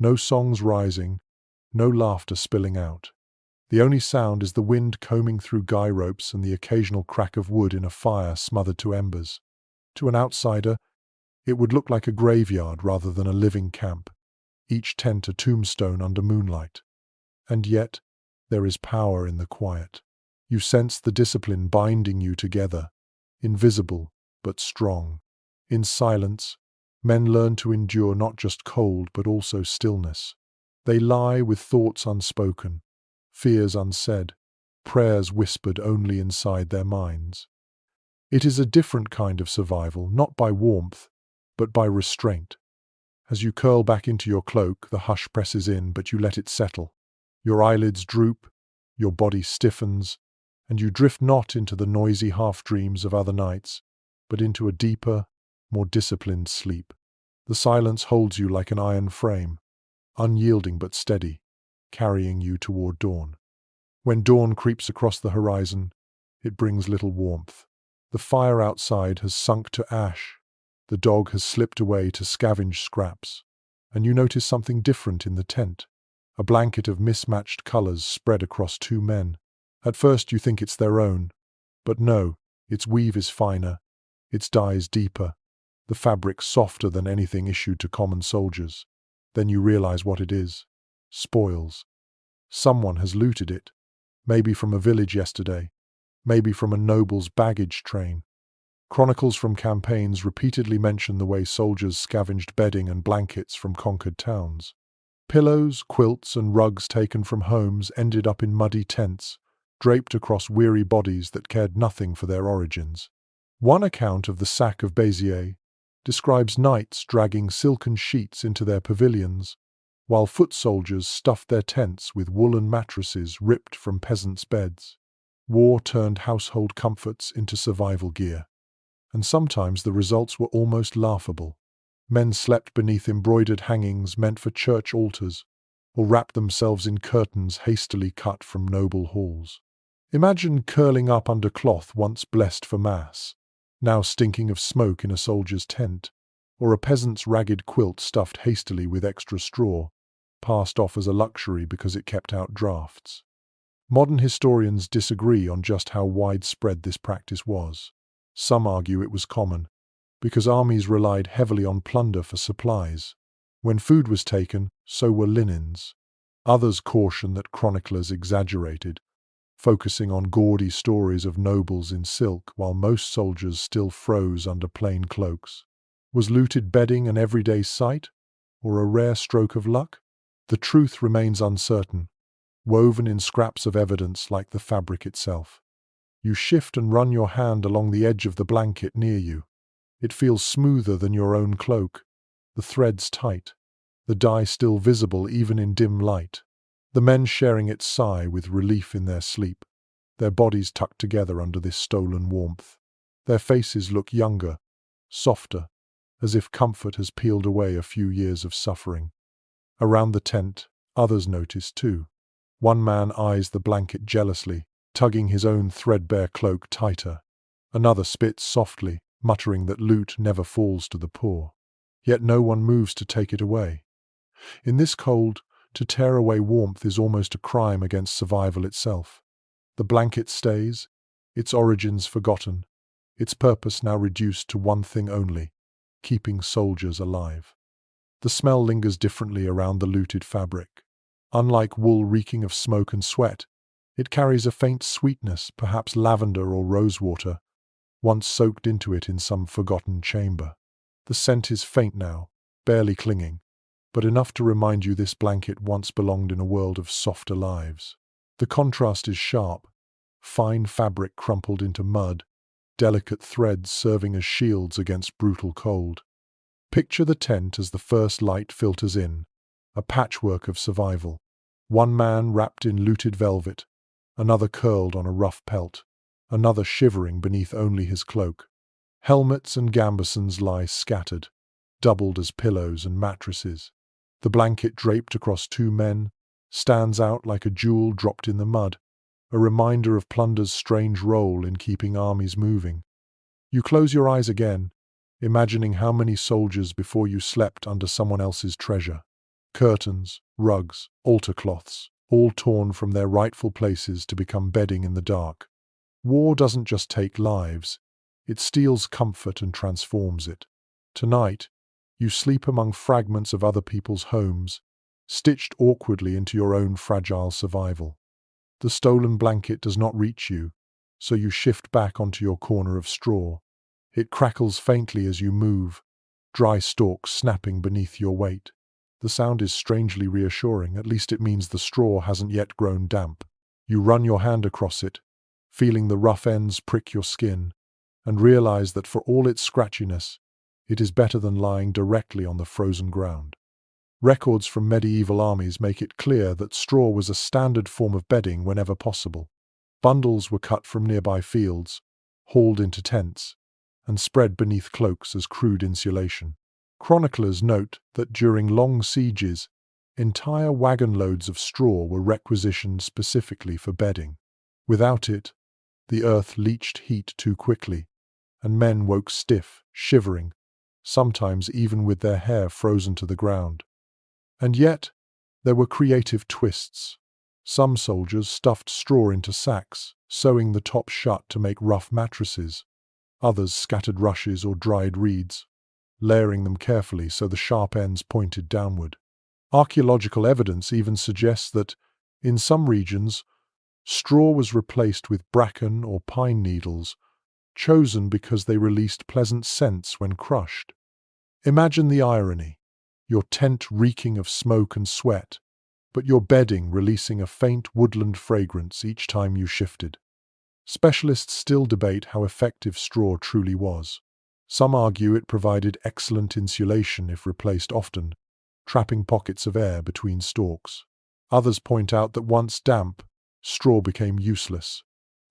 no songs rising, no laughter spilling out. The only sound is the wind combing through guy ropes and the occasional crack of wood in a fire smothered to embers. To an outsider, it would look like a graveyard rather than a living camp, each tent a tombstone under moonlight. And yet, there is power in the quiet. You sense the discipline binding you together, invisible but strong. In silence, men learn to endure not just cold but also stillness. They lie with thoughts unspoken, fears unsaid, prayers whispered only inside their minds. It is a different kind of survival, not by warmth, but by restraint. As you curl back into your cloak, the hush presses in, but you let it settle. Your eyelids droop, your body stiffens, and you drift not into the noisy half-dreams of other nights, but into a deeper, more disciplined sleep. The silence holds you like an iron frame, unyielding but steady, carrying you toward dawn. When dawn creeps across the horizon, it brings little warmth. The fire outside has sunk to ash, the dog has slipped away to scavenge scraps, and you notice something different in the tent. A blanket of mismatched colors spread across two men. At first you think it's their own, but no, its weave is finer, its dyes deeper, the fabric softer than anything issued to common soldiers. Then you realize what it is. Spoils. Someone has looted it, maybe from a village yesterday, maybe from a noble's baggage train. Chronicles from campaigns repeatedly mention the way soldiers scavenged bedding and blankets from conquered towns. Pillows, quilts, and rugs taken from homes ended up in muddy tents, draped across weary bodies that cared nothing for their origins. One account of the sack of Béziers describes knights dragging silken sheets into their pavilions, while foot soldiers stuffed their tents with woolen mattresses ripped from peasants' beds. War turned household comforts into survival gear, and sometimes the results were almost laughable. Men slept beneath embroidered hangings meant for church altars, or wrapped themselves in curtains hastily cut from noble halls. Imagine curling up under cloth once blessed for mass, now stinking of smoke in a soldier's tent, or a peasant's ragged quilt stuffed hastily with extra straw, passed off as a luxury because it kept out drafts. Modern historians disagree on just how widespread this practice was. Some argue it was common, because armies relied heavily on plunder for supplies. When food was taken, so were linens. Others caution that chroniclers exaggerated, focusing on gaudy stories of nobles in silk while most soldiers still froze under plain cloaks. Was looted bedding an everyday sight, or a rare stroke of luck? The truth remains uncertain, woven in scraps of evidence like the fabric itself. You shift and run your hand along the edge of the blanket near you. It feels smoother than your own cloak, the threads tight, the dye still visible even in dim light. The men sharing it sigh with relief in their sleep, their bodies tucked together under this stolen warmth. Their faces look younger, softer, as if comfort has peeled away a few years of suffering. Around the tent, others notice too. One man eyes the blanket jealously, tugging his own threadbare cloak tighter. Another spits softly, muttering that loot never falls to the poor. Yet no one moves to take it away. In this cold, to tear away warmth is almost a crime against survival itself. The blanket stays, its origins forgotten, its purpose now reduced to one thing only: keeping soldiers alive. The smell lingers differently around the looted fabric. Unlike wool reeking of smoke and sweat, it carries a faint sweetness, perhaps lavender or rosewater, once soaked into it in some forgotten chamber. The scent is faint now, barely clinging, but enough to remind you this blanket once belonged in a world of softer lives. The contrast is sharp: fine fabric crumpled into mud, delicate threads serving as shields against brutal cold. Picture the tent as the first light filters in, a patchwork of survival. One man wrapped in looted velvet, another curled on a rough pelt, another shivering beneath only his cloak. Helmets and gambesons lie scattered, doubled as pillows and mattresses. The blanket draped across two men stands out like a jewel dropped in the mud, a reminder of plunder's strange role in keeping armies moving. You close your eyes again, imagining how many soldiers before you slept under someone else's treasure. Curtains, rugs, altar cloths, all torn from their rightful places to become bedding in the dark. War doesn't just take lives, it steals comfort and transforms it. Tonight, you sleep among fragments of other people's homes, stitched awkwardly into your own fragile survival. The stolen blanket does not reach you, so you shift back onto your corner of straw. It crackles faintly as you move, dry stalks snapping beneath your weight. The sound is strangely reassuring, at least it means the straw hasn't yet grown damp. You run your hand across it, feeling the rough ends prick your skin, and realize that for all its scratchiness, it is better than lying directly on the frozen ground. Records from medieval armies make it clear that straw was a standard form of bedding whenever possible. Bundles were cut from nearby fields, hauled into tents, and spread beneath cloaks as crude insulation. Chroniclers note that during long sieges, entire wagon loads of straw were requisitioned specifically for bedding. Without it, the earth leached heat too quickly, and men woke stiff, shivering, sometimes even with their hair frozen to the ground. And yet, there were creative twists. Some soldiers stuffed straw into sacks, sewing the top shut to make rough mattresses. Others scattered rushes or dried reeds, layering them carefully so the sharp ends pointed downward. Archaeological evidence even suggests that, in some regions, straw was replaced with bracken or pine needles, chosen because they released pleasant scents when crushed. Imagine the irony, your tent reeking of smoke and sweat, but your bedding releasing a faint woodland fragrance each time you shifted. Specialists still debate how effective straw truly was. Some argue it provided excellent insulation if replaced often, trapping pockets of air between stalks. Others point out that once damp, straw became useless,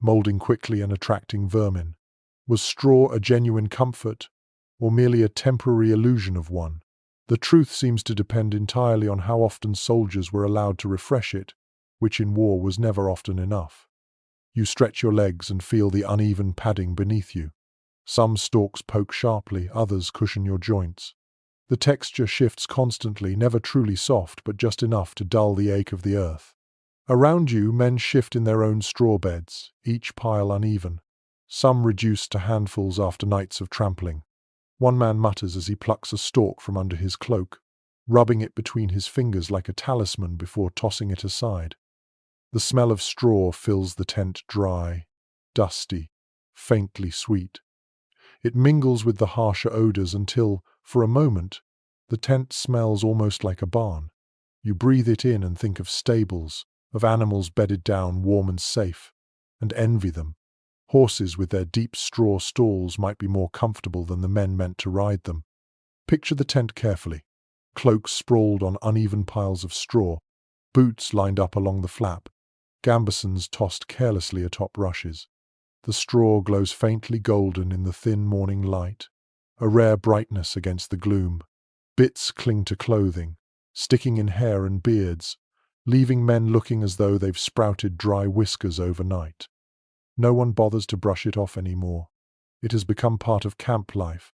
molding quickly and attracting vermin. Was straw a genuine comfort, or merely a temporary illusion of one? The truth seems to depend entirely on how often soldiers were allowed to refresh it, which in war was never often enough. You stretch your legs and feel the uneven padding beneath you. Some stalks poke sharply, others cushion your joints. The texture shifts constantly, never truly soft, but just enough to dull the ache of the earth. Around you, men shift in their own straw beds, each pile uneven, some reduced to handfuls after nights of trampling. One man mutters as he plucks a stalk from under his cloak, rubbing it between his fingers like a talisman before tossing it aside. The smell of straw fills the tent dry, dusty, faintly sweet. It mingles with the harsher odors until, for a moment, the tent smells almost like a barn. You breathe it in and think of stables, of animals bedded down warm and safe, and envy them. Horses with their deep straw stalls might be more comfortable than the men meant to ride them. Picture the tent carefully. Cloaks sprawled on uneven piles of straw, boots lined up along the flap, gambesons tossed carelessly atop rushes. The straw glows faintly golden in the thin morning light, a rare brightness against the gloom. Bits cling to clothing, sticking in hair and beards, leaving men looking as though they've sprouted dry whiskers overnight. No one bothers to brush it off anymore. It has become part of camp life,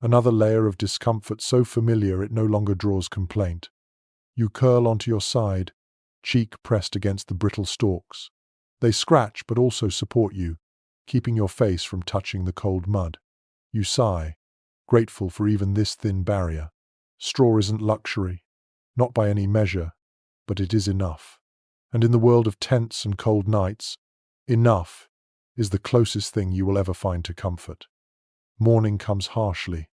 another layer of discomfort so familiar it no longer draws complaint. You curl onto your side, cheek pressed against the brittle stalks. They scratch but also support you, keeping your face from touching the cold mud. You sigh, grateful for even this thin barrier. Straw isn't luxury, not by any measure, but it is enough. And in the world of tents and cold nights, enough is the closest thing you will ever find to comfort. Morning comes harshly,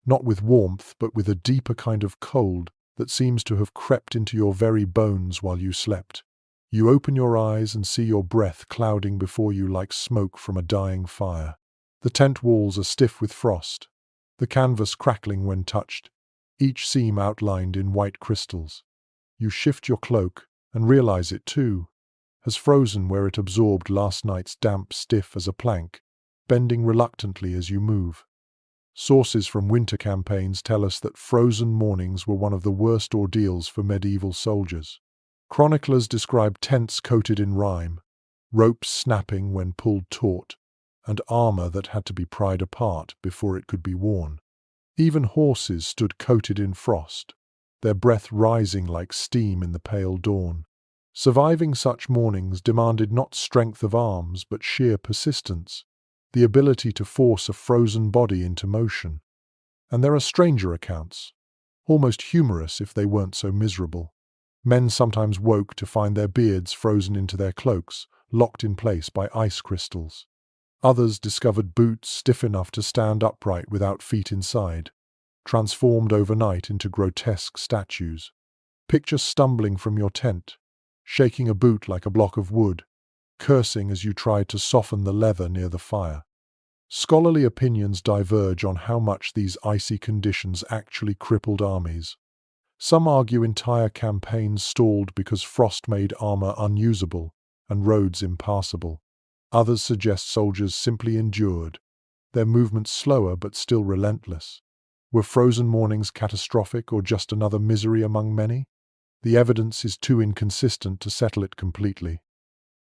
not with warmth, but with a deeper kind of cold that seems to have crept into your very bones while you slept. You open your eyes and see your breath clouding before you like smoke from a dying fire. The tent walls are stiff with frost, the canvas crackling when touched, each seam outlined in white crystals. You shift your cloak and realize it, too, has frozen where it absorbed last night's damp, stiff as a plank, bending reluctantly as you move. Sources from winter campaigns tell us that frozen mornings were one of the worst ordeals for medieval soldiers. Chroniclers describe tents coated in rime, ropes snapping when pulled taut, and armor that had to be pried apart before it could be worn. Even horses stood coated in frost, their breath rising like steam in the pale dawn. Surviving such mornings demanded not strength of arms but sheer persistence, the ability to force a frozen body into motion. And there are stranger accounts, almost humorous if they weren't so miserable. Men sometimes woke to find their beards frozen into their cloaks, locked in place by ice crystals. Others discovered boots stiff enough to stand upright without feet inside, transformed overnight into grotesque statues. Picture stumbling from your tent, shaking a boot like a block of wood, cursing as you tried to soften the leather near the fire. Scholarly opinions diverge on how much these icy conditions actually crippled armies. Some argue entire campaigns stalled because frost made armor unusable and roads impassable. Others suggest soldiers simply endured, their movements slower but still relentless. Were frozen mornings catastrophic or just another misery among many? The evidence is too inconsistent to settle it completely.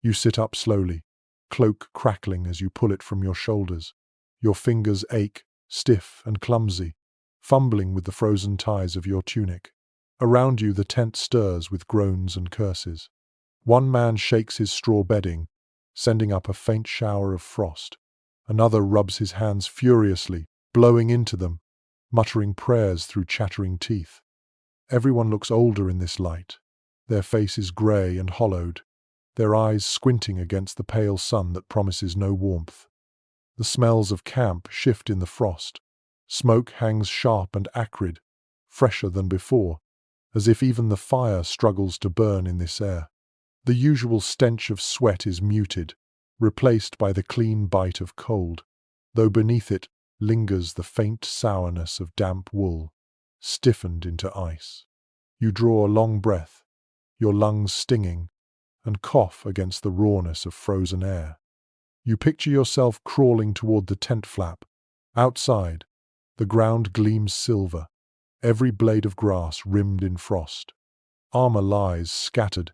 You sit up slowly, cloak crackling as you pull it from your shoulders. Your fingers ache, stiff and clumsy, fumbling with the frozen ties of your tunic. Around you the tent stirs with groans and curses. One man shakes his straw bedding, sending up a faint shower of frost. Another rubs his hands furiously, blowing into them, muttering prayers through chattering teeth. Everyone looks older in this light, their faces grey and hollowed, their eyes squinting against the pale sun that promises no warmth. The smells of camp shift in the frost. Smoke hangs sharp and acrid, fresher than before, as if even the fire struggles to burn in this air. The usual stench of sweat is muted, replaced by the clean bite of cold, though beneath it lingers the faint sourness of damp wool, stiffened into ice. You draw a long breath, your lungs stinging, and cough against the rawness of frozen air. You picture yourself crawling toward the tent flap. Outside, the ground gleams silver, every blade of grass rimmed in frost. Armor lies scattered,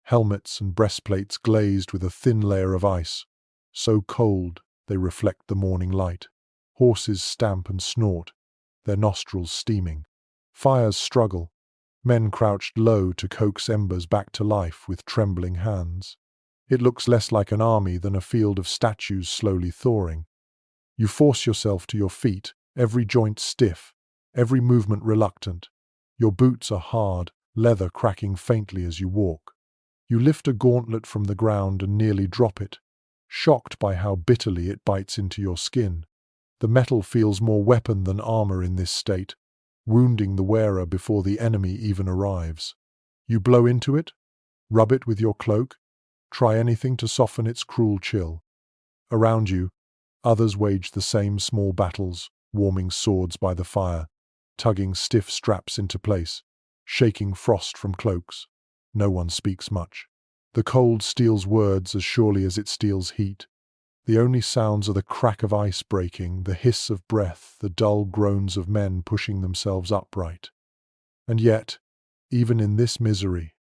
helmets and breastplates glazed with a thin layer of ice, so cold they reflect the morning light. Horses stamp and snort, their nostrils steaming. Fires struggle, men crouched low to coax embers back to life with trembling hands. It looks less like an army than a field of statues slowly thawing. You force yourself to your feet, every joint stiff, every movement reluctant. Your boots are hard, leather cracking faintly as you walk. You lift a gauntlet from the ground and nearly drop it, shocked by how bitterly it bites into your skin. The metal feels more weapon than armor in this state, wounding the wearer before the enemy even arrives. You blow into it, rub it with your cloak, try anything to soften its cruel chill. Around you, others wage the same small battles, warming swords by the fire, tugging stiff straps into place, shaking frost from cloaks. No one speaks much. The cold steals words as surely as it steals heat. The only sounds are the crack of ice breaking, the hiss of breath, the dull groans of men pushing themselves upright. And yet, even in this misery,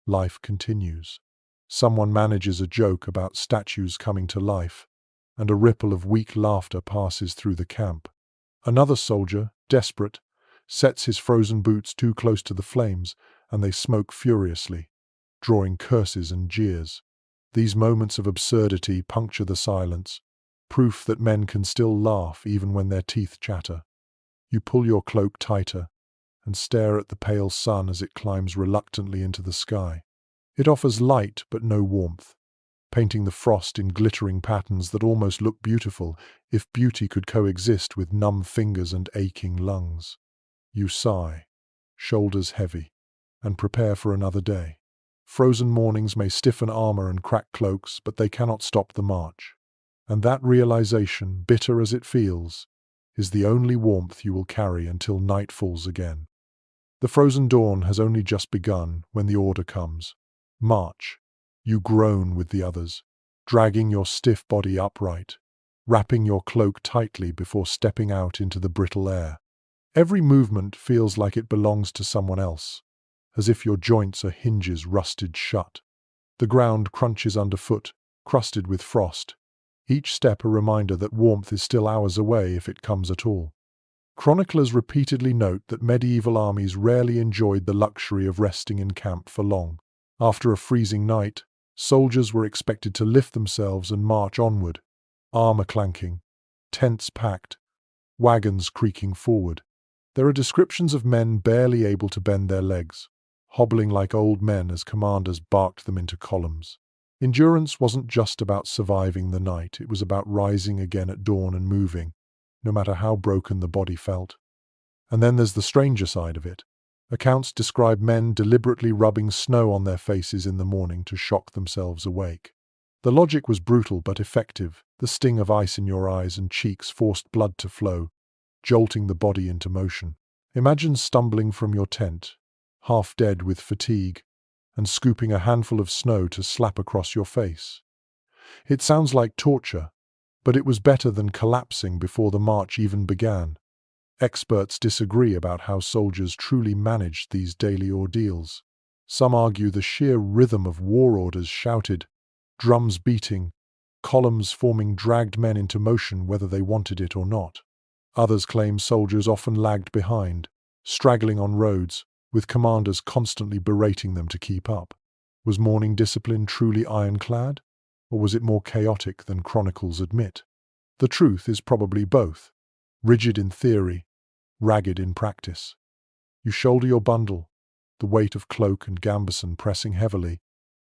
life continues. Someone manages a joke about statues coming to life, and a ripple of weak laughter passes through the camp. Another soldier, desperate, sets his frozen boots too close to the flames, and they smoke furiously, drawing curses and jeers. These moments of absurdity puncture the silence, proof that men can still laugh even when their teeth chatter. You pull your cloak tighter and stare at the pale sun as it climbs reluctantly into the sky. It offers light but no warmth, painting the frost in glittering patterns that almost look beautiful if beauty could coexist with numb fingers and aching lungs. You sigh, shoulders heavy, and prepare for another day. Frozen mornings may stiffen armor and crack cloaks, but they cannot stop the march. And that realization, bitter as it feels, is the only warmth you will carry until night falls again. The frozen dawn has only just begun when the order comes. March. You groan with the others, dragging your stiff body upright, wrapping your cloak tightly before stepping out into the brittle air. Every movement feels like it belongs to someone else, as if your joints are hinges rusted shut. The ground crunches underfoot, crusted with frost, each step a reminder that warmth is still hours away if it comes at all. Chroniclers repeatedly note that medieval armies rarely enjoyed the luxury of resting in camp for long. After a freezing night, soldiers were expected to lift themselves and march onward, armor clanking, tents packed, wagons creaking forward. There are descriptions of men barely able to bend their legs, hobbling like old men as commanders barked them into columns. Endurance wasn't just about surviving the night, it was about rising again at dawn and moving, no matter how broken the body felt. And then there's the stranger side of it. Accounts describe men deliberately rubbing snow on their faces in the morning to shock themselves awake. The logic was brutal but effective. The sting of ice in your eyes and cheeks forced blood to flow, jolting the body into motion. Imagine stumbling from your tent, half dead with fatigue, and scooping a handful of snow to slap across your face. It sounds like torture, but it was better than collapsing before the march even began. Experts disagree about how soldiers truly managed these daily ordeals. Some argue the sheer rhythm of war orders shouted, drums beating, columns forming dragged men into motion whether they wanted it or not. Others claim soldiers often lagged behind, straggling on roads, with commanders constantly berating them to keep up. Was morning discipline truly ironclad, or was it more chaotic than chronicles admit? The truth is probably both, rigid in theory, ragged in practice. You shoulder your bundle, the weight of cloak and gambeson pressing heavily,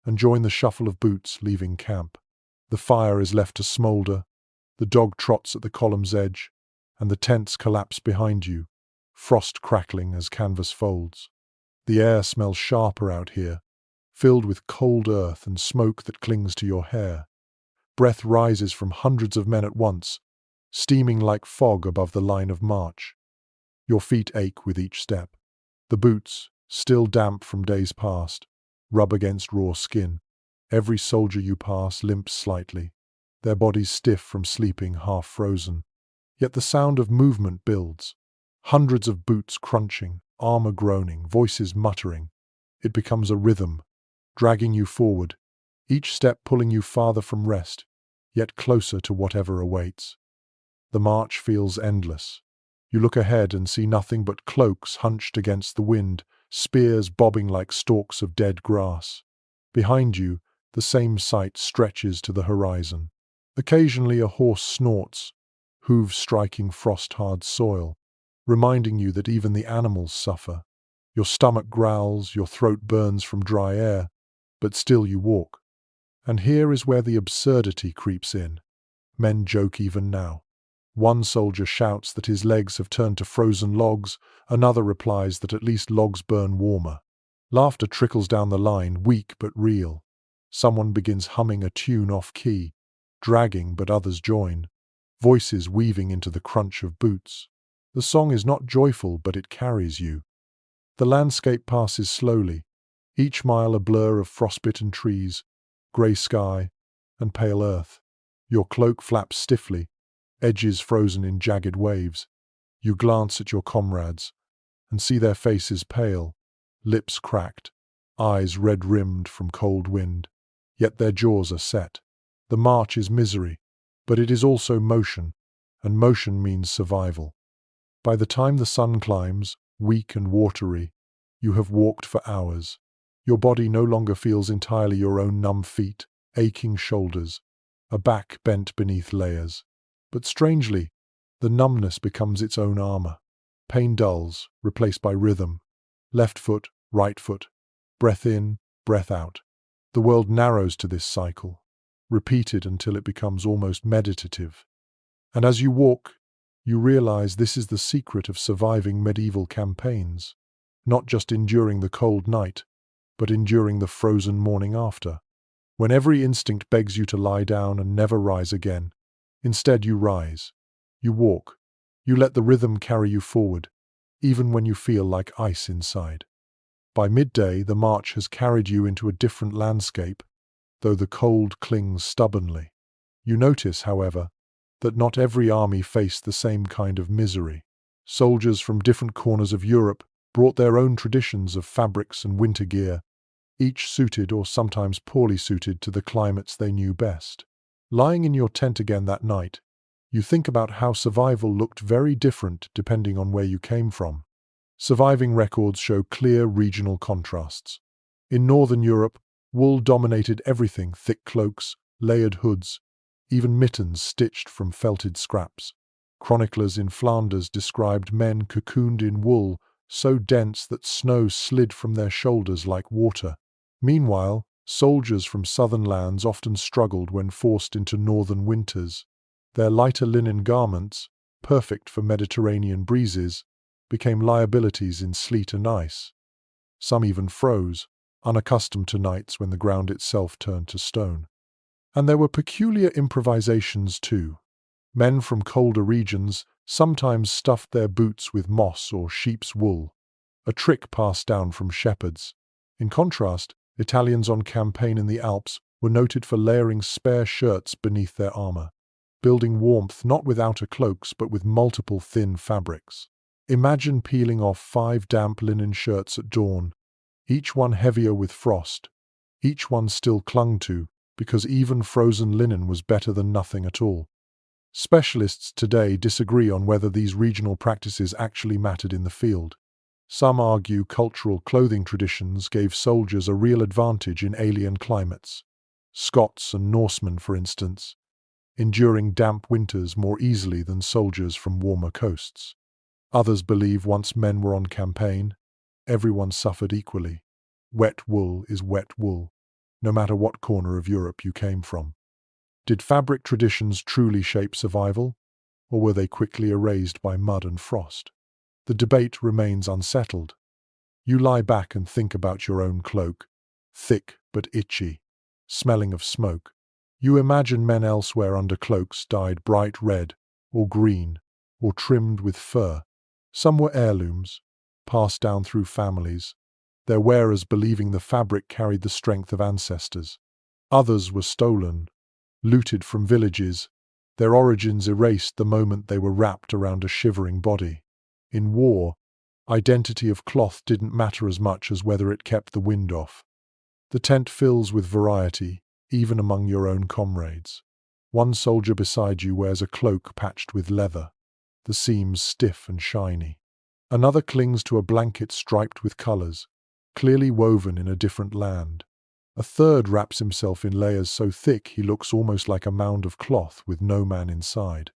and join the shuffle of boots leaving camp. The fire is left to smoulder, the dog trots at the column's edge, and the tents collapse behind you, frost crackling as canvas folds. The air smells sharper out here, filled with cold earth and smoke that clings to your hair. Breath rises from hundreds of men at once, steaming like fog above the line of march. Your feet ache with each step. The boots, still damp from days past, rub against raw skin. Every soldier you pass limps slightly, their bodies stiff from sleeping half frozen. Yet the sound of movement builds. Hundreds of boots crunching, armor groaning, voices muttering. It becomes a rhythm, dragging you forward, each step pulling you farther from rest, yet closer to whatever awaits. The march feels endless. You look ahead and see nothing but cloaks hunched against the wind, spears bobbing like stalks of dead grass. Behind you, the same sight stretches to the horizon. Occasionally a horse snorts, hooves striking frost-hard soil, reminding you that even the animals suffer. Your stomach growls, your throat burns from dry air, but still you walk. And here is where the absurdity creeps in. Men joke even now. One soldier shouts that his legs have turned to frozen logs, another replies that at least logs burn warmer. Laughter trickles down the line, weak but real. Someone begins humming a tune off-key, dragging but others join, voices weaving into the crunch of boots. The song is not joyful, but it carries you. The landscape passes slowly, each mile a blur of frostbitten trees, grey sky, and pale earth. Your cloak flaps stiffly, edges frozen in jagged waves. You glance at your comrades and see their faces pale, lips cracked, eyes red-rimmed from cold wind. Yet their jaws are set. The march is misery, but it is also motion, and motion means survival. By the time the sun climbs, weak and watery, you have walked for hours. Your body no longer feels entirely your own numb feet, aching shoulders, a back bent beneath layers. But strangely, the numbness becomes its own armor. Pain dulls, replaced by rhythm. Left foot, right foot. Breath in, breath out. The world narrows to this cycle, repeated until it becomes almost meditative. And as you walk, you realize this is the secret of surviving medieval campaigns. Not just enduring the cold night, but enduring the frozen morning after. When every instinct begs you to lie down and never rise again. Instead you rise. You walk. You let the rhythm carry you forward, even when you feel like ice inside. By midday, the march has carried you into a different landscape, though the cold clings stubbornly. You notice, however, that not every army faced the same kind of misery. Soldiers from different corners of Europe brought their own traditions of fabrics and winter gear, each suited or sometimes poorly suited to the climates they knew best. Lying in your tent again that night, you think about how survival looked very different depending on where you came from. Surviving records show clear regional contrasts. In Northern Europe, wool dominated everything: thick cloaks, layered hoods, even mittens stitched from felted scraps. Chroniclers in Flanders described men cocooned in wool so dense that snow slid from their shoulders like water. Meanwhile, soldiers from southern lands often struggled when forced into northern winters. Their lighter linen garments, perfect for Mediterranean breezes, became liabilities in sleet and ice. Some even froze, unaccustomed to nights when the ground itself turned to stone. And there were peculiar improvisations too. Men from colder regions sometimes stuffed their boots with moss or sheep's wool, a trick passed down from shepherds. In contrast, Italians on campaign in the Alps were noted for layering spare shirts beneath their armor, building warmth not with outer cloaks but with multiple thin fabrics. Imagine peeling off 5 damp linen shirts at dawn, each one heavier with frost, each one still clung to, because even frozen linen was better than nothing at all. Specialists today disagree on whether these regional practices actually mattered in the field. Some argue cultural clothing traditions gave soldiers a real advantage in alien climates. Scots and Norsemen, for instance, enduring damp winters more easily than soldiers from warmer coasts. Others believe once men were on campaign, everyone suffered equally. Wet wool is wet wool, no matter what corner of Europe you came from. Did fabric traditions truly shape survival, or were they quickly erased by mud and frost? The debate remains unsettled. You lie back and think about your own cloak, thick but itchy, smelling of smoke. You imagine men elsewhere under cloaks dyed bright red or green or trimmed with fur. Some were heirlooms, passed down through families, their wearers believing the fabric carried the strength of ancestors. Others were stolen, looted from villages, their origins erased the moment they were wrapped around a shivering body. In war, identity of cloth didn't matter as much as whether it kept the wind off. The tent fills with variety, even among your own comrades. One soldier beside you wears a cloak patched with leather, the seams stiff and shiny. Another clings to a blanket striped with colors, clearly woven in a different land. A third wraps himself in layers so thick he looks almost like a mound of cloth with no man inside.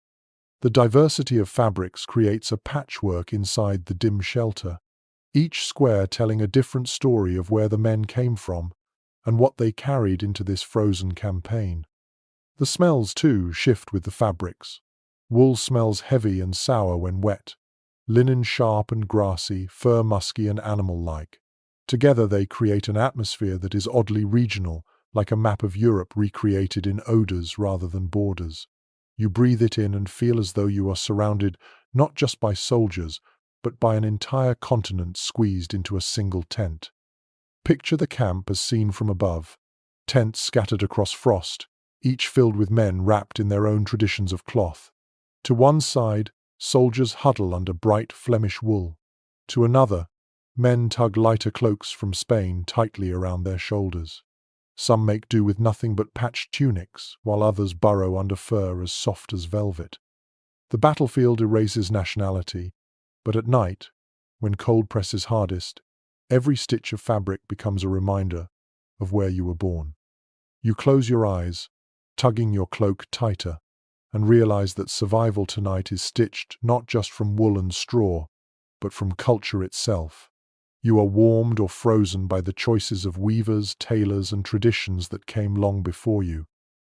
The diversity of fabrics creates a patchwork inside the dim shelter, each square telling a different story of where the men came from and what they carried into this frozen campaign. The smells, too, shift with the fabrics. Wool smells heavy and sour when wet, linen sharp and grassy, fur musky and animal-like. Together they create an atmosphere that is oddly regional, like a map of Europe recreated in odors rather than borders. You breathe it in and feel as though you are surrounded not just by soldiers, but by an entire continent squeezed into a single tent. Picture the camp as seen from above, tents scattered across frost, each filled with men wrapped in their own traditions of cloth. To one side, soldiers huddle under bright Flemish wool. To another, men tug lighter cloaks from Spain tightly around their shoulders. Some make do with nothing but patched tunics, while others burrow under fur as soft as velvet. The battlefield erases nationality, but at night, when cold presses hardest, every stitch of fabric becomes a reminder of where you were born. You close your eyes, tugging your cloak tighter, and realize that survival tonight is stitched not just from wool and straw, but from culture itself. You are warmed or frozen by the choices of weavers, tailors, and traditions that came long before you.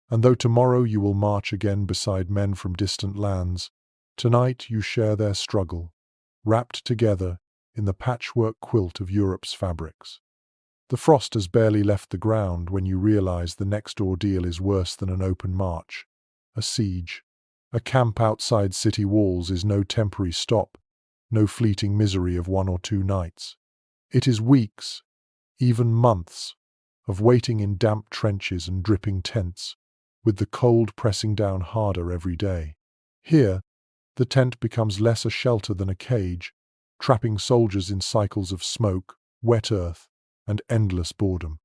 And though tomorrow you will march again beside men from distant lands, tonight you share their struggle, wrapped together in the patchwork quilt of Europe's fabrics. The frost has barely left the ground when you realize the next ordeal is worse than an open march, a siege. A camp outside city walls is no temporary stop, no fleeting misery of 1 or 2 nights. It is weeks, even months, of waiting in damp trenches and dripping tents, with the cold pressing down harder every day. Here, the tent becomes less a shelter than a cage, trapping soldiers in cycles of smoke, wet earth, and endless boredom.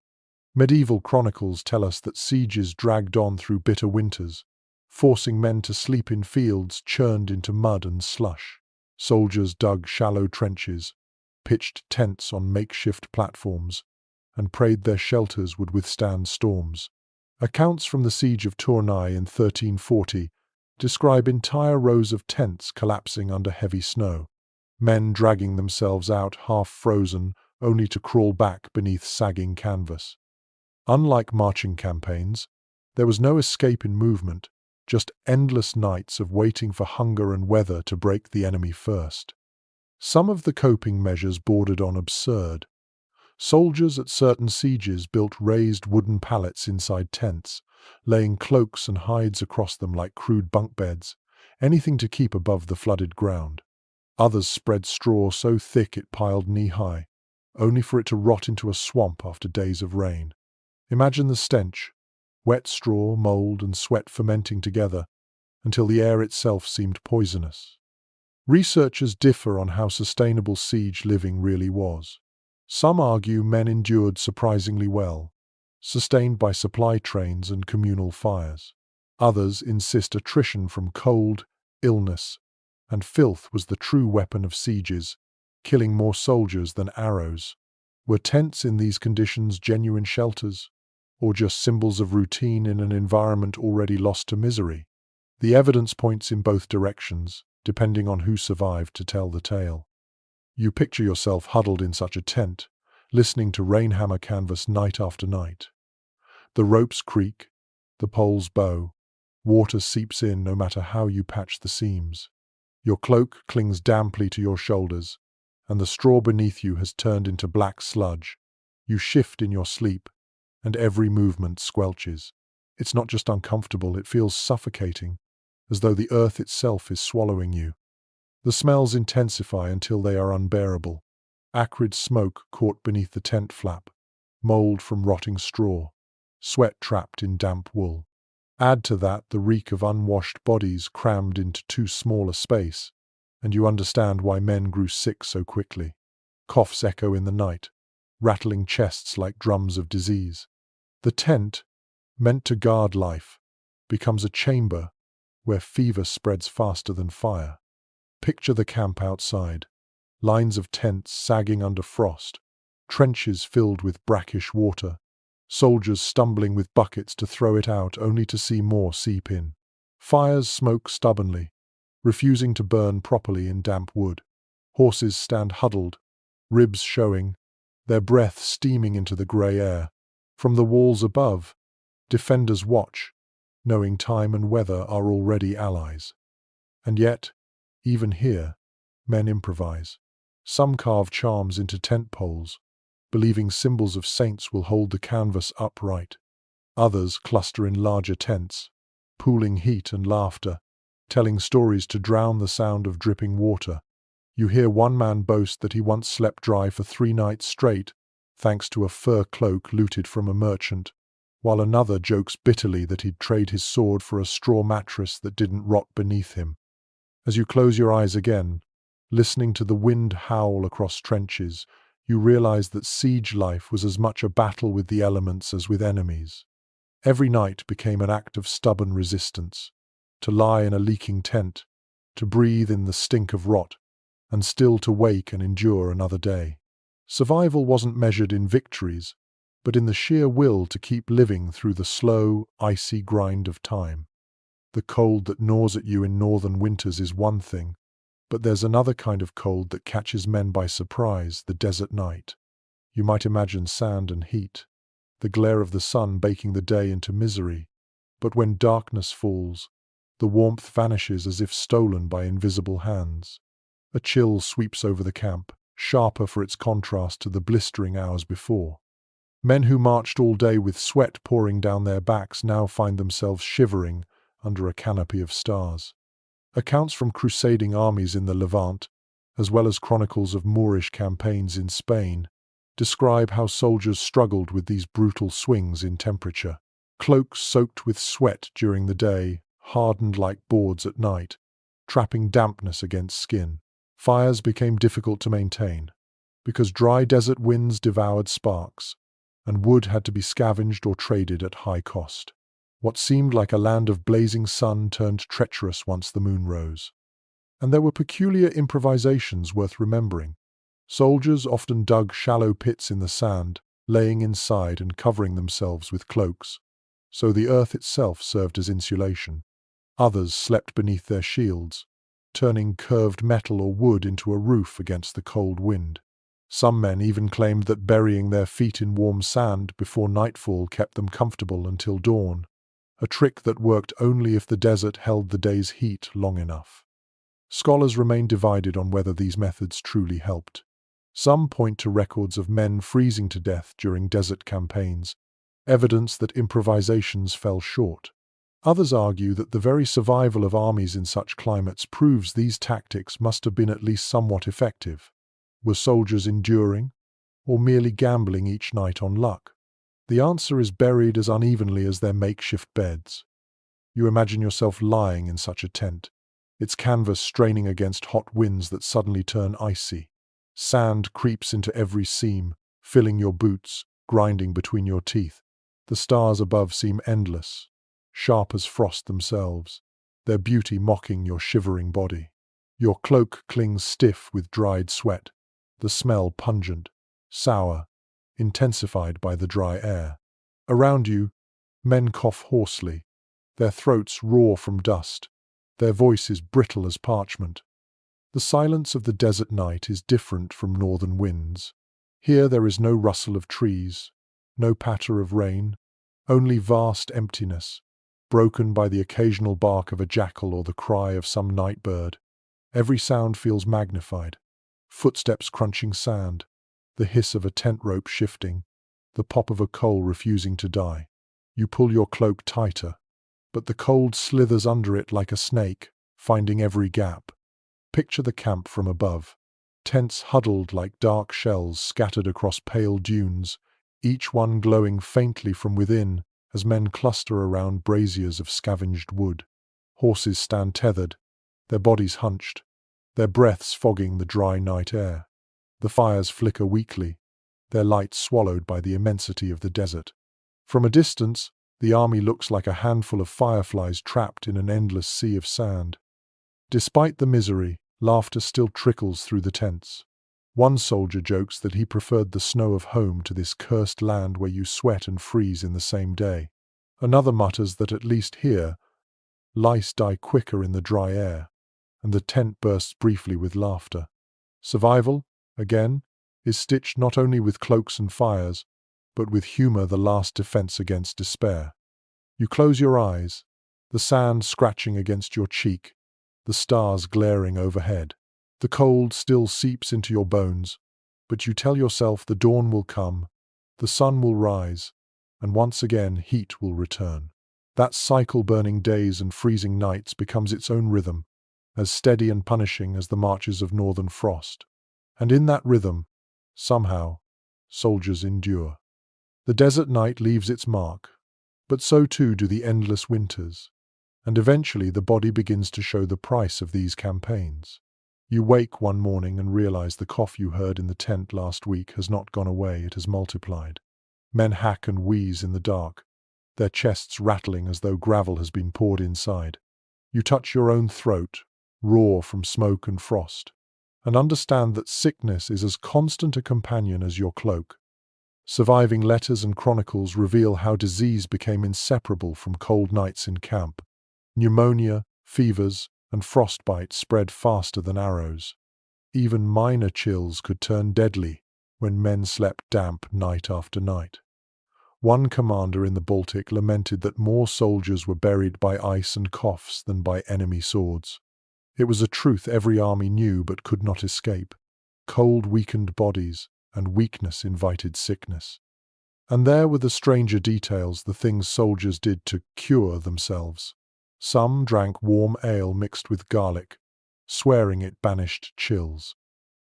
Medieval chronicles tell us that sieges dragged on through bitter winters, forcing men to sleep in fields churned into mud and slush. Soldiers dug shallow trenches, pitched tents on makeshift platforms, and prayed their shelters would withstand storms. Accounts from the siege of Tournai in 1340 describe entire rows of tents collapsing under heavy snow, men dragging themselves out half-frozen only to crawl back beneath sagging canvas. Unlike marching campaigns, there was no escape in movement, just endless nights of waiting for hunger and weather to break the enemy first. Some of the coping measures bordered on absurd. Soldiers at certain sieges built raised wooden pallets inside tents, laying cloaks and hides across them like crude bunk beds, anything to keep above the flooded ground. Others spread straw so thick it piled knee-high, only for it to rot into a swamp after days of rain. Imagine the stench: wet straw, mold, and sweat fermenting together until the air itself seemed poisonous. Researchers differ on how sustainable siege living really was. Some argue men endured surprisingly well, sustained by supply trains and communal fires. Others insist attrition from cold, illness, and filth was the true weapon of sieges, killing more soldiers than arrows. Were tents in these conditions genuine shelters, or just symbols of routine in an environment already lost to misery? The evidence points in both directions, depending on who survived to tell the tale. You picture yourself huddled in such a tent, listening to rainhammer canvas night after night. The ropes creak, the poles bow, water seeps in no matter how you patch the seams. Your cloak clings damply to your shoulders, and the straw beneath you has turned into black sludge. You shift in your sleep, and every movement squelches. It's not just uncomfortable, it feels suffocating, as though the earth itself is swallowing you. The smells intensify until they are unbearable. Acrid smoke caught beneath the tent flap, mold from rotting straw, sweat trapped in damp wool. Add to that the reek of unwashed bodies crammed into too small a space, and you understand why men grew sick so quickly. Coughs echo in the night, rattling chests like drums of disease. The tent, meant to guard life, becomes a chamber where fever spreads faster than fire. Picture the camp outside: lines of tents sagging under frost, trenches filled with brackish water, soldiers stumbling with buckets to throw it out only to see more seep in. Fires smoke stubbornly, refusing to burn properly in damp wood. Horses stand huddled, ribs showing, their breath steaming into the grey air. From the walls above, defenders watch, knowing time and weather are already allies. And yet, even here, men improvise. Some carve charms into tent poles, believing symbols of saints will hold the canvas upright. Others cluster in larger tents, pooling heat and laughter, telling stories to drown the sound of dripping water. You hear one man boast that he once slept dry for 3 nights straight, thanks to a fur cloak looted from a merchant, while another jokes bitterly that he'd trade his sword for a straw mattress that didn't rot beneath him. As you close your eyes again, listening to the wind howl across trenches, you realize that siege life was as much a battle with the elements as with enemies. Every night became an act of stubborn resistance. To lie in a leaking tent, to breathe in the stink of rot, and still to wake and endure another day. Survival wasn't measured in victories, but in the sheer will to keep living through the slow, icy grind of time. The cold that gnaws at you in northern winters is one thing, but there's another kind of cold that catches men by surprise: the desert night. You might imagine sand and heat, the glare of the sun baking the day into misery, but when darkness falls, the warmth vanishes as if stolen by invisible hands. A chill sweeps over the camp, sharper for its contrast to the blistering hours before. Men who marched all day with sweat pouring down their backs now find themselves shivering under a canopy of stars. Accounts from crusading armies in the Levant, as well as chronicles of Moorish campaigns in Spain, describe how soldiers struggled with these brutal swings in temperature. Cloaks soaked with sweat during the day, hardened like boards at night, trapping dampness against skin. Fires became difficult to maintain, because dry desert winds devoured sparks, and wood had to be scavenged or traded at high cost. What seemed like a land of blazing sun turned treacherous once the moon rose. And there were peculiar improvisations worth remembering. Soldiers often dug shallow pits in the sand, laying inside and covering themselves with cloaks, so the earth itself served as insulation. Others slept beneath their shields, turning curved metal or wood into a roof against the cold wind. Some men even claimed that burying their feet in warm sand before nightfall kept them comfortable until dawn, a trick that worked only if the desert held the day's heat long enough. Scholars remain divided on whether these methods truly helped. Some point to records of men freezing to death during desert campaigns, evidence that improvisations fell short. Others argue that the very survival of armies in such climates proves these tactics must have been at least somewhat effective. Were soldiers enduring, or merely gambling each night on luck? The answer is buried as unevenly as their makeshift beds. You imagine yourself lying in such a tent, its canvas straining against hot winds that suddenly turn icy. Sand creeps into every seam, filling your boots, grinding between your teeth. The stars above seem endless, sharp as frost themselves, their beauty mocking your shivering body. Your cloak clings stiff with dried sweat, the smell pungent, sour, intensified by the dry air. Around you, men cough hoarsely, their throats roar from dust, their voices brittle as parchment. The silence of the desert night is different from northern winds. Here there is no rustle of trees, no patter of rain, only vast emptiness, broken by the occasional bark of a jackal or the cry of some night bird. Every sound feels magnified. Footsteps crunching sand, the hiss of a tent rope shifting, the pop of a coal refusing to die. You pull your cloak tighter, but the cold slithers under it like a snake, finding every gap. Picture the camp from above. Tents huddled like dark shells scattered across pale dunes, each one glowing faintly from within as men cluster around braziers of scavenged wood. Horses stand tethered, their bodies hunched, their breaths fogging the dry night air. The fires flicker weakly, their light swallowed by the immensity of the desert. From a distance, the army looks like a handful of fireflies trapped in an endless sea of sand. Despite the misery, laughter still trickles through the tents. One soldier jokes that he preferred the snow of home to this cursed land where you sweat and freeze in the same day. Another mutters that at least here, lice die quicker in the dry air, and the tent bursts briefly with laughter. Survival, again, is stitched not only with cloaks and fires, but with humor, the last defense against despair. You close your eyes, the sand scratching against your cheek, the stars glaring overhead. The cold still seeps into your bones, but you tell yourself the dawn will come, the sun will rise, and once again heat will return. That cycle, burning days and freezing nights, becomes its own rhythm, as steady and punishing as the marches of northern frost. And in that rhythm, somehow, soldiers endure. The desert night leaves its mark, but so too do the endless winters, and eventually the body begins to show the price of these campaigns. You wake one morning and realize the cough you heard in the tent last week has not gone away, it has multiplied. Men hack and wheeze in the dark, their chests rattling as though gravel has been poured inside. You touch your own throat, raw from smoke and frost, and understand that sickness is as constant a companion as your cloak. Surviving letters and chronicles reveal how disease became inseparable from cold nights in camp. Pneumonia, fevers, and frostbite spread faster than arrows. Even minor chills could turn deadly when men slept damp night after night. One commander in the Baltic lamented that more soldiers were buried by ice and coughs than by enemy swords. It was a truth every army knew but could not escape. Cold weakened bodies, and weakness invited sickness. And there were the stranger details, the things soldiers did to cure themselves. Some drank warm ale mixed with garlic, swearing it banished chills.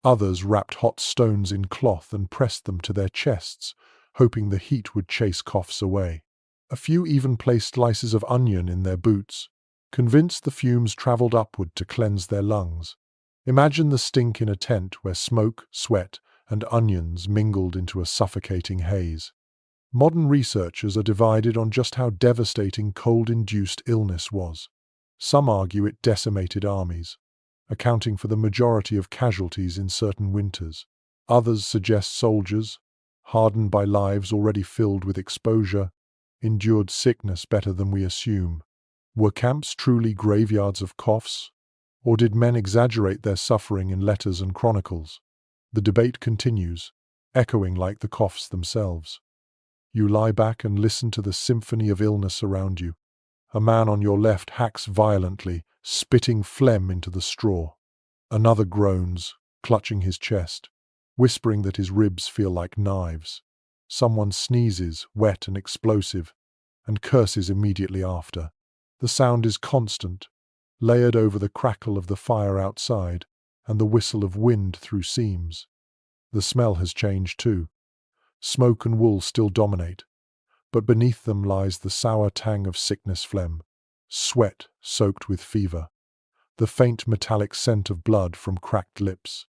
Others wrapped hot stones in cloth and pressed them to their chests, hoping the heat would chase coughs away. A few even placed slices of onion in their boots, convinced the fumes travelled upward to cleanse their lungs. Imagine the stink in a tent where smoke, sweat, and onions mingled into a suffocating haze. Modern researchers are divided on just how devastating cold-induced illness was. Some argue it decimated armies, accounting for the majority of casualties in certain winters. Others suggest soldiers, hardened by lives already filled with exposure, endured sickness better than we assume. Were camps truly graveyards of coughs, or did men exaggerate their suffering in letters and chronicles? The debate continues, echoing like the coughs themselves. You lie back and listen to the symphony of illness around you. A man on your left hacks violently, spitting phlegm into the straw. Another groans, clutching his chest. whispering that his ribs feel like knives. Someone sneezes, wet and explosive, and curses immediately after. The sound is constant, layered over the crackle of the fire outside and the whistle of wind through seams. The smell has changed too. Smoke and wool still dominate, but beneath them lies the sour tang of sickness phlegm, sweat soaked with fever, the faint metallic scent of blood from cracked lips.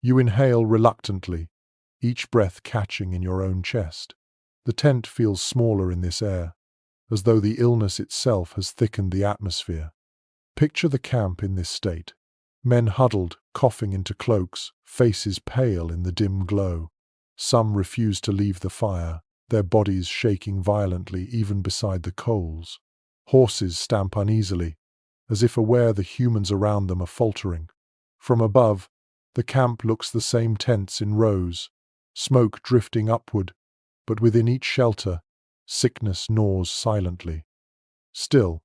You inhale reluctantly, each breath catching in your own chest. The tent feels smaller in this air, as though the illness itself has thickened the atmosphere. Picture the camp in this state. Men huddled, coughing into cloaks, faces pale in the dim glow. Some refuse to leave the fire, their bodies shaking violently even beside the coals. Horses stamp uneasily, as if aware the humans around them are faltering. From above, the camp looks the same, tents in rows, smoke drifting upward, but within each shelter, sickness gnaws silently. Still,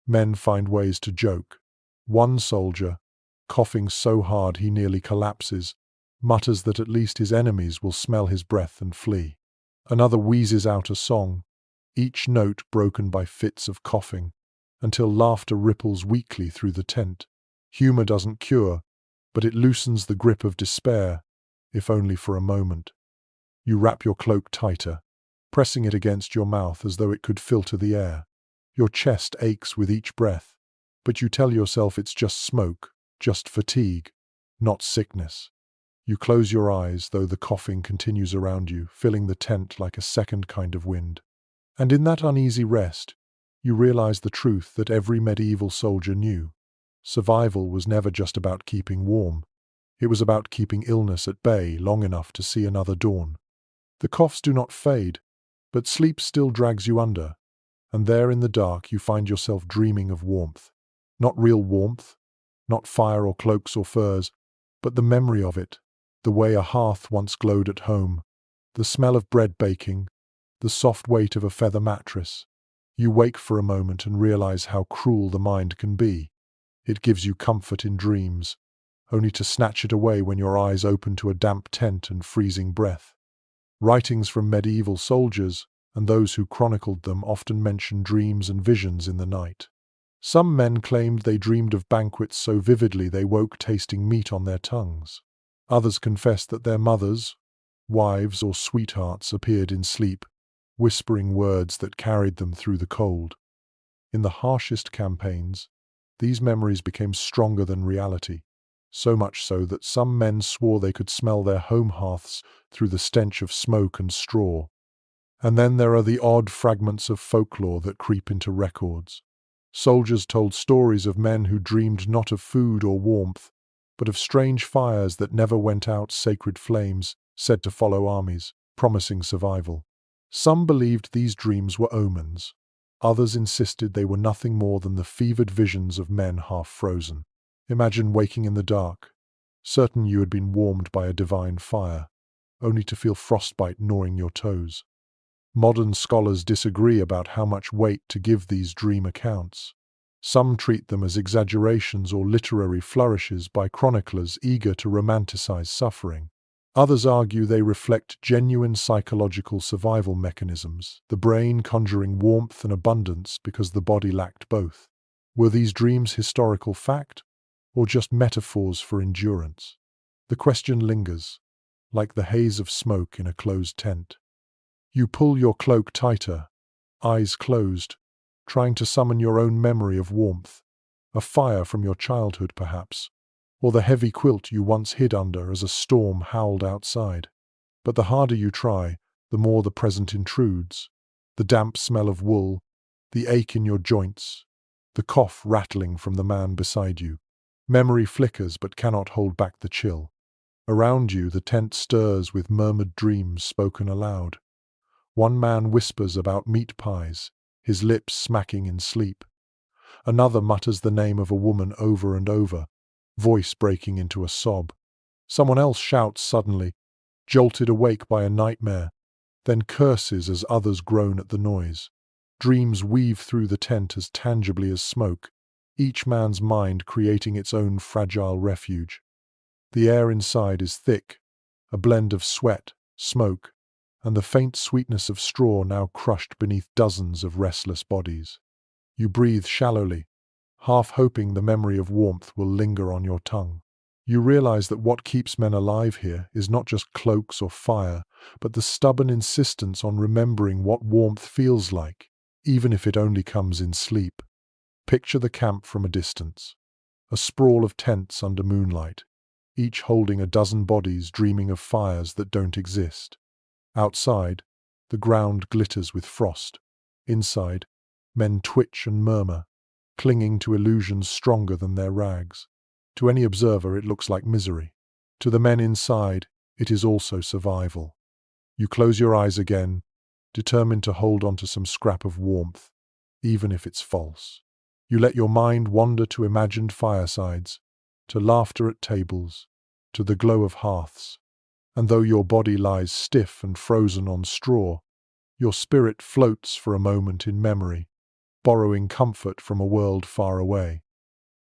men find ways to joke. One soldier, coughing so hard he nearly collapses, mutters that at least his enemies will smell his breath and flee. Another wheezes out a song, each note broken by fits of coughing, until laughter ripples weakly through the tent. Humor doesn't cure, but it loosens the grip of despair, if only for a moment. You wrap your cloak tighter, pressing it against your mouth as though it could filter the air. Your chest aches with each breath, but you tell yourself it's just smoke, just fatigue, not sickness. You close your eyes, though the coughing continues around you, filling the tent like a second kind of wind. And in that uneasy rest, you realize the truth that every medieval soldier knew. Survival was never just about keeping warm. It was about keeping illness at bay long enough to see another dawn. The coughs do not fade, but sleep still drags you under, and there in the dark you find yourself dreaming of warmth. Not real warmth, not fire or cloaks or furs, but the memory of it, the way a hearth once glowed at home, the smell of bread baking, the soft weight of a feather mattress. You wake for a moment and realize how cruel the mind can be. It gives you comfort in dreams, only to snatch it away when your eyes open to a damp tent and freezing breath. Writings from medieval soldiers and those who chronicled them often mention dreams and visions in the night. Some men claimed they dreamed of banquets so vividly they woke tasting meat on their tongues. Others confessed that their mothers, wives, or sweethearts appeared in sleep, whispering words that carried them through the cold. In the harshest campaigns, these memories became stronger than reality, so much so that some men swore they could smell their home hearths through the stench of smoke and straw. And then there are the odd fragments of folklore that creep into records. Soldiers told stories of men who dreamed not of food or warmth, but of strange fires that never went out, sacred flames said to follow armies, promising survival. Some believed these dreams were omens. Others insisted they were nothing more than the fevered visions of men half frozen. Imagine waking in the dark, certain you had been warmed by a divine fire, only to feel frostbite gnawing your toes. Modern scholars disagree about how much weight to give these dream accounts. Some treat them as exaggerations or literary flourishes by chroniclers eager to romanticize suffering. Others argue they reflect genuine psychological survival mechanisms, the brain conjuring warmth and abundance because the body lacked both. Were these dreams historical fact, or just metaphors for endurance? The question lingers, like the haze of smoke in a closed tent. You pull your cloak tighter, eyes closed, trying to summon your own memory of warmth, a fire from your childhood perhaps, or the heavy quilt you once hid under as a storm howled outside. But the harder you try, the more the present intrudes. The damp smell of wool, the ache in your joints, the cough rattling from the man beside you. Memory flickers but cannot hold back the chill. Around you, the tent stirs with murmured dreams spoken aloud. One man whispers about meat pies, his lips smacking in sleep. Another mutters the name of a woman over and over, voice breaking into a sob. Someone else shouts suddenly, jolted awake by a nightmare, then curses as others groan at the noise. Dreams weave through the tent as tangibly as smoke, each man's mind creating its own fragile refuge. The air inside is thick, a blend of sweat, smoke, and the faint sweetness of straw now crushed beneath dozens of restless bodies. You breathe shallowly, half hoping the memory of warmth will linger on your tongue. You realize that what keeps men alive here is not just cloaks or fire, but the stubborn insistence on remembering what warmth feels like, even if it only comes in sleep. Picture the camp from a distance. A sprawl of tents under moonlight, each holding a dozen bodies dreaming of fires that don't exist. Outside, the ground glitters with frost. Inside, men twitch and murmur, clinging to illusions stronger than their rags. To any observer, it looks like misery. To the men inside, it is also survival. You close your eyes again, determined to hold on to some scrap of warmth, even if it's false. You let your mind wander to imagined firesides, to laughter at tables, to the glow of hearths. And though your body lies stiff and frozen on straw, your spirit floats for a moment in memory, borrowing comfort from a world far away.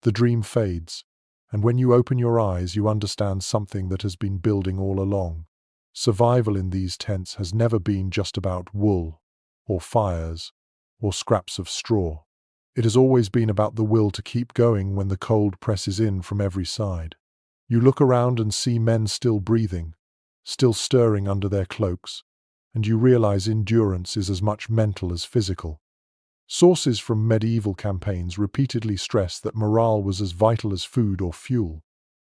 The dream fades, and when you open your eyes, you understand something that has been building all along. Survival in these tents has never been just about wool, or fires, or scraps of straw. It has always been about the will to keep going when the cold presses in from every side. You look around and see men still breathing, still stirring under their cloaks, and you realize endurance is as much mental as physical. Sources from medieval campaigns repeatedly stress that morale was as vital as food or fuel.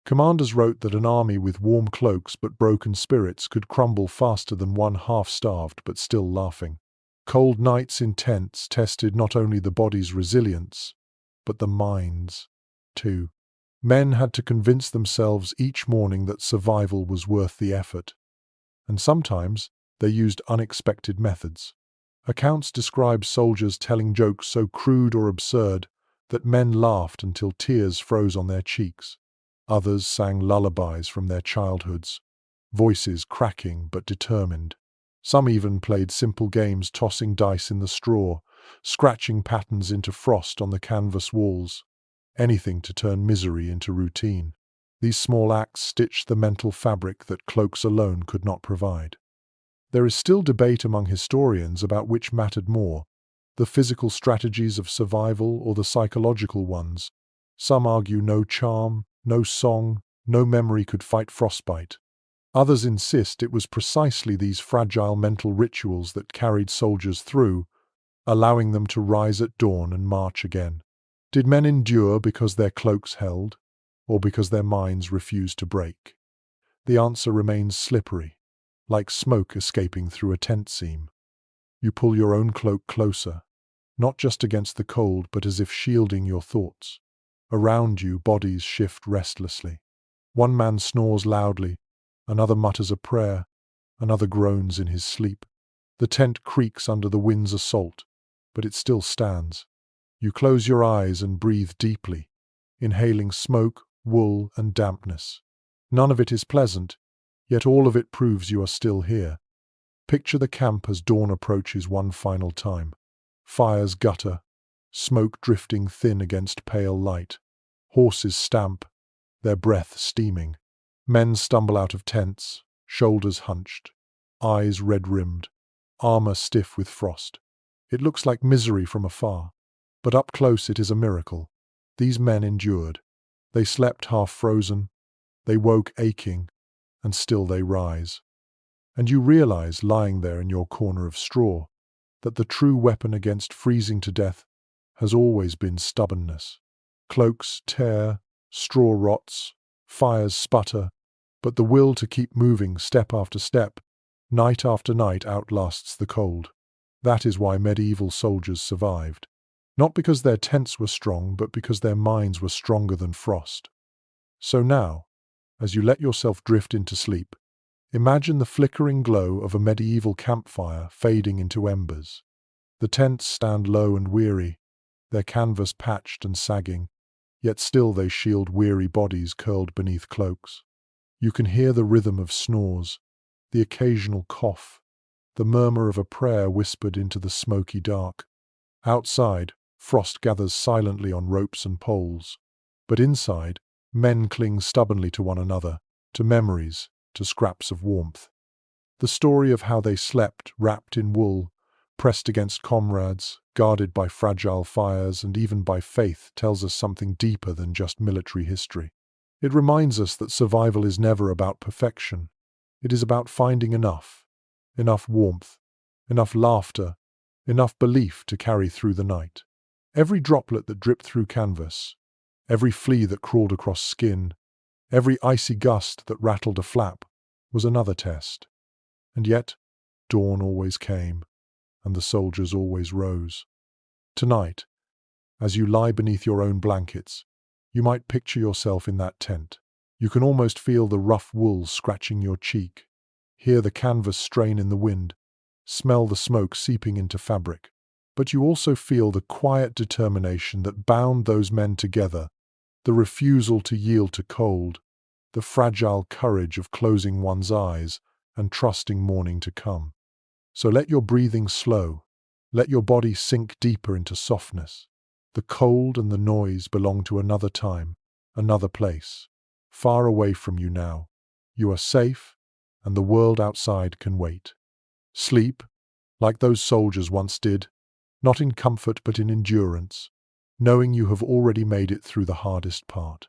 Commanders wrote that an army with warm cloaks but broken spirits could crumble faster than one half-starved but still laughing. Cold nights in tents tested not only the body's resilience, but the mind's, too. Men had to convince themselves each morning that survival was worth the effort. And sometimes they used unexpected methods. Accounts describe soldiers telling jokes so crude or absurd that men laughed until tears froze on their cheeks. Others sang lullabies from their childhoods, voices cracking but determined. Some even played simple games, tossing dice in the straw, scratching patterns into frost on the canvas walls. Anything to turn misery into routine. These small acts stitched the mental fabric that cloaks alone could not provide. There is still debate among historians about which mattered more, the physical strategies of survival or the psychological ones. Some argue no charm, no song, no memory could fight frostbite. Others insist it was precisely these fragile mental rituals that carried soldiers through, allowing them to rise at dawn and march again. Did men endure because their cloaks held, or because their minds refused to break? The answer remains slippery, like smoke escaping through a tent seam. You pull your own cloak closer, not just against the cold, but as if shielding your thoughts. Around you, bodies shift restlessly. One man snores loudly, another mutters a prayer, another groans in his sleep. The tent creaks under the wind's assault, but it still stands. You close your eyes and breathe deeply, inhaling smoke, wool, and dampness. None of it is pleasant, yet all of it proves you are still here. Picture the camp as dawn approaches one final time. Fires gutter, smoke drifting thin against pale light. Horses stamp, their breath steaming. Men stumble out of tents, shoulders hunched, eyes red-rimmed, armor stiff with frost. It looks like misery from afar, but up close it is a miracle. These men endured. They slept half-frozen, they woke aching, and still they rise. And you realize, lying there in your corner of straw, that the true weapon against freezing to death has always been stubbornness. Cloaks tear, straw rots, fires sputter, but the will to keep moving step after step, night after night outlasts the cold. That is why medieval soldiers survived. Not because their tents were strong, but because their minds were stronger than frost. So now, as you let yourself drift into sleep, imagine the flickering glow of a medieval campfire fading into embers. The tents stand low and weary, their canvas patched and sagging, yet still they shield weary bodies curled beneath cloaks. You can hear the rhythm of snores, the occasional cough, the murmur of a prayer whispered into the smoky dark. Outside, frost gathers silently on ropes and poles, but inside, men cling stubbornly to one another, to memories, to scraps of warmth. The story of how they slept, wrapped in wool, pressed against comrades, guarded by fragile fires and even by faith, tells us something deeper than just military history. It reminds us that survival is never about perfection. It is about finding enough warmth, enough laughter, enough belief to carry through the night. Every droplet that dripped through canvas, every flea that crawled across skin, every icy gust that rattled a flap was another test. And yet, dawn always came, and the soldiers always rose. Tonight, as you lie beneath your own blankets, you might picture yourself in that tent. You can almost feel the rough wool scratching your cheek, hear the canvas strain in the wind, smell the smoke seeping into fabric. But you also feel the quiet determination that bound those men together, the refusal to yield to cold, the fragile courage of closing one's eyes and trusting morning to come. So let your breathing slow, let your body sink deeper into softness. The cold and the noise belong to another time, another place, far away from you now. You are safe, and the world outside can wait. Sleep, like those soldiers once did, not in comfort but in endurance, knowing you have already made it through the hardest part.